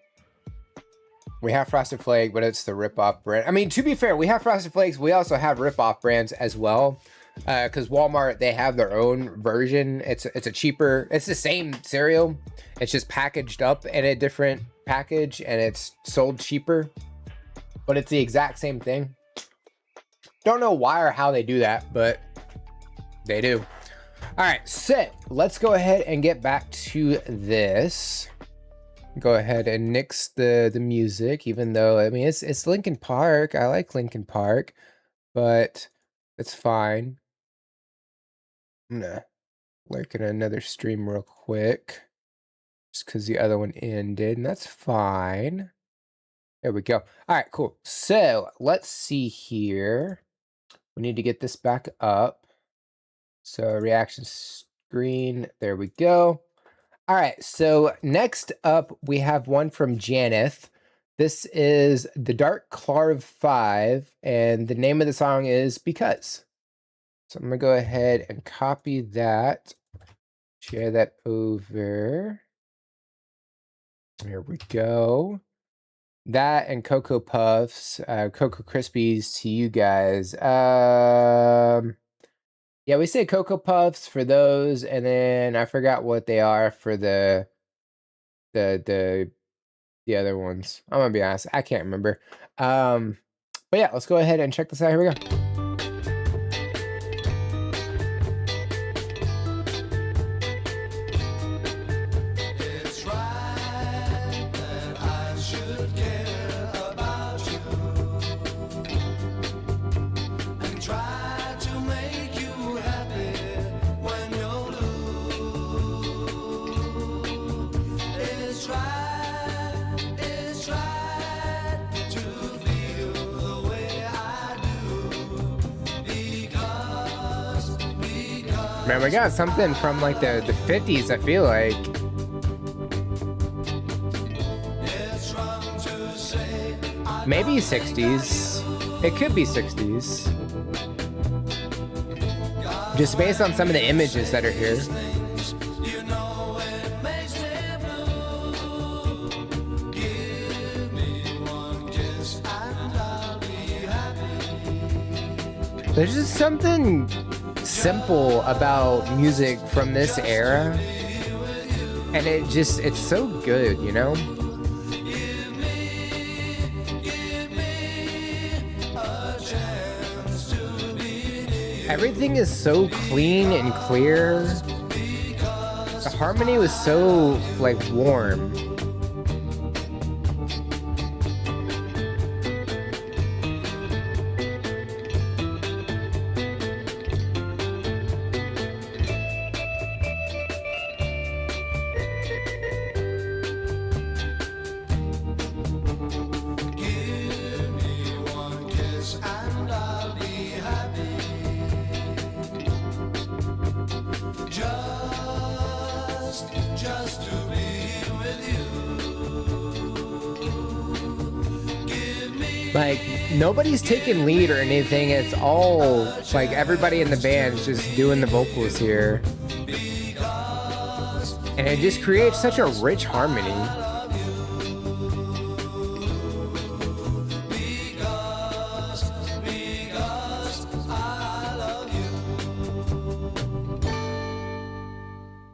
we have Frosted Flake, but it's the rip-off brand. I mean, to be fair, we have Frosted Flakes. We also have rip-off brands as well, because Walmart, they have their own version. It's a cheaper. It's the same cereal. It's just packaged up in a different package, and it's sold cheaper, but it's the exact same thing. Don't know why or how they do that, but they do. All right, so let's go ahead and get back to this. Go ahead and nix the music, even though, I mean, it's Linkin Park. I like Linkin Park, but it's fine. I'm gonna lurk in another stream real quick, just because the other one ended, and that's fine. There we go. All right, cool. So let's see here. We need to get this back up. So reaction screen, there we go. All right, so next up we have one from Janeth. This is the Dark Clarv 5, and the name of the song is Because. So I'm gonna go ahead and copy that, share that over. There we go. that and Cocoa Puffs, Cocoa Krispies to you guys. Yeah, we say Cocoa Puffs for those, and then I forgot what they are for the other ones. I'm gonna be honest, I can't remember. But yeah, let's go ahead and check this out. Here we go. It's right that I should care about you and try to make you happy when you're blue. It's right to feel the way I do because Man, we got something from like the 50s, I feel like. it's wrong to say I Maybe 60s. It could be 60s. Just based on some of the images that are here. things, you know it makes me blue. Give me one kiss and I'll be happy. There's just something simple about music from this era. And it's so good, you know? Everything is so clean and clear. The harmony was so, like, warm. Give me one kiss and I'll be happy. Just to be with you. Give me Like, nobody's taking lead or anything. It's all, like, everybody in the band's just doing the vocals here. And it just creates such a rich harmony.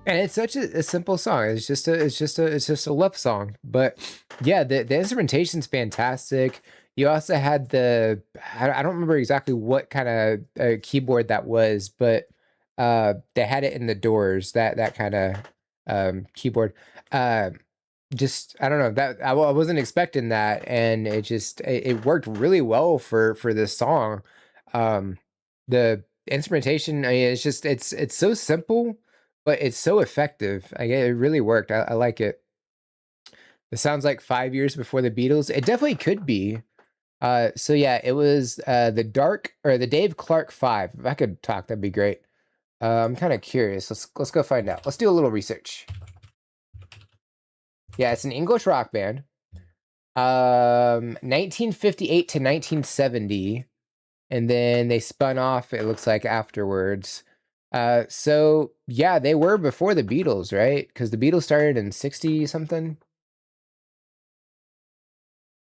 And it's such a simple song. It's just a love song. But yeah, the instrumentation's fantastic. You also had I don't remember exactly what kind of keyboard that was, but they had it in the Doors, that kind of keyboard. Just I don't know, that I wasn't expecting that, and it worked really well for this song. The instrumentation, I mean, it's so simple, but it's so effective. It really worked. I like it. It sounds like 5 years before the Beatles. It definitely could be. So yeah, it was the Dave Clark 5. If I could talk, that'd be great. I'm kind of curious. Let's go find out. Let's do a little research. Yeah, it's an English rock band. 1958 to 1970, and then they spun off, it looks like, afterwards. So yeah, they were before the Beatles, right? Because the Beatles started in 60 something.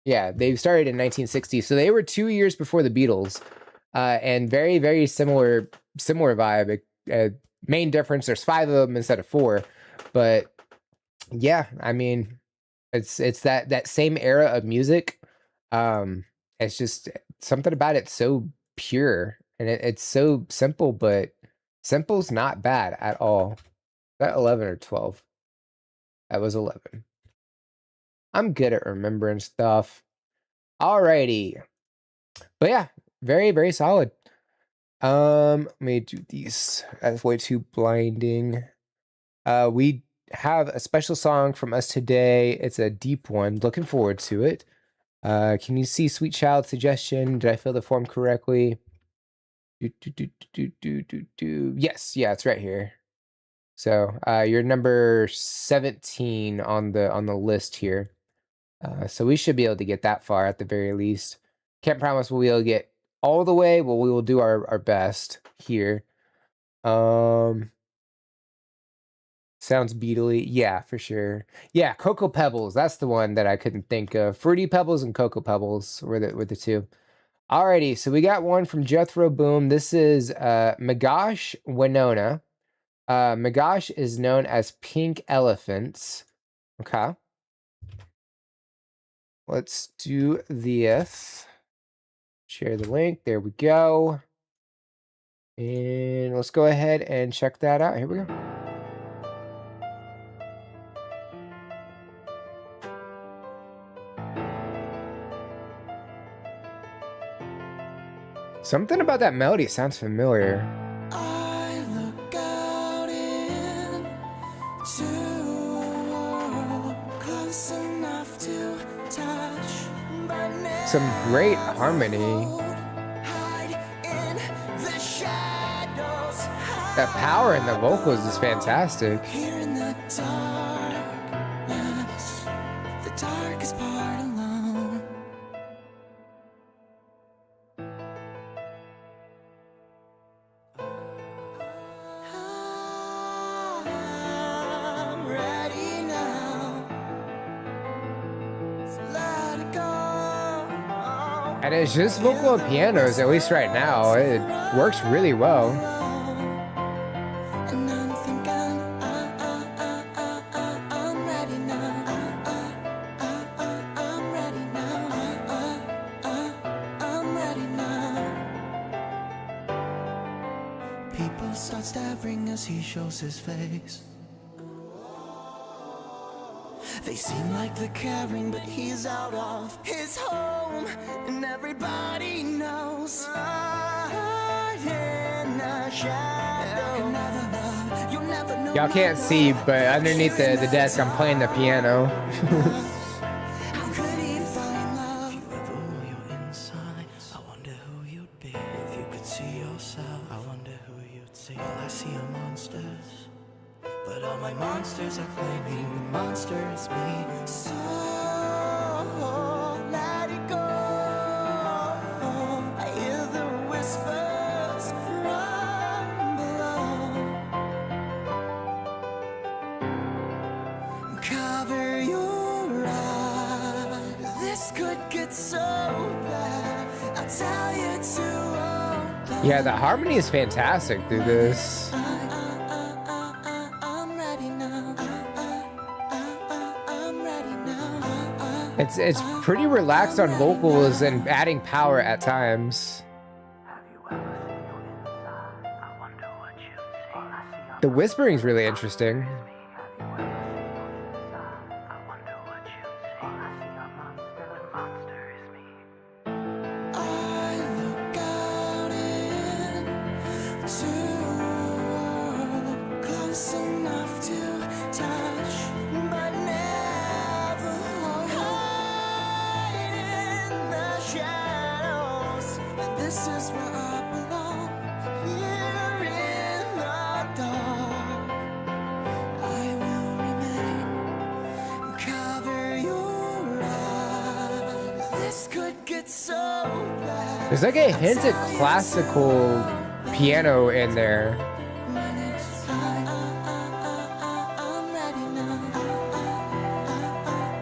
Yeah, they started in 1960, so they were 2 years before the Beatles, and very, very similar vibe. Main difference: there's 5 of them instead of 4, but yeah, I mean, it's that same era of music. It's just something about it so pure, and it's so simple, but simple's not bad at all. Is that 11 or 12? That was 11. I'm good at remembering stuff. Alrighty. But yeah, very, very solid. Let me do these. That's way too blinding. We have a special song from us today. It's a deep one. Looking forward to it. Can you see Sweet Child suggestion? Did I fill the form correctly? Yes, yeah, it's right here. So you're number 17 on the list here. So we should be able to get that far at the very least. Can't promise we'll be able to get all the way, but we will do our best here. Sounds beatly. Yeah, for sure. Yeah, Cocoa Pebbles. That's the one that I couldn't think of. Fruity Pebbles and Cocoa Pebbles were the two. Alrighty, so we got one from Jethro Boom. This is Magash Winona. Magash is known as Pink Elephants. Okay. Let's do this. Share the link. There we go. And let's go ahead and check that out. Here we go. Something about that melody sounds familiar. I look out into a world close enough to touch, but Some great harmony. hide in the shadows. That power in the vocals is fantastic. Here in the darkness, the darkest part alone. I'm ready now. So let it go. And it's just vocal and pianos, at least right now. It works really well. And I'm thinking, I'm ready now. I'm ready now. I'm ready now. People start staring as he shows his face. They seem like they're caring, but he's out of his home, and everybody knows. In the shadow. You'll never know. Y'all can't see, but underneath the desk, I'm playing the piano. How could he find love? If you ever were your inside, I wonder who you'd be. If you could see yourself, I wonder who you'd see. All I see are monsters, but all my monsters are claiming the monster is me. So let it go. I hear the whispers from below. Cover your eyes. This could get so bad. I'll tell you to open. Yeah, the harmony is fantastic through this. I'm ready now. I'm ready now. It's pretty relaxed on vocals and adding power at times. The whispering's really interesting. I look out into a world close enough to touch, but never hide in the shadows. This is where I belong, here in the dark. I will remain. Cover your eyes. This could get so bad. There's like a hint of classical piano in there. When it's time, I'm ready now.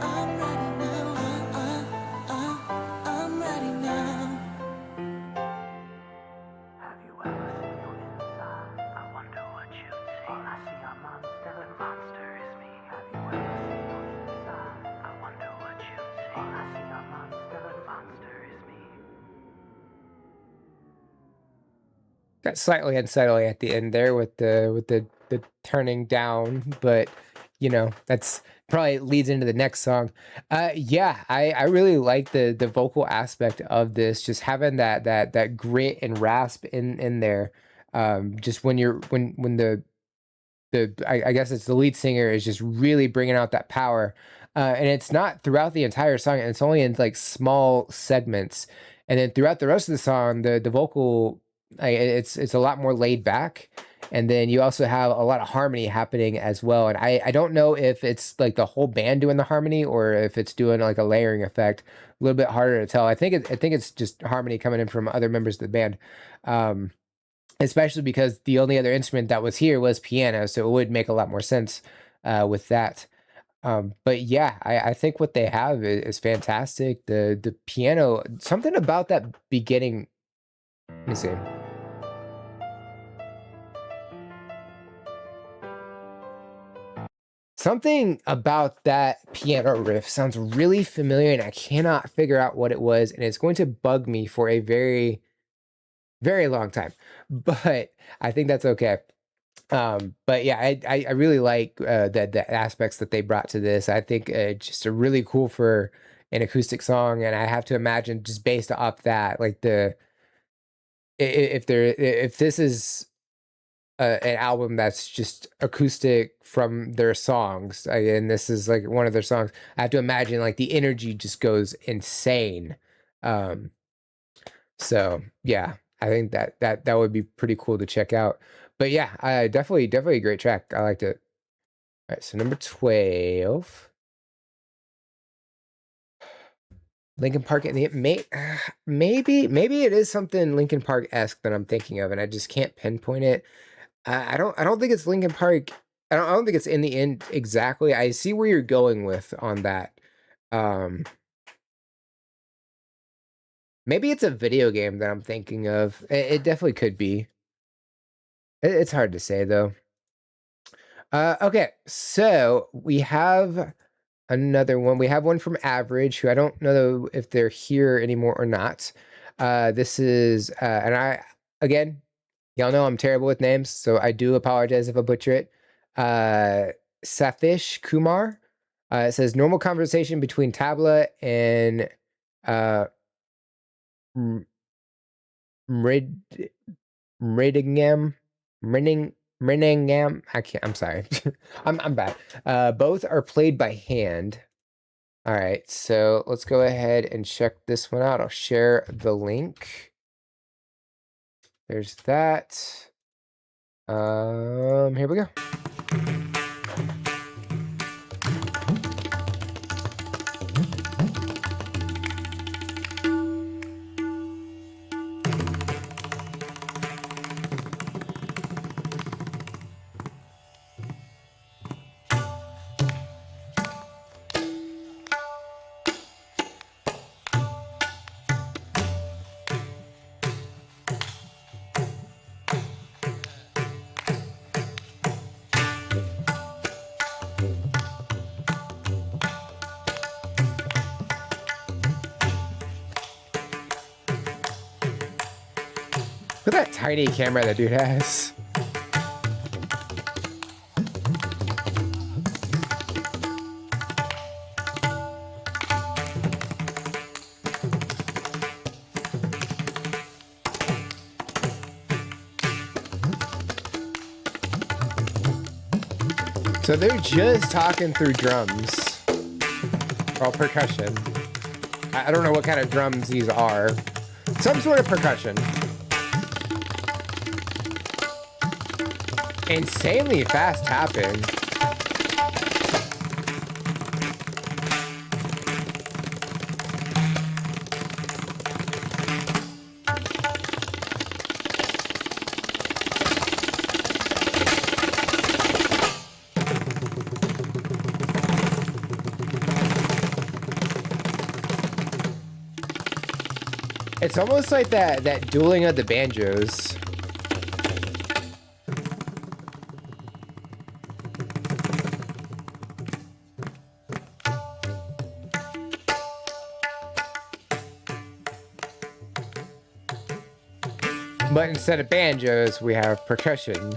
I'm ready now. I'm ready now. Have you ever seen your inside? I wonder what you'd see. All I see are monsters, the monster is me. Have you ever seen your inside? I wonder what you'd see. All I see are monsters, the monster is me. Got slightly unsettling at the end there with the turning down, but you know, that's probably leads into the next song. Yeah, I really like the vocal aspect of this, just having that grit and rasp in there. Just when I guess it's the lead singer is just really bringing out that power. And it's not throughout the entire song, and it's only in like small segments. And then throughout the rest of the song, the vocal, it's a lot more laid back. And then you also have a lot of harmony happening as well. And I don't know if it's like the whole band doing the harmony or if it's doing like a layering effect. A little bit harder to tell. I think it's just harmony coming in from other members of the band. especially because the only other instrument that was here was piano, so it would make a lot more sense with that. But yeah, I think what they have is fantastic. The piano, something about that beginning. Let me see. Something about that piano riff sounds really familiar, and I cannot figure out what it was, and it's going to bug me for a very, very long time. But I think that's okay. But yeah, I really like the aspects that they brought to this. I think just a really cool for an acoustic song, and I have to imagine just based off that, like if this is an album that's just acoustic from their songs, and this is like one of their songs, I have to imagine like the energy just goes insane. So yeah, I think that would be pretty cool to check out. But yeah, definitely a great track. I liked it. All right, so number 12. Linkin Park, and maybe it is something Linkin Park-esque that I'm thinking of, and I just can't pinpoint it. I don't think it's Linkin Park. I don't think it's in the end exactly. I see where you're going with on that. Maybe it's a video game that I'm thinking of. It definitely could be. It's hard to say though. Okay, so we have another one. We have one from Average, who I don't know if they're here anymore or not. This is, and again, y'all know I'm terrible with names, so I do apologize if I butcher it. Satish Kumar. It says normal conversation between Tabla and Mridingham. I'm sorry. I'm bad. Both are played by hand. All right, so let's go ahead and check this one out. I'll share the link. There's that. Here we go. Look at that tiny camera that dude has. So they're just talking through drums. Or percussion. I don't know what kind of drums these are. Some sort of percussion. Insanely fast tapping. It's almost like that dueling of the banjos. But instead of banjos, we have percussion.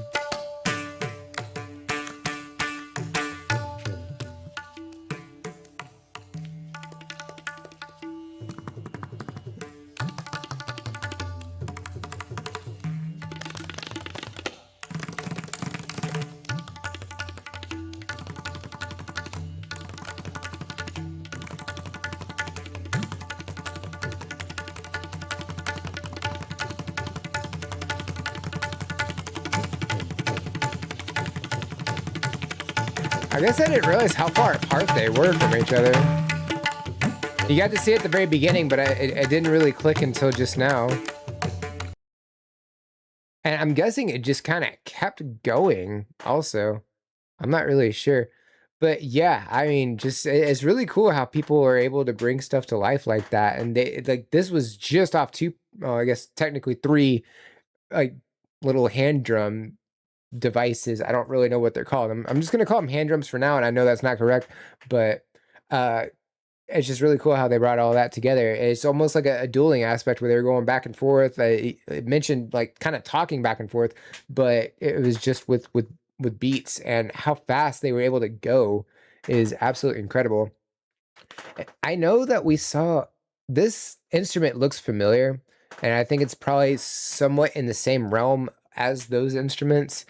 I guess I didn't realize how far apart they were from each other. You got to see it at the very beginning, but it didn't really click until just now. And I'm guessing it just kind of kept going also. I'm not really sure. But yeah, I mean, just it's really cool how people are able to bring stuff to life like that. And they like this was just off two, I guess technically three, like little hand drum devices. I don't really know what they're called. I'm just gonna call them hand drums for now, and I know that's not correct, but it's just really cool how they brought all that together. It's almost like a dueling aspect where they were going back and forth. It mentioned like kind of talking back and forth, but it was just with beats, and how fast they were able to go is absolutely incredible. I know that we saw this instrument looks familiar, and I think it's probably somewhat in the same realm as those instruments.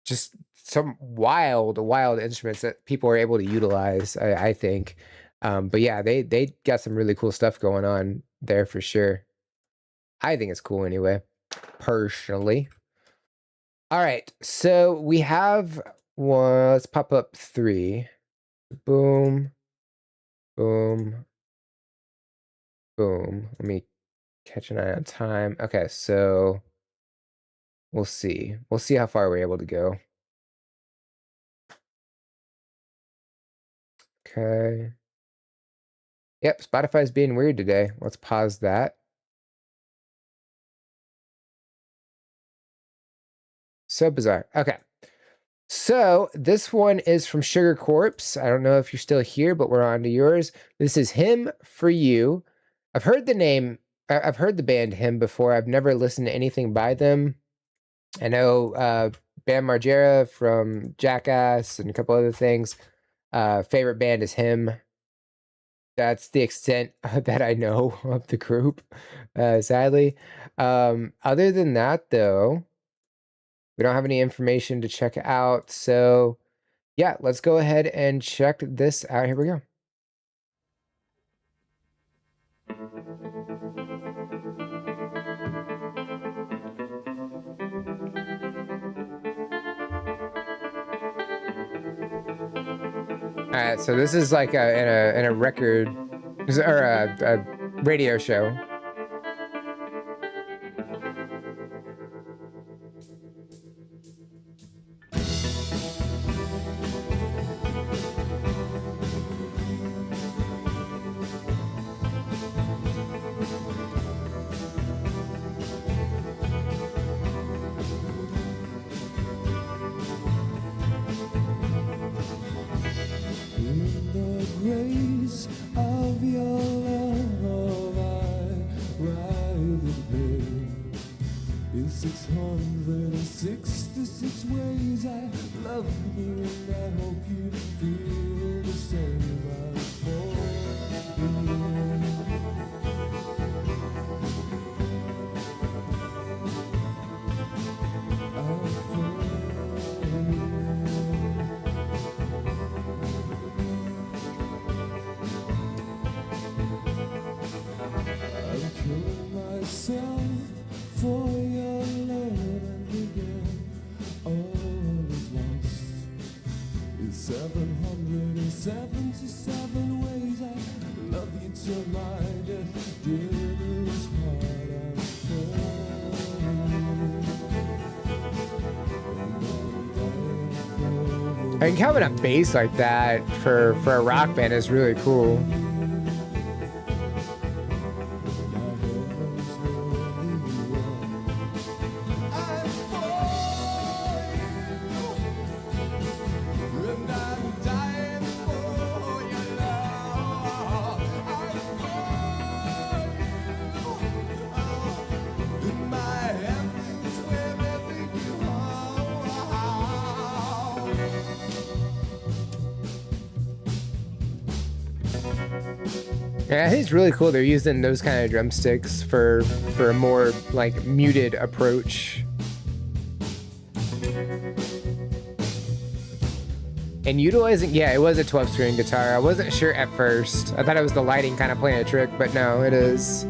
Just some wild instruments that people are able to utilize, I think. But yeah, they got some really cool stuff going on there for sure. I think it's cool anyway, personally. All right, so we have one. Let's pop up 3. Boom, boom, boom. Let me catch an eye on time. Okay, so we'll see. We'll see how far we're able to go. Okay. Yep, Spotify's being weird today. Let's pause that. So bizarre. Okay. So this one is from Sugar Corpse. I don't know if you're still here, but we're on to yours. This is Him for You. I've heard the name, I've heard the band Him before. I've never listened to anything by them. I know Bam Margera from Jackass and a couple other things. Favorite band is Him. That's the extent that I know of the group, sadly. Other than that, though, we don't have any information to check out. So, yeah, let's go ahead and check this out. Here we go. All right, so this is like in a record or a radio show. Grace of your love, I ride the veil. In 666 ways I love you, and I hope you feel the same. I fall for your love, and again all is lost. In 777 ways I love you till my death dearest part. I mean, having a bass like that for a rock band is really cool. Yeah, I think it's really cool they're using those kind of drumsticks for a more like muted approach. And utilizing, yeah, it was a 12-string guitar. I wasn't sure at first. I thought it was the lighting kind of playing a trick, but no, it is.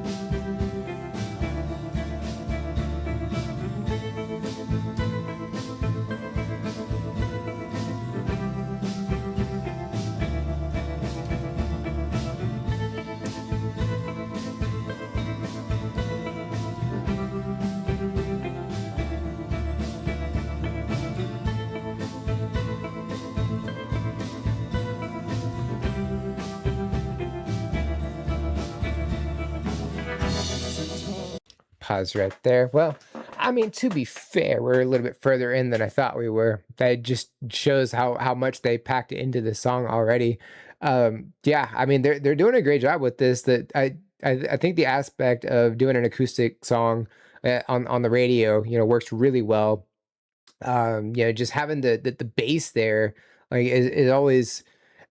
pause right there. Well, I mean, to be fair, we're a little bit further in than I thought we were. That just shows how much they packed into the song already. Yeah, I mean, they're doing a great job with this. That I think the aspect of doing an acoustic song on the radio, works really well. Just having the bass there, like, is always,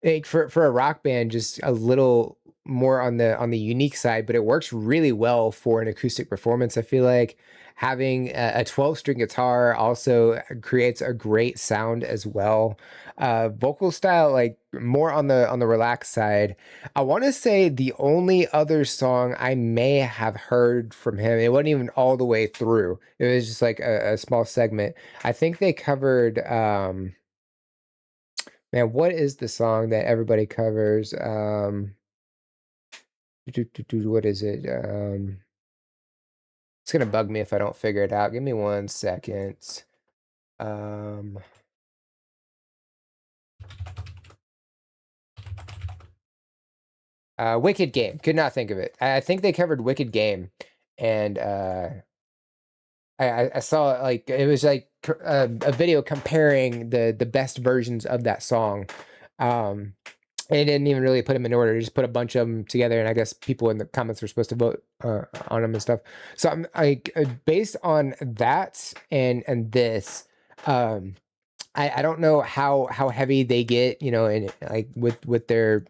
like, for a rock band, just a little more on the unique side, but it works really well for an acoustic performance. I feel like having a 12-string guitar also creates a great sound as well. Vocal style, like, more on the relaxed side. I want to say the only other song I may have heard from him, it wasn't even all the way through. It was just like a small segment. I think they covered, man, what is the song that everybody covers? What is it? It's gonna bug me if I don't figure it out. Give me 1 second. Wicked Game. Could not think of it. I think they covered Wicked Game, and I saw, like, it was like a video comparing the best versions of that song. They didn't even really put them in order; they just put a bunch of them together, and I guess people in the comments were supposed to vote on them and stuff. So I'm like, based on that and this, I don't know how heavy they get, and, like, with their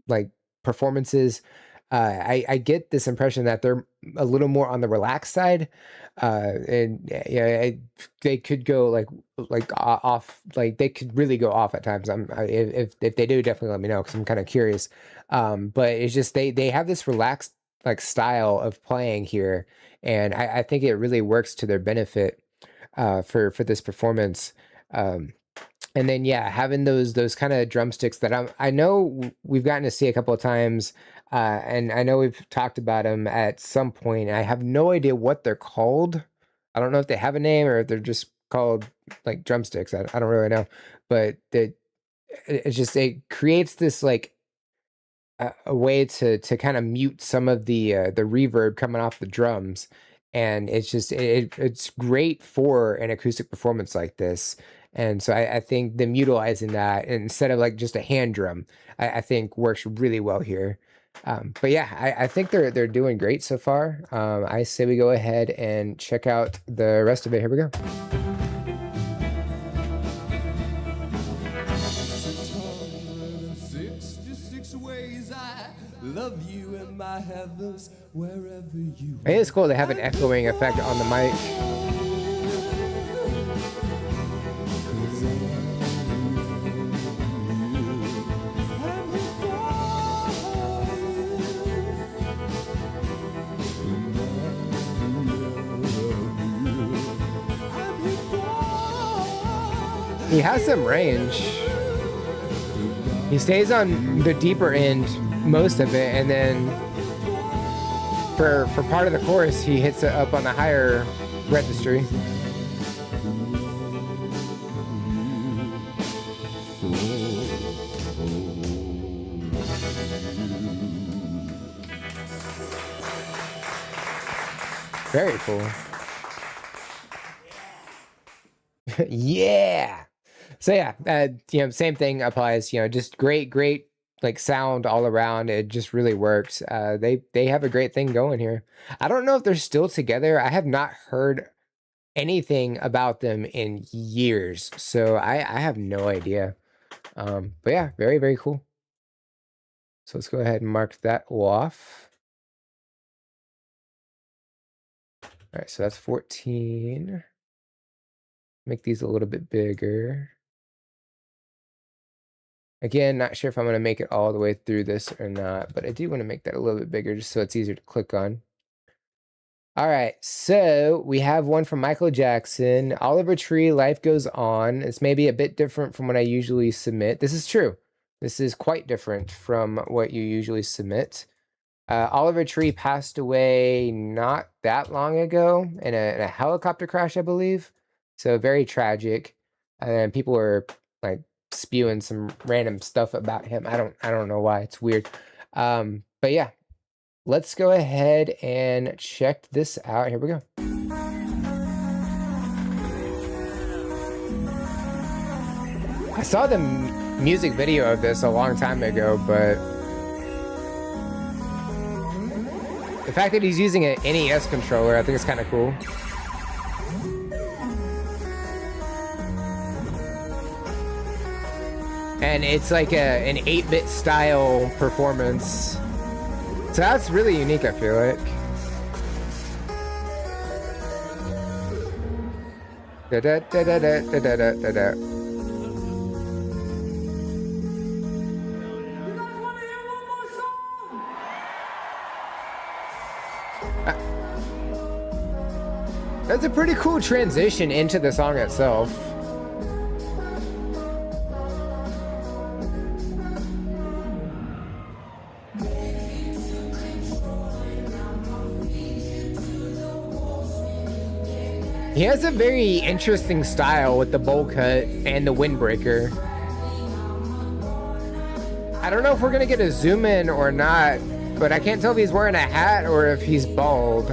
like performances. I get this impression that they're a little more on the relaxed side, and they could go off, like they could really go off at times. If they do, definitely let me know, because I'm kind of curious. But it's just they have this relaxed, like, style of playing here, and I think it really works to their benefit for this performance. And then, yeah, having those kind of drumsticks that I know we've gotten to see a couple of times, and I know we've talked about them at some point. I have no idea what they're called. I don't know if they have a name or if they're just called, like, drumsticks. I don't really know, but it creates this, like, a way to kind of mute some of the reverb coming off the drums, and it's great for an acoustic performance like this. And so I think them utilizing that instead of, like, just a hand drum, I think works really well here. But yeah, I think they're doing great so far. I say we go ahead and check out the rest of it. Here we go. 666 ways I love you in my heavens, wherever you I think it's cool to have an echoing effect on the mic. He has some range. He stays on the deeper end most of it, and then for part of the chorus, he hits it up on the higher registry. Very cool. Yeah. So yeah, same thing applies. Just great, like, sound all around. It just really works. They have a great thing going here. I don't know if they're still together. I have not heard anything about them in years, so I have no idea. But yeah, very, very cool. So let's go ahead and mark that off. All right, so that's 14. Make these a little bit bigger. Again, not sure if I'm going to make it all the way through this or not, but I do want to make that a little bit bigger just so it's easier to click on. All right, so we have one from Michael Jackson, Oliver Tree, Life Goes On. It's maybe a bit different from what I usually submit. This is true. This is quite different from what you usually submit. Oliver Tree passed away not that long ago in a helicopter crash, I believe. So very tragic. And people were, like, spewing some random stuff about him. I don't know why. It's weird. But yeah, let's go ahead and check this out. Here we go. I saw the music video of this a long time ago, but the fact that he's using an NES controller, I think it's kind of cool. And it's like an 8-bit style performance. So that's really unique, I feel like. Da da da da da da da da da. That's a pretty cool transition into the song itself. He has a very interesting style with the bowl cut and the windbreaker. I don't know if we're gonna get a zoom in or not, but I can't tell if he's wearing a hat or if he's bald.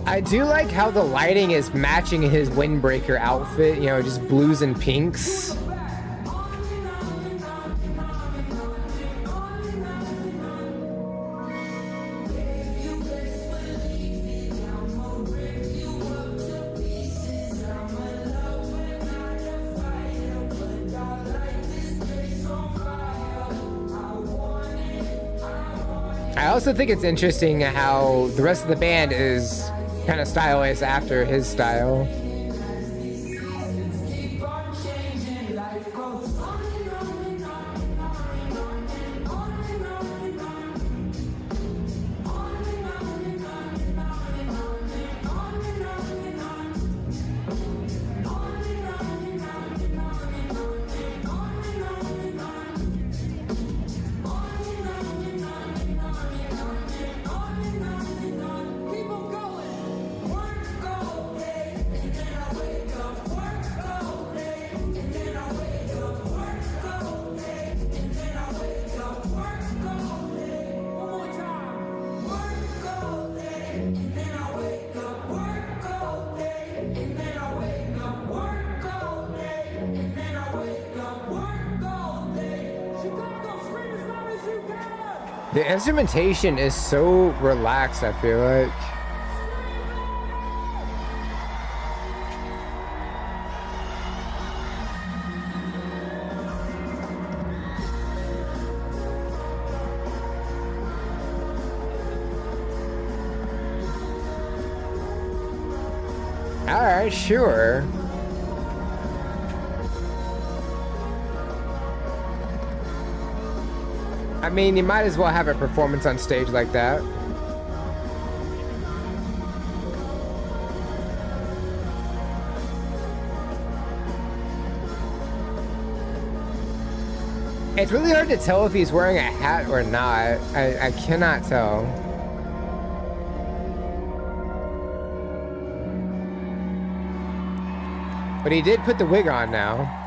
I do like how the lighting is matching his windbreaker outfit, you know, just blues and pinks. I also think it's interesting how the rest of the band is kind of stylized after his style. The instrumentation is so relaxed, I feel like. All right, sure. I mean, you might as well have a performance on stage like that. It's really hard to tell if he's wearing a hat or not. I cannot tell. But he did put the wig on now.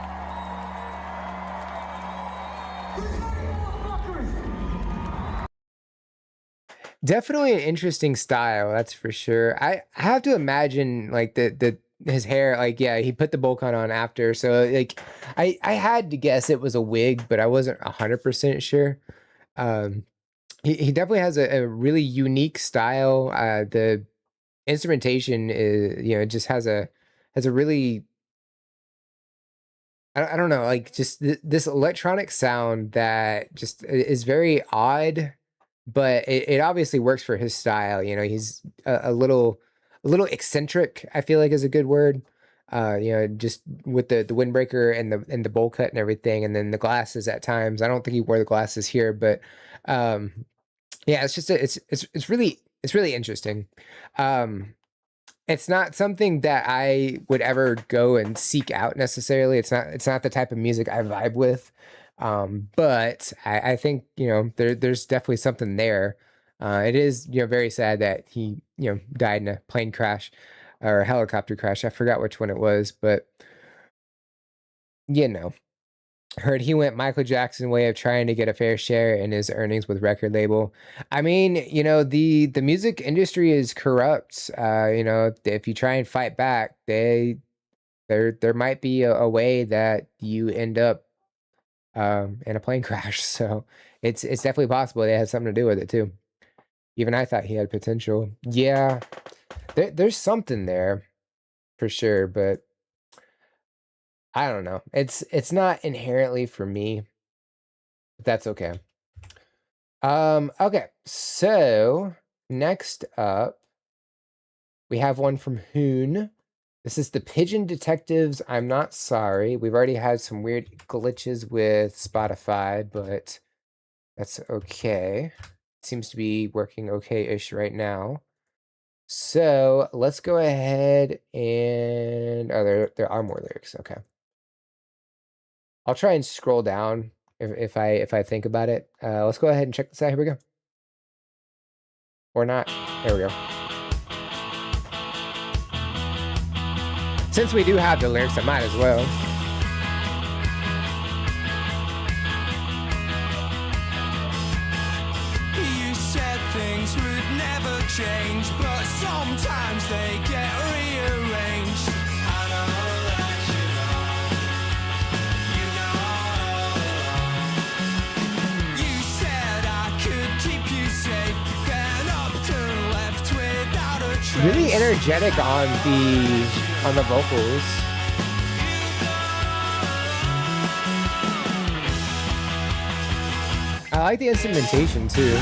Definitely an interesting style, that's for sure. I have to imagine like the his hair, like, yeah, he put the bowl cut on after, so like I had to guess it was a wig, but I wasn't 100% sure. He definitely has a really unique style. The instrumentation is, you know, just has a really, I don't know, like just this electronic sound that just is very odd, but it obviously works for his style. You know, he's a little eccentric, I feel like is a good word. You know, just with the windbreaker and the bowl cut and everything, and then the glasses at times. I don't think he wore the glasses here, but yeah, it's just it's really interesting. It's not something that I would ever go and seek out necessarily. It's not the type of music I vibe with. But I think, there's definitely something there. It is, very sad that he, died in a plane crash or a helicopter crash. I forgot which one it was, but heard he went Michael Jackson way of trying to get a fair share in his earnings with record label. I mean, the music industry is corrupt. If you try and fight back, there might be a way that you end up in a plane crash. So it's definitely possible they had something to do with it too. Even I thought he had potential. Yeah, there's something there for sure, but I don't know. It's not inherently for me, but that's okay. Okay, so next up, we have one from Hoon. This is the Pigeon Detectives. I'm Not Sorry. We've already had some weird glitches with Spotify, but that's okay. Seems to be working okay-ish right now. So let's go ahead and there are more lyrics. Okay. I'll try and scroll down if I think about it. Let's go ahead and check this out. Here we go. Or not. There we go. Since we do have the lyrics, I might as well. You said things would never change, but sometimes they get rearranged. I know that you know. You said I could keep you safe, then up to left without a trace. Really energetic on the vocals. I like the instrumentation too.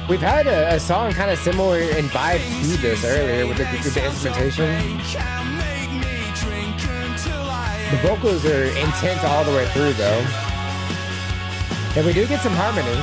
We've had a song kind of similar in vibe to this earlier with the instrumentation. The vocals are intense all the way through though. And we do get some harmony.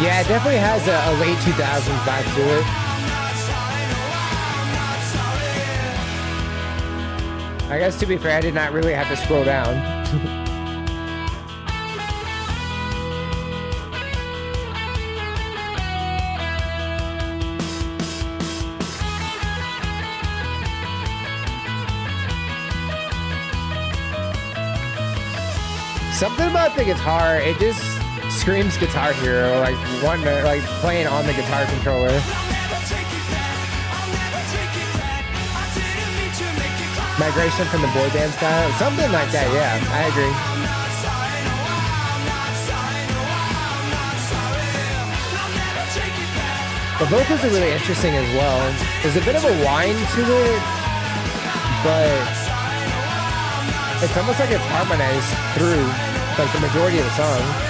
Yeah, it definitely has a late 2000s vibe to it. I guess to be fair, I did not really have to scroll down. Something about the guitar, it just screams Guitar Hero, like playing on the guitar controller. Migration from the boy band style, something like that. Yeah, I agree. The vocals are really interesting as well. There's a bit of a whine to it, but it's almost like it's harmonized through like the majority of the song.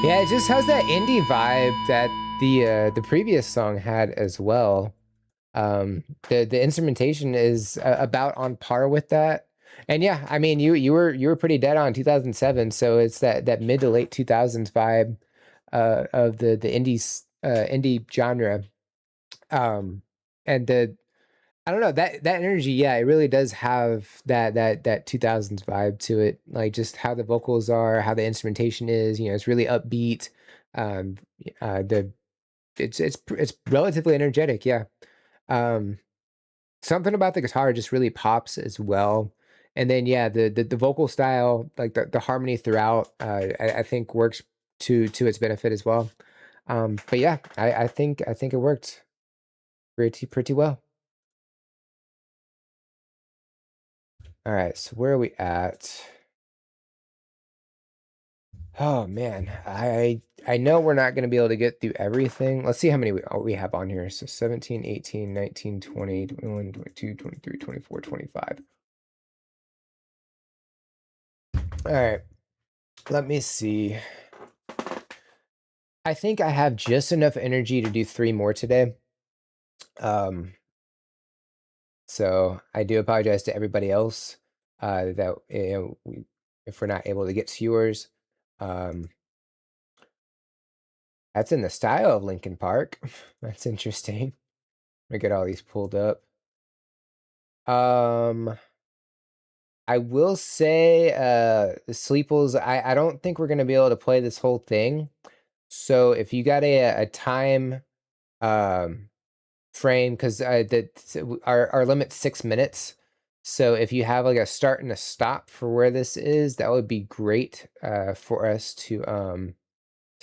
Yeah, it just has that indie vibe that the previous song had as well. The instrumentation is about on par with that. And yeah, I mean, you were pretty dead on 2007, so it's that mid to late 2000s vibe of the indie genre. And I don't know, that energy, yeah, it really does have that 2000s vibe to it. Like just how the vocals are, how the instrumentation is, you know, it's really upbeat. It's relatively energetic, yeah. Something about the guitar just really pops as well. And then yeah, the vocal style, like the harmony throughout, I think works to its benefit as well. But yeah, I think it worked pretty well. All right, so where are we at? Oh man, I know we're not going to be able to get through everything. Let's see how many we have on here. So 17, 18, 19, 20, 21, 22, 23, 24, 25. All right, let me see. I think I have just enough energy to do 3 more today. So I do apologize to everybody else that if we're not able to get to yours. That's in the style of Linkin Park. That's interesting. Let me get all these pulled up. I will say the Sleeples, I don't think we're gonna be able to play this whole thing. So if you got a time frame, because our limit's 6 minutes. So if you have like a start and a stop for where this is, that would be great for us to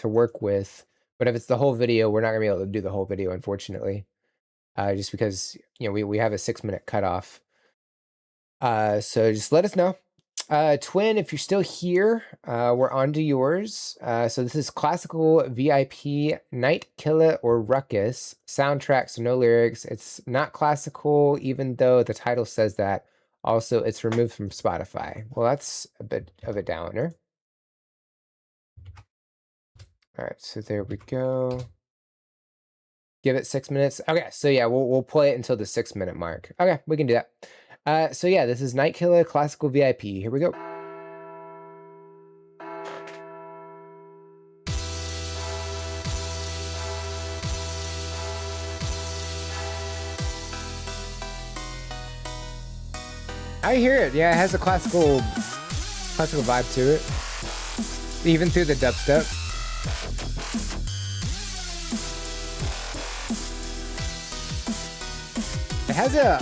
work with. But if it's the whole video, we're not gonna be able to do the whole video, unfortunately. Just because, you know, we have a 6-minute cutoff. So just let us know. Twin, if you're still here, we're on to yours. So this is Classical VIP Night Killer or Ruckus soundtrack, so no lyrics. It's not classical, even though the title says that. Also, it's removed from Spotify. Well, that's a bit of a downer. All right, so there we go. Give it 6 minutes. Okay, so yeah, we'll play it until the 6-minute mark. Okay, we can do that. So yeah, this is Night Killer Classical VIP. Here we go. I hear it. Yeah, it has a classical vibe to it, even through the dubstep. It has a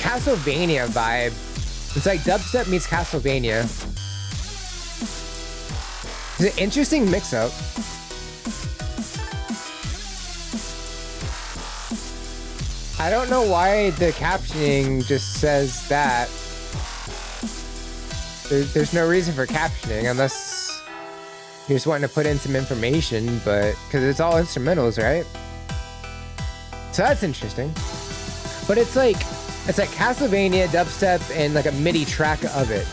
Castlevania vibe. It's like dubstep meets Castlevania. It's an interesting mix-up. I don't know why the captioning just says that. There's no reason for captioning unless you're just wanting to put in some information, but because it's all instrumentals, right? So that's interesting. But it's like Castlevania dubstep and like a MIDI track of it.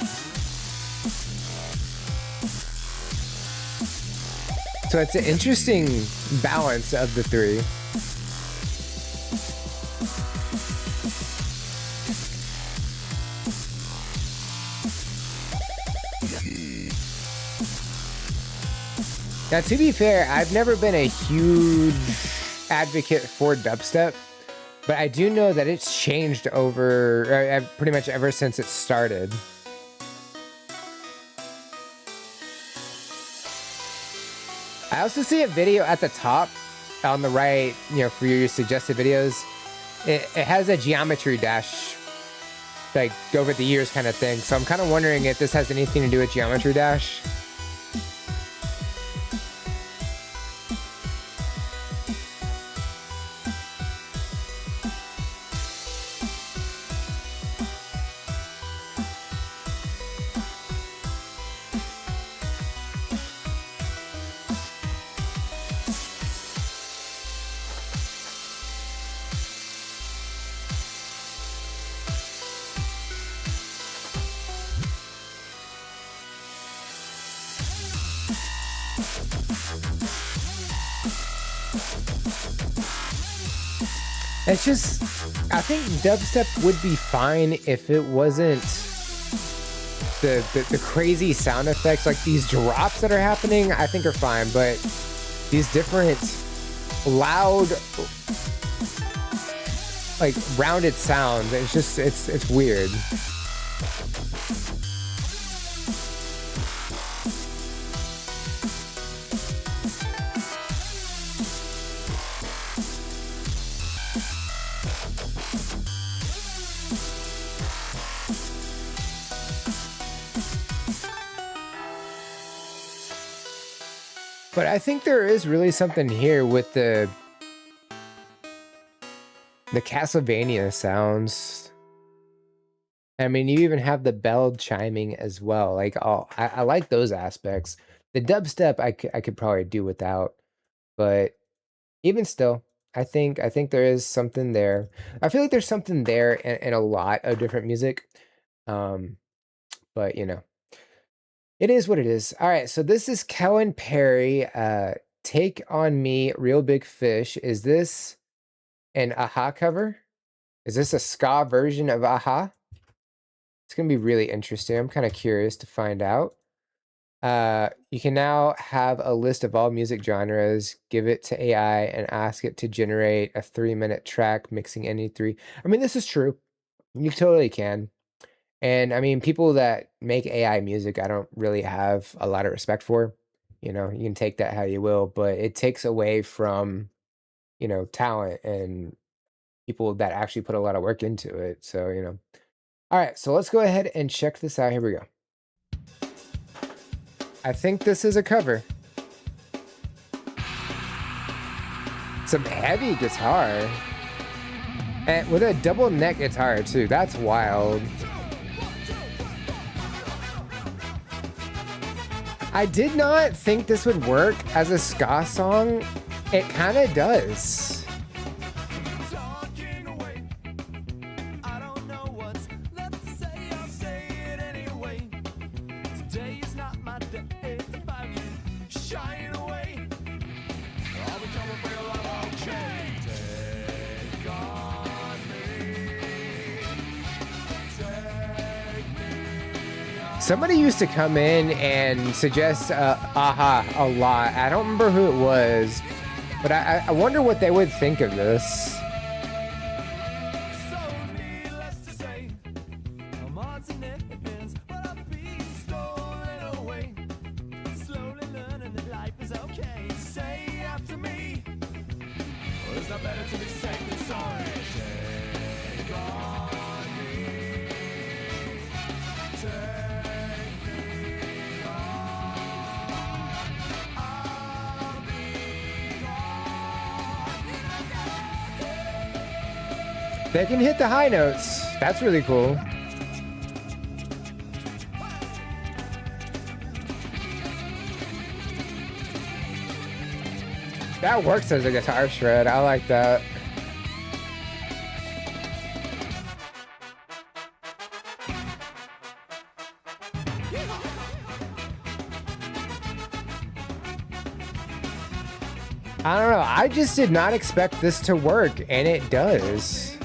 So it's an interesting balance of the three. Now, to be fair, I've never been a huge advocate for dubstep, but I do know that it's changed over pretty much ever since it started. I also see a video at the top on the right, you know, for your suggested videos. It has a Geometry Dash, like over the years kind of thing. So I'm kind of wondering if this has anything to do with Geometry Dash. It's just, I think dubstep would be fine if it wasn't the crazy sound effects, like these drops that are happening, I think are fine, but these different loud, like rounded sounds, it's just, it's weird. But I think there is really something here with the Castlevania sounds. I mean, you even have the bell chiming as well. Like, oh, I like those aspects. The dubstep I could probably do without, but even still, I think there is something there. I feel like there's something there in a lot of different music. But you know, it is what it is. All right, so this is Kellen Perry. Take on Me, Real Big Fish. Is this an Aha cover? Is this a ska version of Aha? It's gonna be really interesting. I'm kind of curious to find out. You can now have a list of all music genres, give it to AI, and ask it to generate a 3-minute track mixing any three. I mean, this is true. You totally can. And I mean, people that make AI music, I don't really have a lot of respect for. You know, you can take that how you will, but it takes away from, you know, talent and people that actually put a lot of work into it. So, you know. All right, so let's go ahead and check this out. Here we go. I think this is a cover. Some heavy guitar. And with a double neck guitar too. That's wild. I did not think this would work as a ska song. It kind of does. Somebody used to come in and suggest Aha a lot. I don't remember who it was, but I wonder what they would think of this. They can hit the high notes. That's really cool. That works as a guitar shred. I like that. I don't know. I just did not expect this to work, and it does.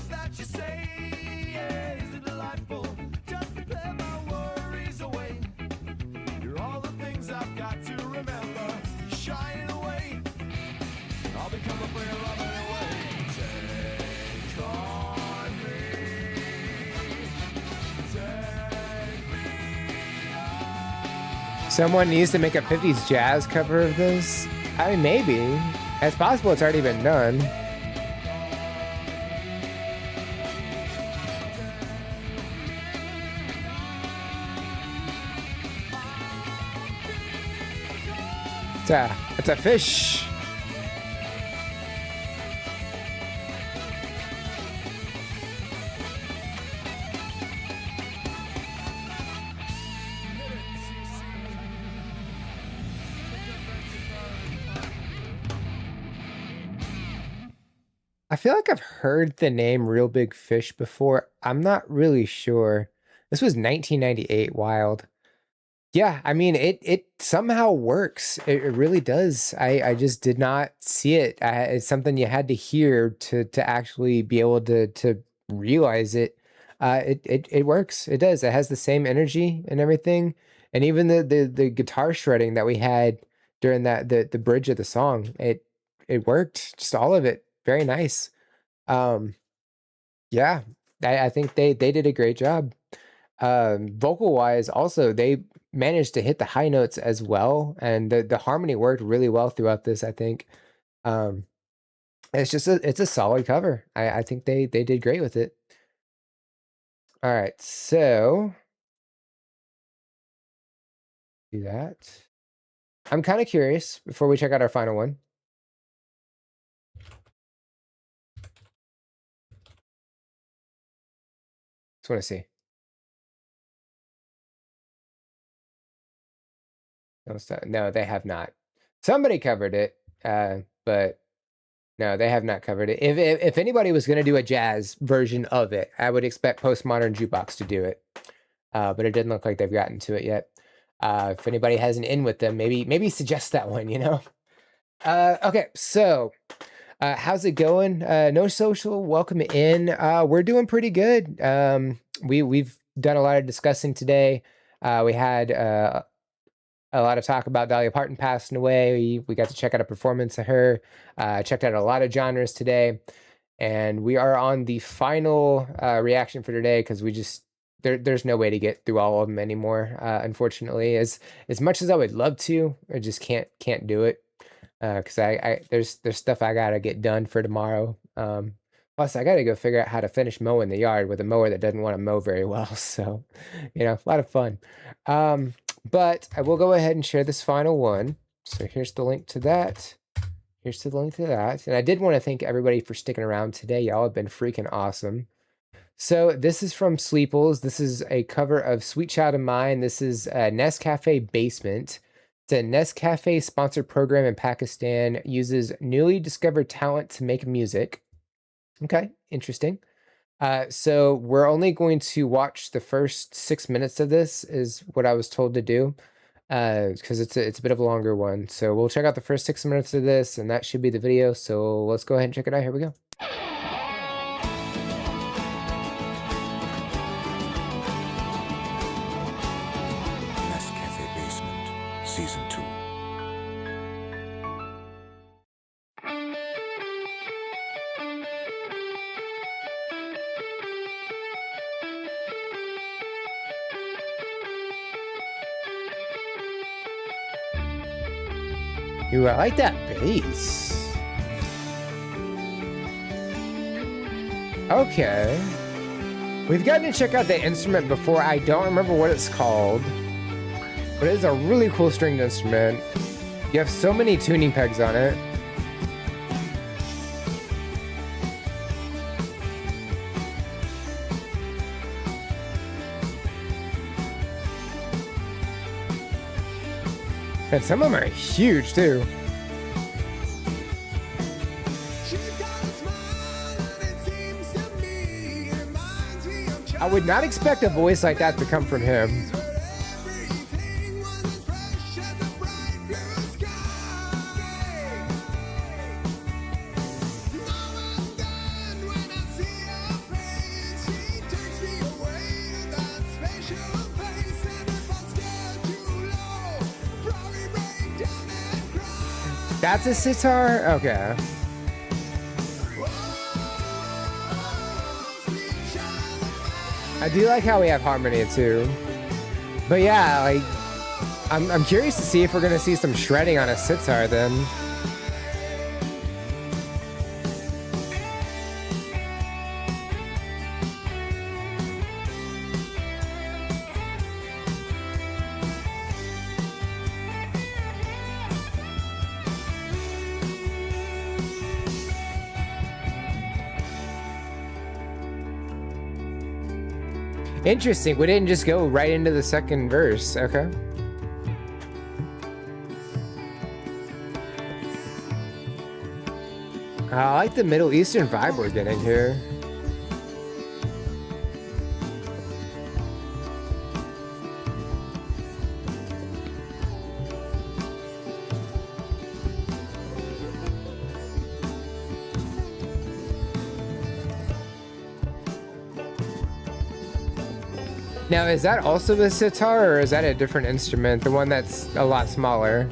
Someone needs to make a 50s jazz cover of this. I mean, maybe. It's possible it's already been done. It's a fish. I feel like I've heard the name Real Big Fish before. I'm not really sure. This was 1998, wild. Yeah, I mean, it somehow works. It really does. I just did not see it. It's something you had to hear to actually be able to realize it. It works. It does. It has the same energy and everything, and even the guitar shredding that we had during the bridge of the song. It worked. Just all of it. Very nice. Um, yeah, I think they did a great job. Vocal wise, also they managed to hit the high notes as well, and the harmony worked really well throughout this. I think um, it's a solid cover. I think they did great with it. All right, so do that. I'm kind of curious before we check out our final one. Just want to see. No, they have not. Somebody covered it, but no, they have not covered it. If anybody was going to do a jazz version of it, I would expect Postmodern Jukebox to do it. But it didn't look like they've gotten to it yet. If anybody has an in with them, maybe suggest that one, you know? Okay, so how's it going? No Social, welcome in. We're doing pretty good. We've done a lot of discussing today. We had a lot of talk about Dolly Parton passing away. We got to check out a performance of her. Checked out a lot of genres today, and we are on the final reaction for today because there's no way to get through all of them anymore. Unfortunately, as much as I would love to, I just can't do it because there's stuff I gotta get done for tomorrow. Plus, I gotta go figure out how to finish mowing the yard with a mower that doesn't want to mow very well. So, a lot of fun. But I will go ahead and share this final one. So here's the link to that. Here's the link to that. And I did want to thank everybody for sticking around today. Y'all have been freaking awesome. So this is from Sleeples. This is a cover of Sweet Child of Mine. This is Nescafe Basement. It's a Nescafe sponsored program in Pakistan. Uses newly discovered talent to make music. Okay, interesting. So we're only going to watch the first 6 minutes of this is what I was told to do, because it's a bit of a longer one. So we'll check out the first 6 minutes of this, and that should be the video. So let's go ahead and check it out. Here we go. Nescafe Basement, Season 2. Ooh, I like that bass. Okay. We've gotten to check out the instrument before. I don't remember what it's called, but it is a really cool stringed instrument. You have so many tuning pegs on it. And some of them are huge too. I would not expect a voice like that to come from him. That's a sitar? Okay. I do like how we have harmony too. But yeah, like I'm curious to see if we're gonna see some shredding on a sitar then. Interesting. We didn't just go right into the second verse. Okay. I like the Middle Eastern vibe we're getting here. Now, is that also the sitar, or is that a different instrument? The one that's a lot smaller?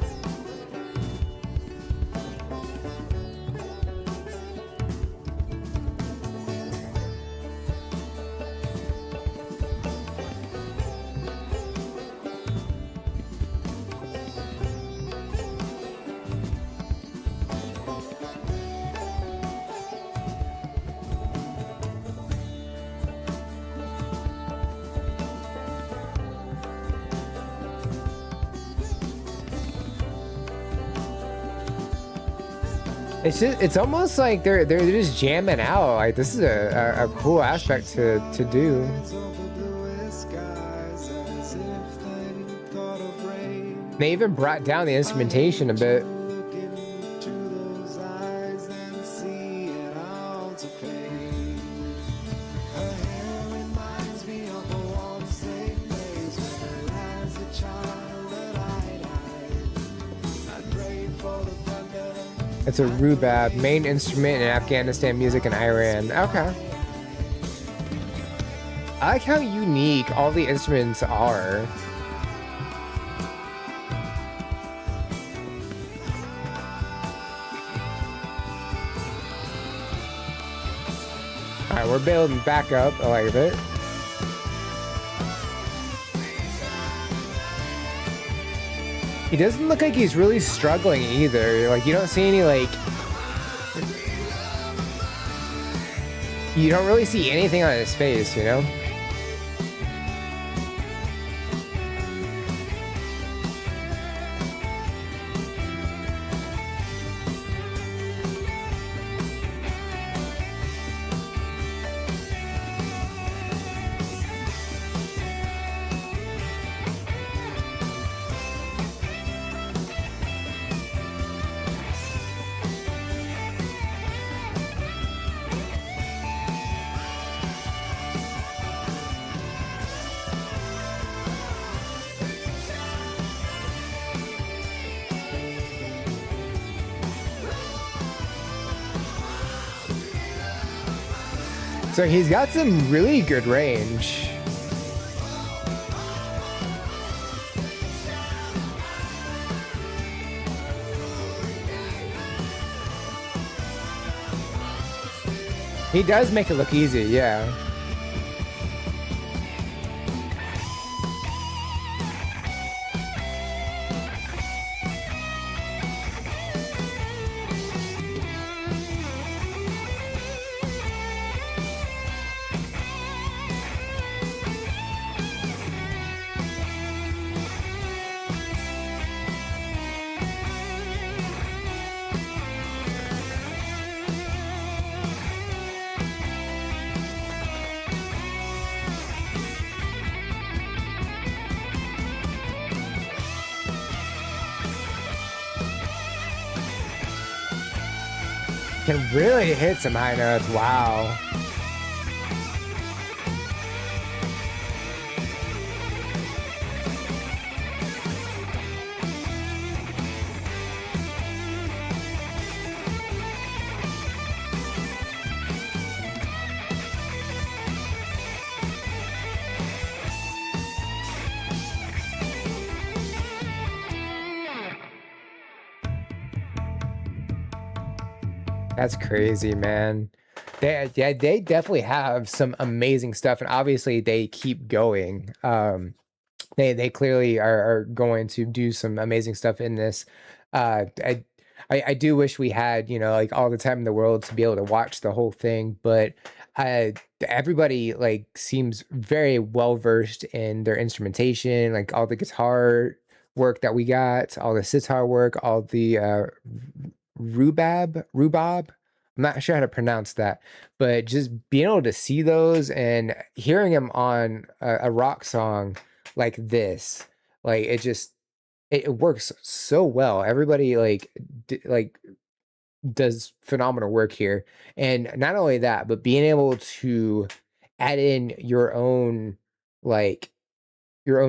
It's almost like they're just jamming out. Like, this is a cool aspect to do. They even brought down the instrumentation a bit. It's a rubab, main instrument in Afghanistan music in Iran. Okay. I like how unique all the instruments are. Alright, we're building back up a little bit. He doesn't look like he's really struggling either. Like, you don't see any, like... You don't really see anything on his face, you know? So he's got some really good range. He does make it look easy, yeah. Can really hit some high notes. Wow. That's crazy, man. They definitely have some amazing stuff, and obviously they keep going. They clearly are going to do some amazing stuff in this. I do wish we had, you know, like all the time in the world to be able to watch the whole thing, but everybody like seems very well versed in their instrumentation, like all the guitar work that we got, all the sitar work, all the rhubarb. I'm not sure how to pronounce that, but just being able to see those and hearing them on a rock song like this, like it works so well. Everybody does phenomenal work here, and not only that, but being able to add in your own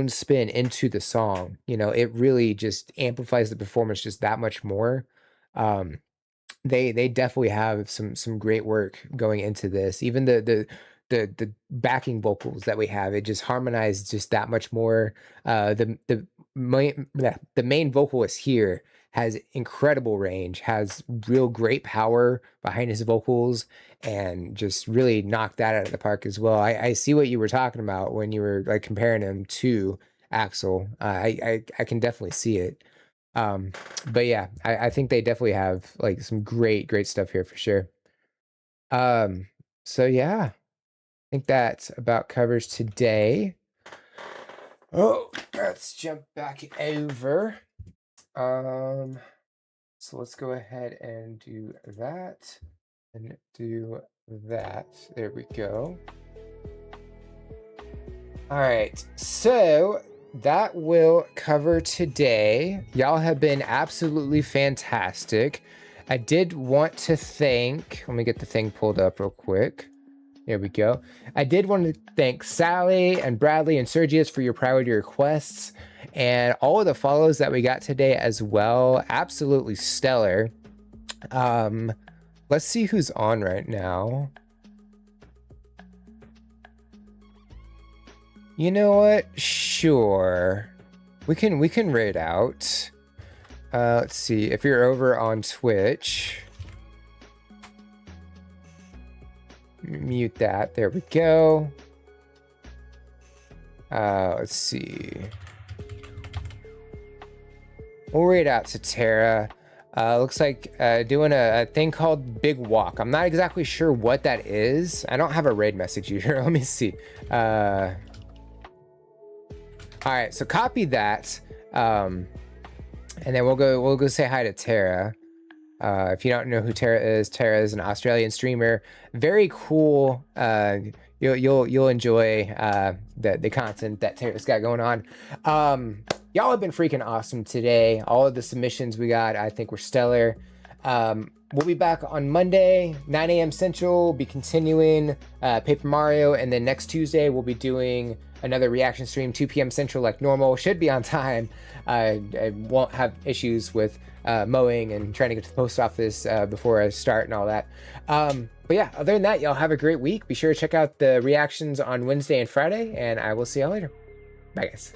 spin into the song, you know, it really just amplifies the performance just that much more. They definitely have some great work going into this. Even the the backing vocals that we have. It just harmonized just that much more. The main vocalist here has incredible range, has real great power behind his vocals, and just really knocked that out of the park as well. I see what you were talking about when you were like comparing him to Axel. I can definitely see it. But yeah, I think they definitely have like some great stuff here for sure. So yeah, I think that about covers today. Oh, let's jump back over. So let's go ahead and do that and do that. There we go. All right, so that will cover today. Y'all have been absolutely fantastic. I did want to thank, let me get the thing pulled up real quick. There we go. I did want to thank Sally and Bradley and Sergius for your priority requests and all of the follows that we got today as well. Absolutely stellar. Let's see who's on right now. You know what? Sure. We can raid out. Let's see. If you're over on Twitch, mute that. There we go. Let's see. We'll raid out to Tara. Looks like doing a thing called Big Walk. I'm not exactly sure what that is. I don't have a raid message here. Let me see. All right, so copy that, and then we'll go say hi to Tara. If you don't know who Tara is an Australian streamer. Very cool. You'll enjoy the content that Tara's got going on. Y'all have been freaking awesome today. All of the submissions we got, I think, were stellar. We'll be back on Monday, 9 a.m. Central. We'll be continuing Paper Mario, and then next Tuesday we'll be doing another reaction stream, 2 p.m. Central, like normal. Should be on time. I won't have issues with mowing and trying to get to the post office before I start and all that. But yeah, other than that, y'all have a great week. Be sure to check out the reactions on Wednesday and Friday, and I will see y'all later. Bye, guys.